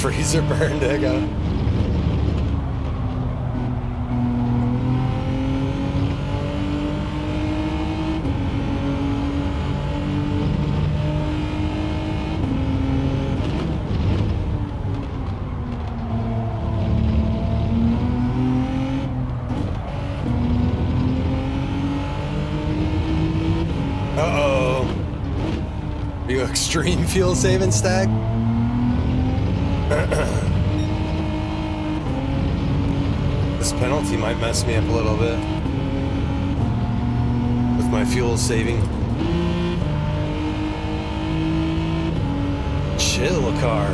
Freezer burned Eggo. Uh-oh. Are you extreme fuel saving, Stag? This penalty might mess me up a little bit with my fuel saving. Chill car.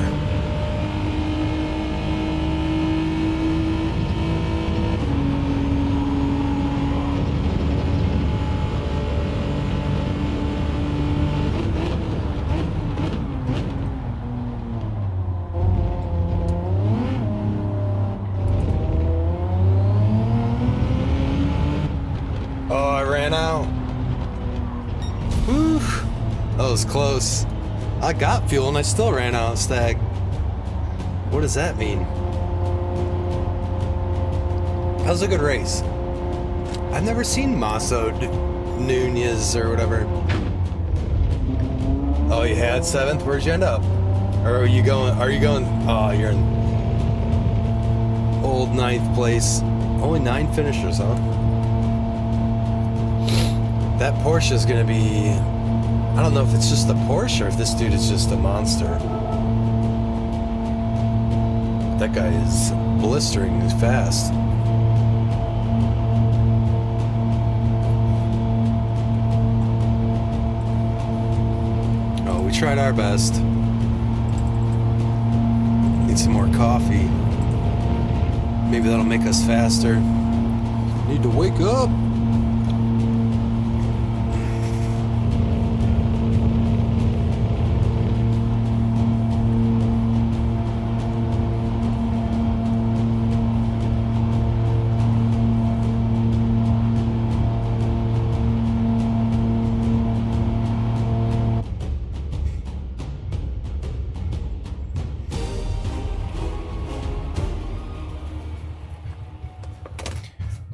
That was close. I got fuel and I still ran out, Stag. What does that mean? That was a good race. I've never seen Maso Nunez or whatever. Oh, you had 7th? Where'd you end up? Or are you going? Oh, you're in old 9th place. Only 9 finishers, huh? That Porsche is gonna be... I don't know if it's just the Porsche or if this dude is just a monster. That guy is blistering fast. Oh, we tried our best. Need some more coffee. Maybe that'll make us faster. Need to wake up.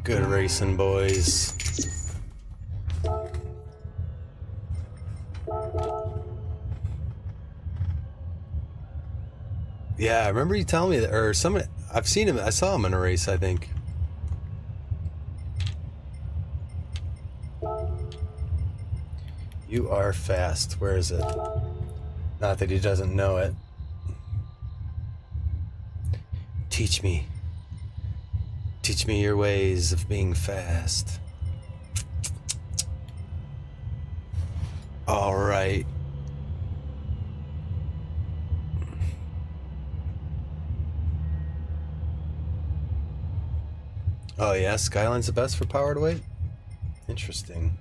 Good racing, boys. Yeah, I remember you telling me that, or somebody, I've seen him, I saw him in a race, I think. You are fast. Where is it? Not that he doesn't know it. Teach me. Teach me your ways of being fast. All right. Oh yeah, Skyline's the best for power to weight? Interesting.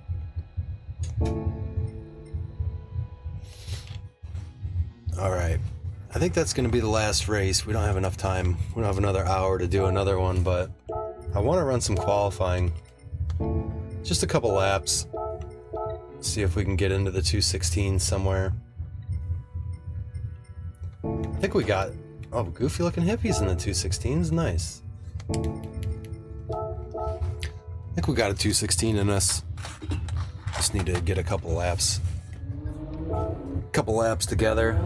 All right. I think that's going to be the last race. We don't have enough time. We don't have another hour to do another one, but I want to run some qualifying. Just a couple laps. See if we can get into the 216 somewhere. I think we got... Oh, goofy looking hippies in the 216s. Nice. I think we got a 216 in us. Just need to get a couple laps. Couple laps together.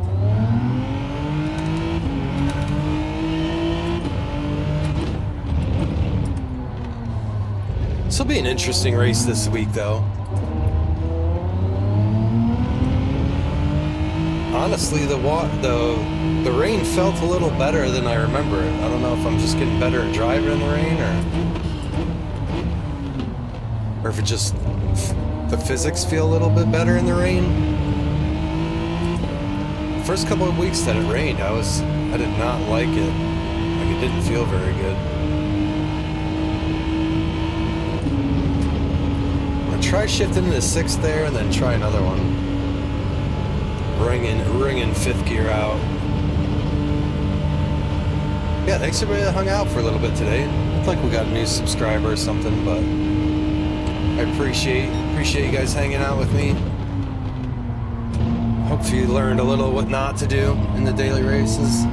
This will be an interesting race this week, though. Honestly, the rain felt a little better than I remember it. I don't know if I'm just getting better at driving in the rain, or if it just the physics feel a little bit better in the rain. The first couple of weeks that it rained, I did not like it. Like, it didn't feel very good. I'm gonna try shifting into sixth there, and then try another one. Ringing fifth gear out. Yeah, thanks everybody that hung out for a little bit today. Looks like we got a new subscriber or something, but I appreciate you guys hanging out with me. Hopefully you learned a little what not to do in the daily races.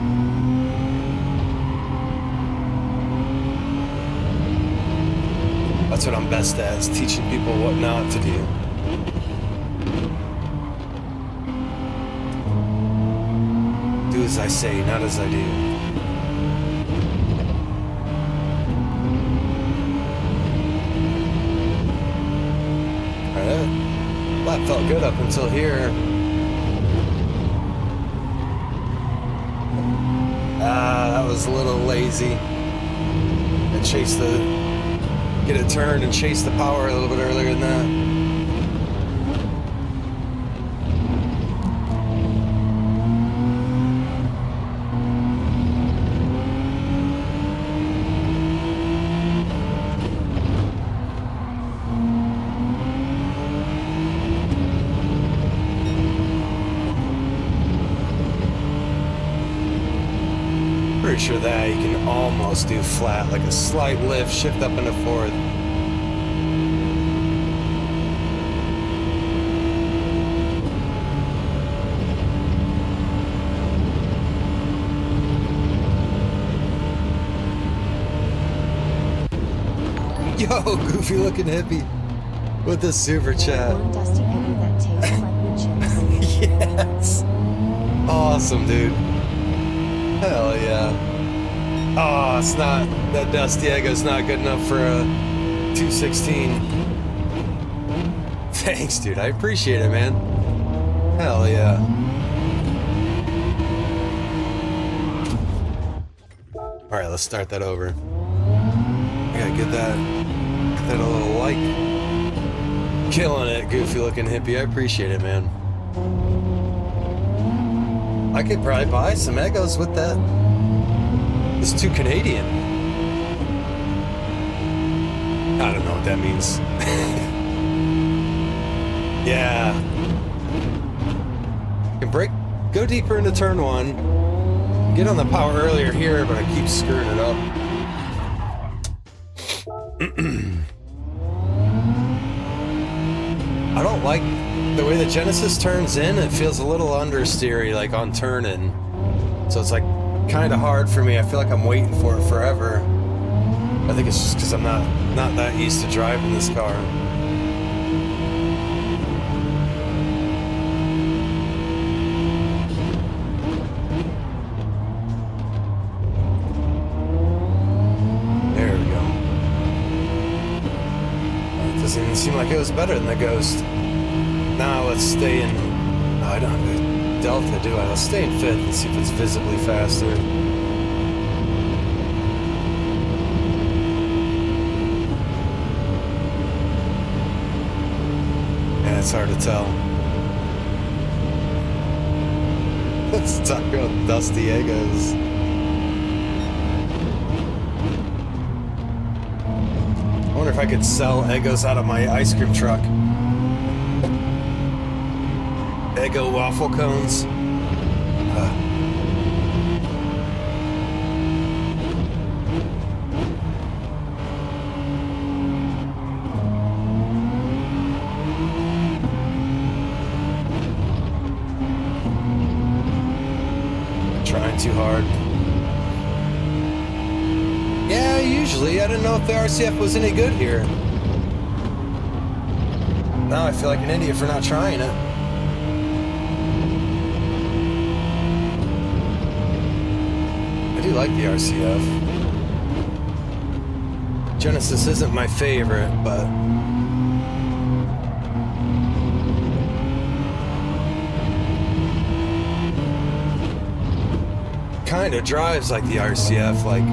That's what I'm best at, is teaching people what not to do. Do as I say, not as I do. Alright, that felt good up until here. That was a little lazy. And get it turned and chase the power a little bit earlier than that. Pretty sure that you can almost do flat, like a slight lift, shift up into fourth. Yo, goofy looking hippie with the super chat. One dusty hippie that tastes like wood chips. Yes. Awesome, dude. Hell yeah. Oh, it's not, that Dusty Eggo's not good enough for a 216. Thanks, dude. I appreciate it, man. Hell yeah. Alright, let's start that over. I gotta get that a little like. Killing it, goofy looking hippie. I appreciate it, man. I could probably buy some Eggos with that. It's too Canadian. I don't know what that means. Yeah. Can go deeper into turn one. Get on the power earlier here, but I keep screwing it up. I don't like the way the Genesis turns in. It feels a little understeery, like on turn-in. So it's like kind of hard for me. I feel like I'm waiting for it forever. I think it's just because I'm not that used to driving this car. There we go. It doesn't even seem like it was better than the Ghost. Now let's stay in. No, I don't have a Delta, do I? Let's stay in fifth and see if it's visibly faster. Yeah, it's hard to tell. Let's talk about Dusty Eggos. I wonder if I could sell Eggos out of my ice cream truck. Eggo waffle cones. Trying too hard. Yeah, usually. I didn't know if the RCF was any good here. Now I feel like an idiot for not trying it. I do like the RCF. Genesis isn't my favorite, but kind of drives like the RCF, like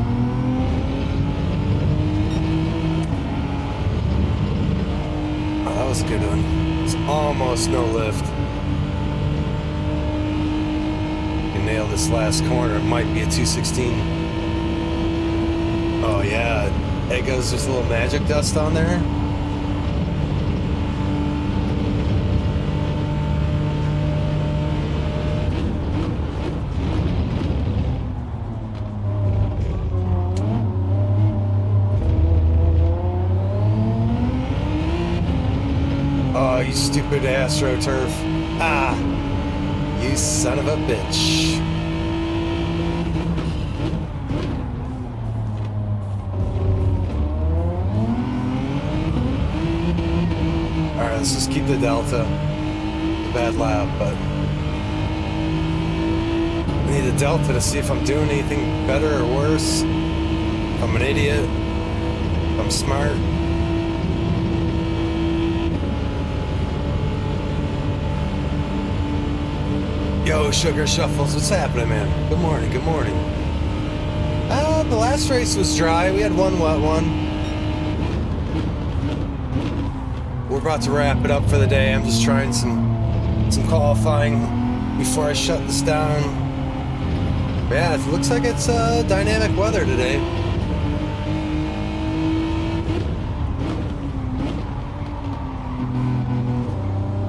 oh, that was a good one. It's almost no lift. You nail this last corner, it might be a 216. Oh yeah, it goes, there's a little magic dust on there. Oh, you stupid AstroTurf. Ah, you son of a bitch. Alright, let's just keep the Delta. The bad lap, but I need a Delta to see if I'm doing anything better or worse. If I'm an idiot. If I'm smart. Yo, Sugar Shuffles, what's happening, man? Good morning, good morning. The last race was dry. We had one wet one. We're about to wrap it up for the day. I'm just trying some qualifying before I shut this down. But yeah, it looks like it's dynamic weather today.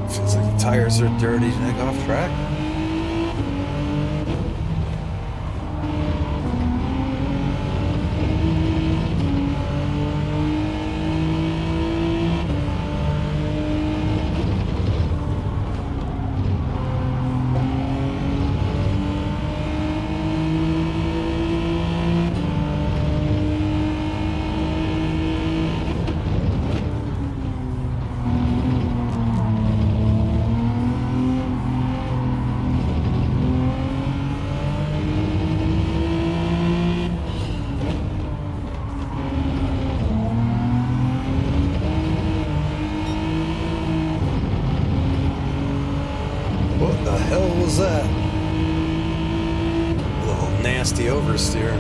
Feels like the tires are dirty. Did I go off track? What the hell was that? A little nasty oversteer.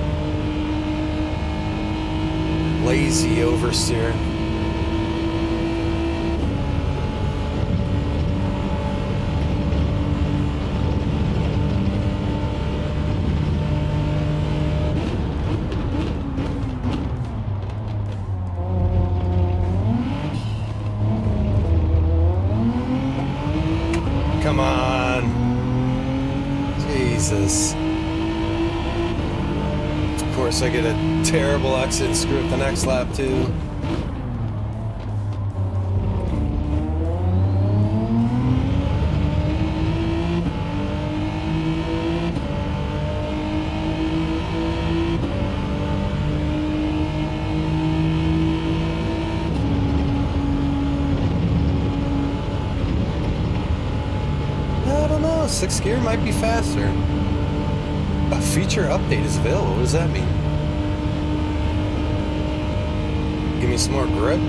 Lazy oversteer. Come on. Jesus. Of course I get a terrible exit and screw up the next lap too. I don't know, 6th gear might be faster. A feature update is available, what does that mean? Give me some more grip?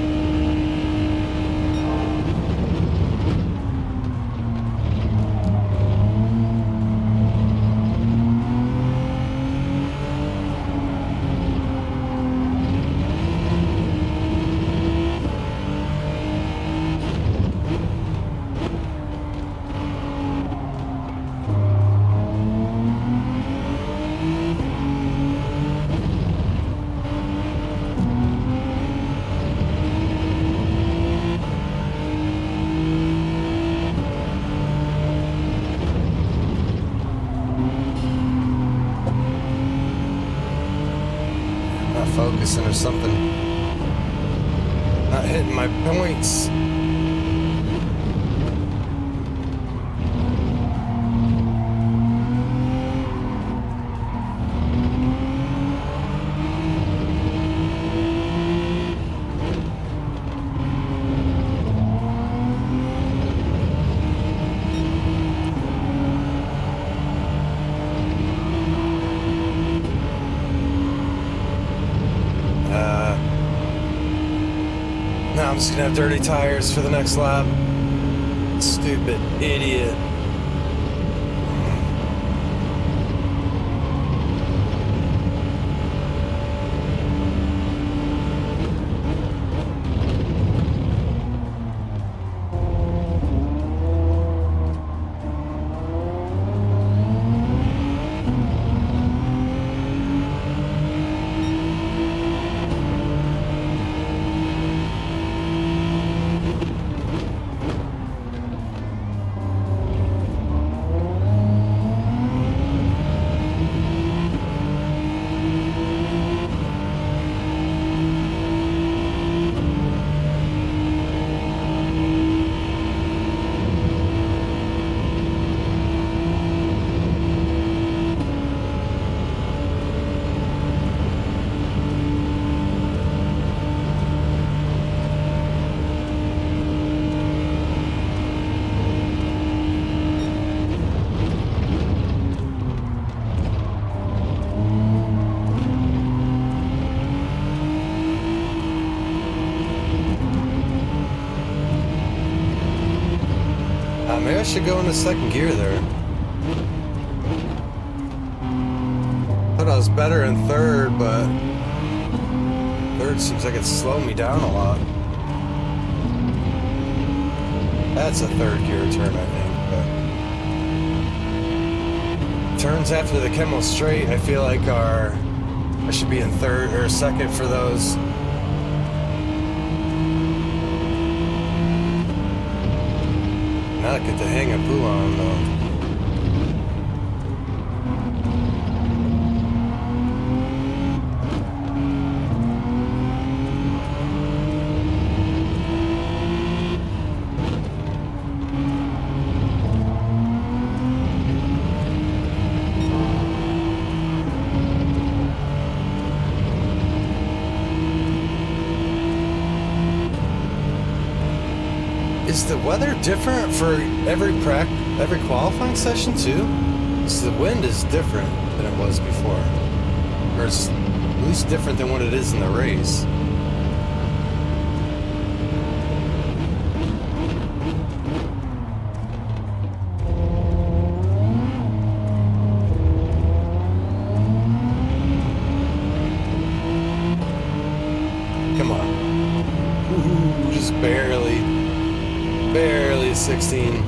Focusing or something. Not hitting my points. Just gonna have dirty tires for the next lap. Stupid idiot. Maybe I should go into second gear there. Thought I was better in third, but third seems like it's slowing me down a lot. That's a third gear turn, I think. But turns after the Chemo straight, I feel like I should be in third or second for those. Not get the hang of Podium though. Is the weather different for every qualifying session too? Because the wind is different than it was before. Or it's at least different than what it is in the race. Come on. Ooh, just barely 16.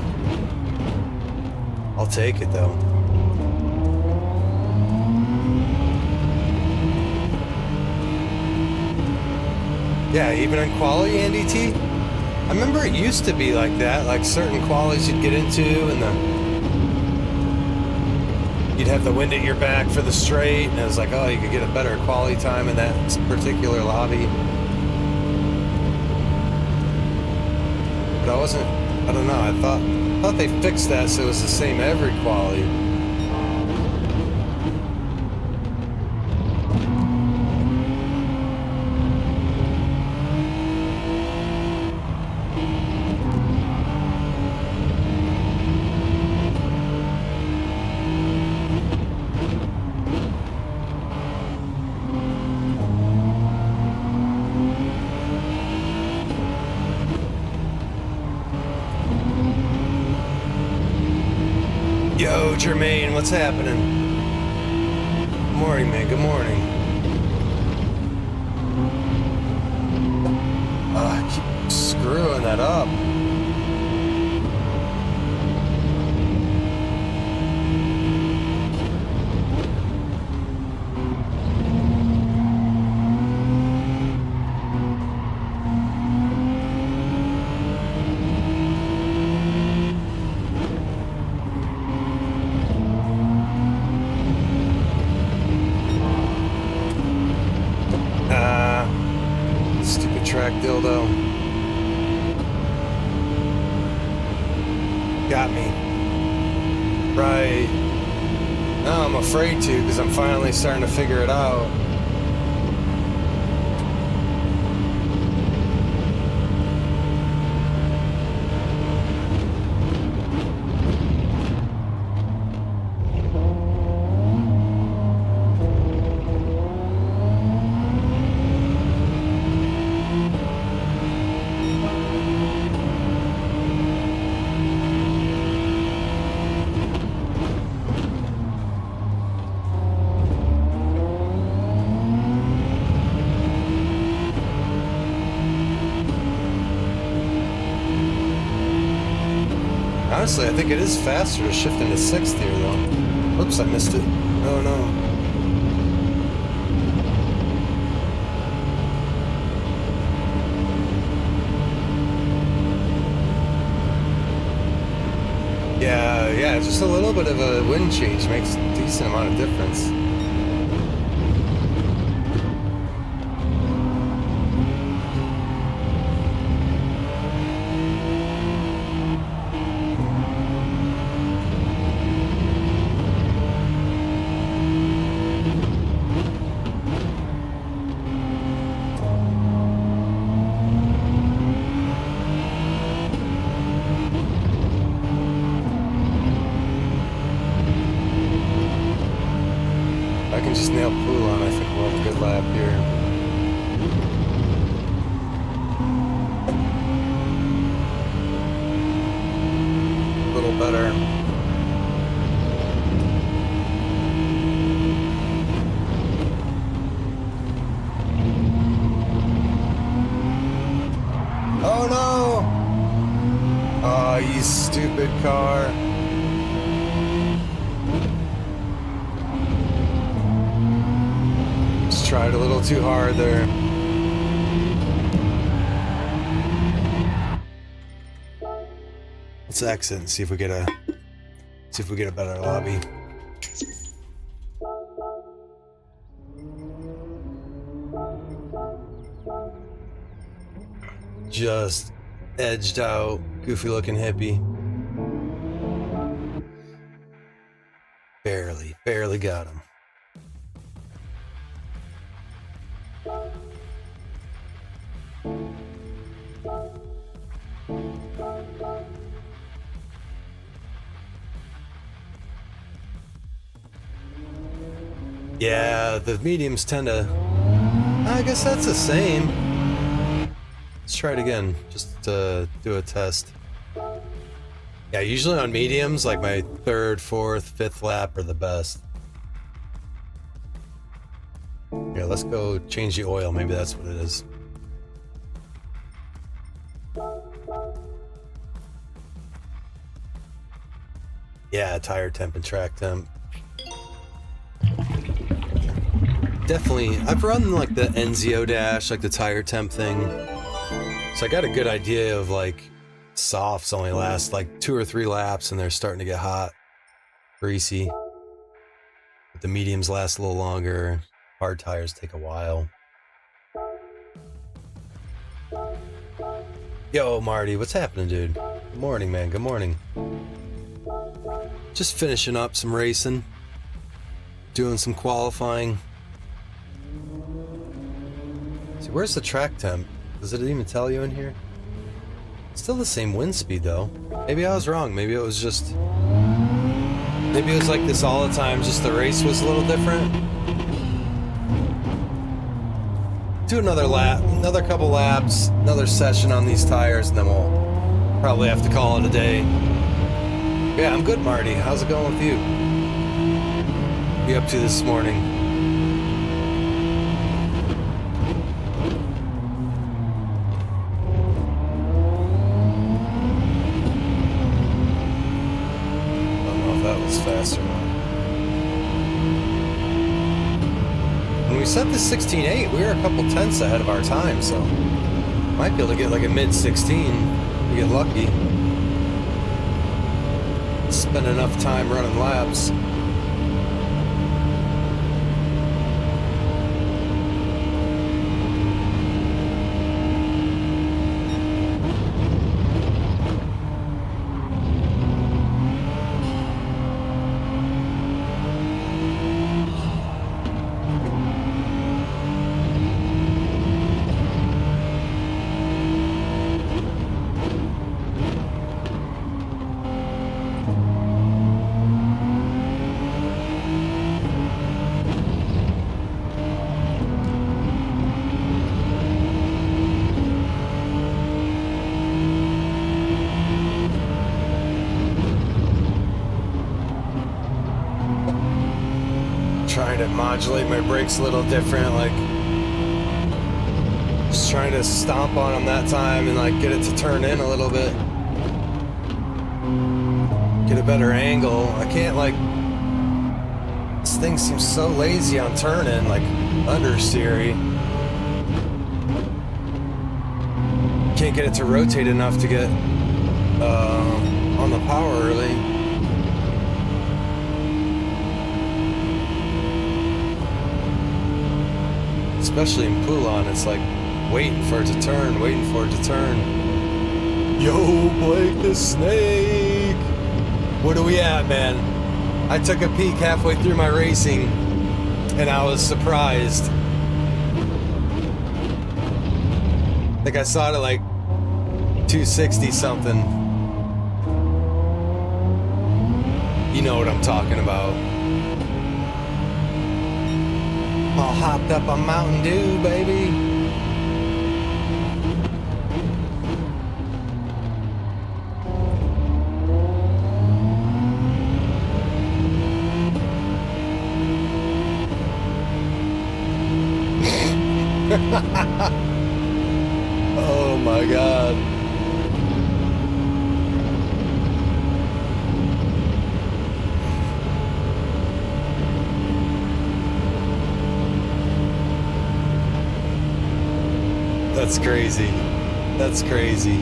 I'll take it though. Yeah, even in quali and DT. I remember it used to be like that, like certain qualies you'd get into and you'd have the wind at your back for the straight, and it was like, oh, you could get a better quali time in that particular lobby. But I don't know, I thought they fixed that so it was the same every quali. Yo, Jermaine, what's happening? Good morning, man. Good morning. I keep screwing that up. Stupid track dildo. Got me. Right. Now I'm afraid to because I'm finally starting to figure it out. Honestly, I think it is faster to shift into 6th here, though. Oops, I missed it. Oh, no. Yeah, just a little bit of a wind change makes a decent amount of difference. I can just nail Poulon, I think we'll have a good lap here. A little better. Oh no! Oh, you stupid car. Tried a little too hard there. Let's exit and see if we get a better lobby. Just edged out, goofy looking hippie. Barely got him. Yeah, the mediums tend to... I guess that's the same. Let's try it again, just to do a test. Yeah, usually on mediums, like my 3rd, 4th, 5th lap are the best. Yeah, let's go change the oil, maybe that's what it is. Yeah, tire temp and track temp. Definitely, I've run like the Enzio dash, like the tire temp thing. So I got a good idea of like softs only last like 2 or 3 laps and they're starting to get hot, greasy. But the mediums last a little longer. Hard tires take a while. Yo, Marty, what's happening, dude? Good morning, man. Good morning. Just finishing up some racing. Doing some qualifying. See, where's the track temp? Does it even tell you in here? Still the same wind speed, though. Maybe I was wrong. Maybe it was just... Maybe it was like this all the time, just the race was a little different. Do another lap, another couple laps, another session on these tires, and then we'll probably have to call it a day. Yeah, I'm good, Marty. How's it going with you? What are you up to this morning? Faster. When we set the 16.8, we were a couple tenths ahead of our time, so might be able to get like a mid-16 to get lucky. Spend enough time running laps. Trying to modulate my brakes a little different, like just trying to stomp on them that time and like get it to turn in a little bit. get a better angle. I can't, like... This thing seems so lazy on turning, like understeery. Can't get it to rotate enough to get on the power early. Especially in Poulon, it's like waiting for it to turn, waiting for it to turn. Yo, Blake the Snake! What are we at, man? I took a peek halfway through my racing, and I was surprised. I think I saw it at like 260 something. You know what I'm talking about. All hopped up on Mountain Dew, baby. Oh my God. That's crazy. That's crazy.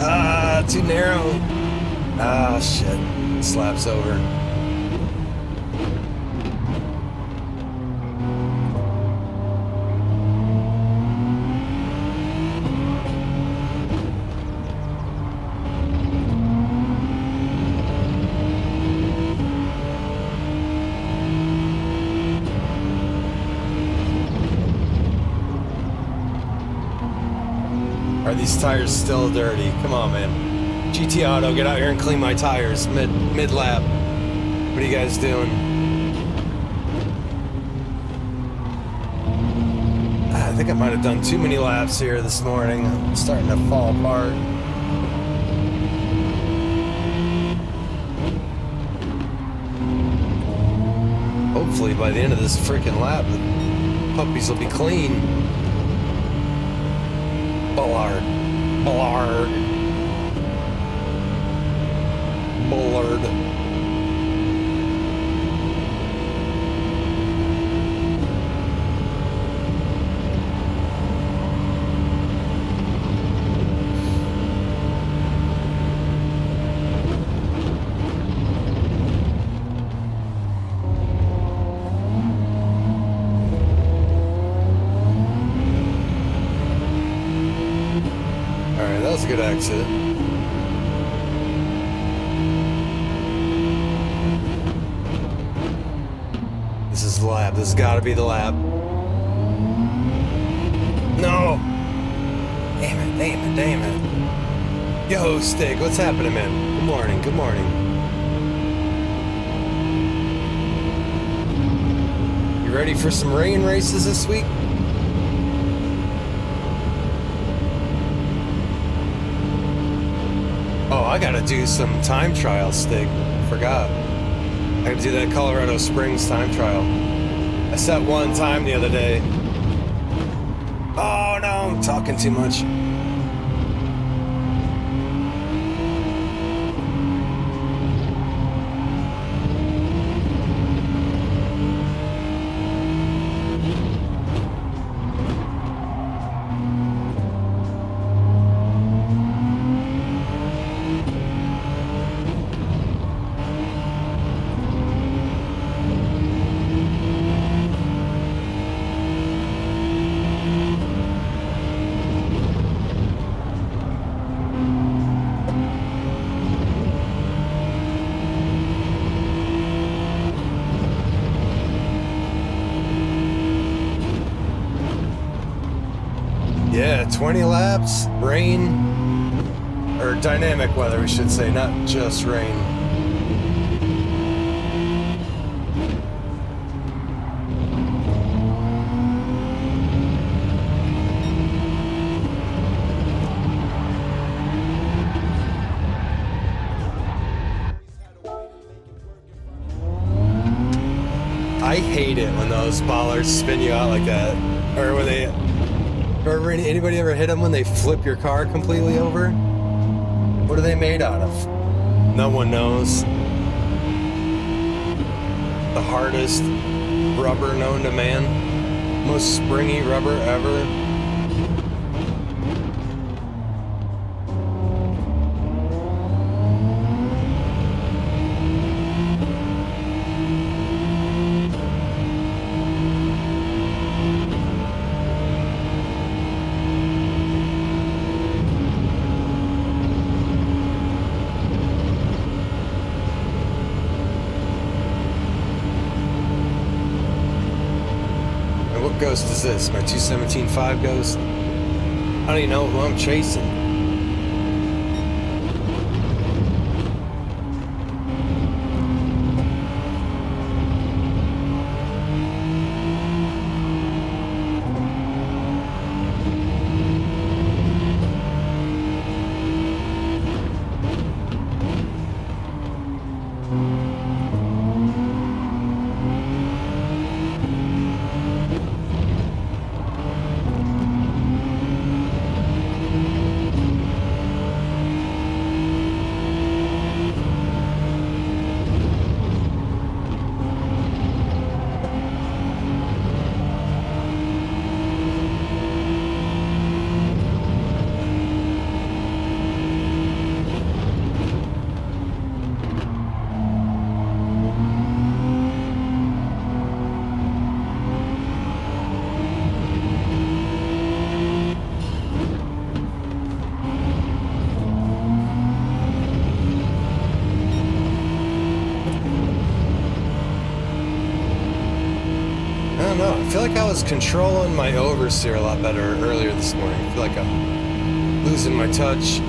Ah, too narrow. Ah, shit. Slaps over. Are these tires still dirty? Come on, man. GT Auto, get out here and clean my tires mid-lap. What are you guys doing? I think I might have done too many laps here this morning. I'm starting to fall apart. Hopefully by the end of this freaking lap, the puppies will be clean. Bullard. Bullard. Bullard. Alright, that was a good exit. This is the lap. This has got to be the lap. No! Damn it, damn it, damn it. Yo, Stig, what's happening, man? Good morning, good morning. You ready for some rain races this week? Oh, I gotta do some time trial, Stig. Forgot. I gotta do that Colorado Springs time trial. I set one time the other day. Oh no, I'm talking too much. Yeah, 20 laps, rain, or dynamic weather, we should say, not just rain. I hate it when those bollards spin you out like that. Or when they... Or anybody ever hit them when they flip your car completely over? What are they made out of? No one knows. The hardest rubber known to man. Most springy rubber ever. Ghost is this? My 217.5 Ghost? I don't even know who I'm chasing. I feel like I was controlling my oversteer a lot better earlier this morning. I feel like I'm losing my touch.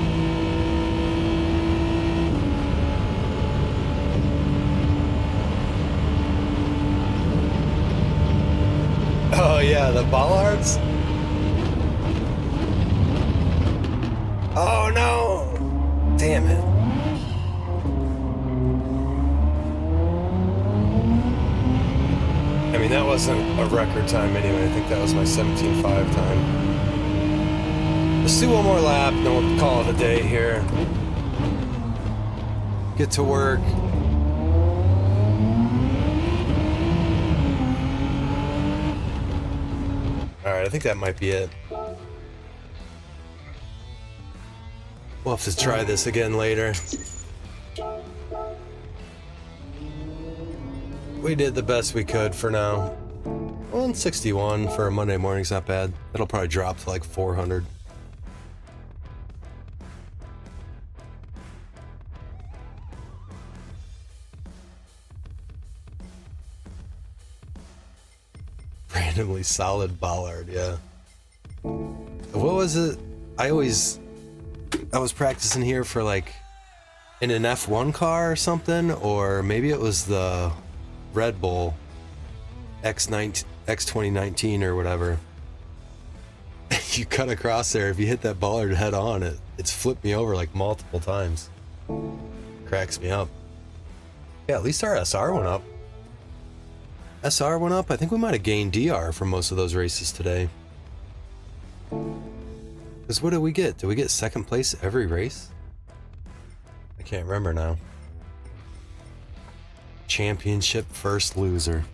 Oh yeah, the bollards? Oh no! Damn it. I mean, that wasn't a record time anyway. I think that was my 17.5 time. Let's do one more lap, then we'll call it a day here. Get to work. Alright, I think that might be it. We'll have to try this again later. We did the best we could for now. 161 for a Monday morning's not bad. It'll probably drop to like 400. Randomly solid bollard, yeah. What was it? I was practicing here for like in an F1 car or something, or maybe it was the Red Bull X2019 or whatever. You cut across there, if you hit that bollard head on, it's flipped me over like multiple times. Cracks me up. Yeah, at least our SR went up. SR went up. I think we might have gained DR for most of those races today. Because what did we get? Did we get second place every race? I can't remember now. Championship first loser.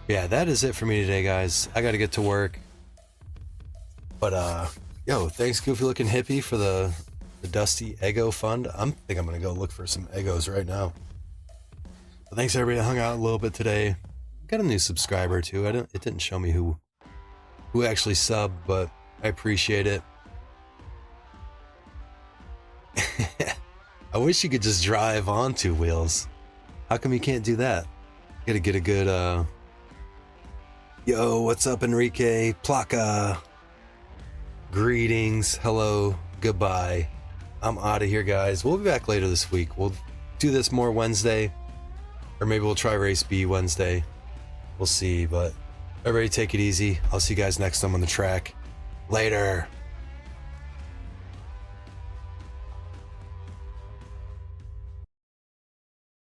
Yeah, that is it for me today, guys. I gotta get to work. But yo, thanks Goofy Looking Hippie for the Dusty Eggo Fund. I think I'm gonna go look for some Eggos right now. But thanks everybody that hung out a little bit today. Got a new subscriber too. It didn't show me who actually subbed, but I appreciate it. I wish you could just drive on two wheels. How come you can't do that? Gotta get a good, yo, what's up, Enrique? Plaka. Greetings, hello, goodbye. I'm out of here, guys. We'll be back later this week. We'll do this more Wednesday, or maybe we'll try Race B Wednesday. We'll see, but everybody take it easy. I'll see you guys next time on the track. Later.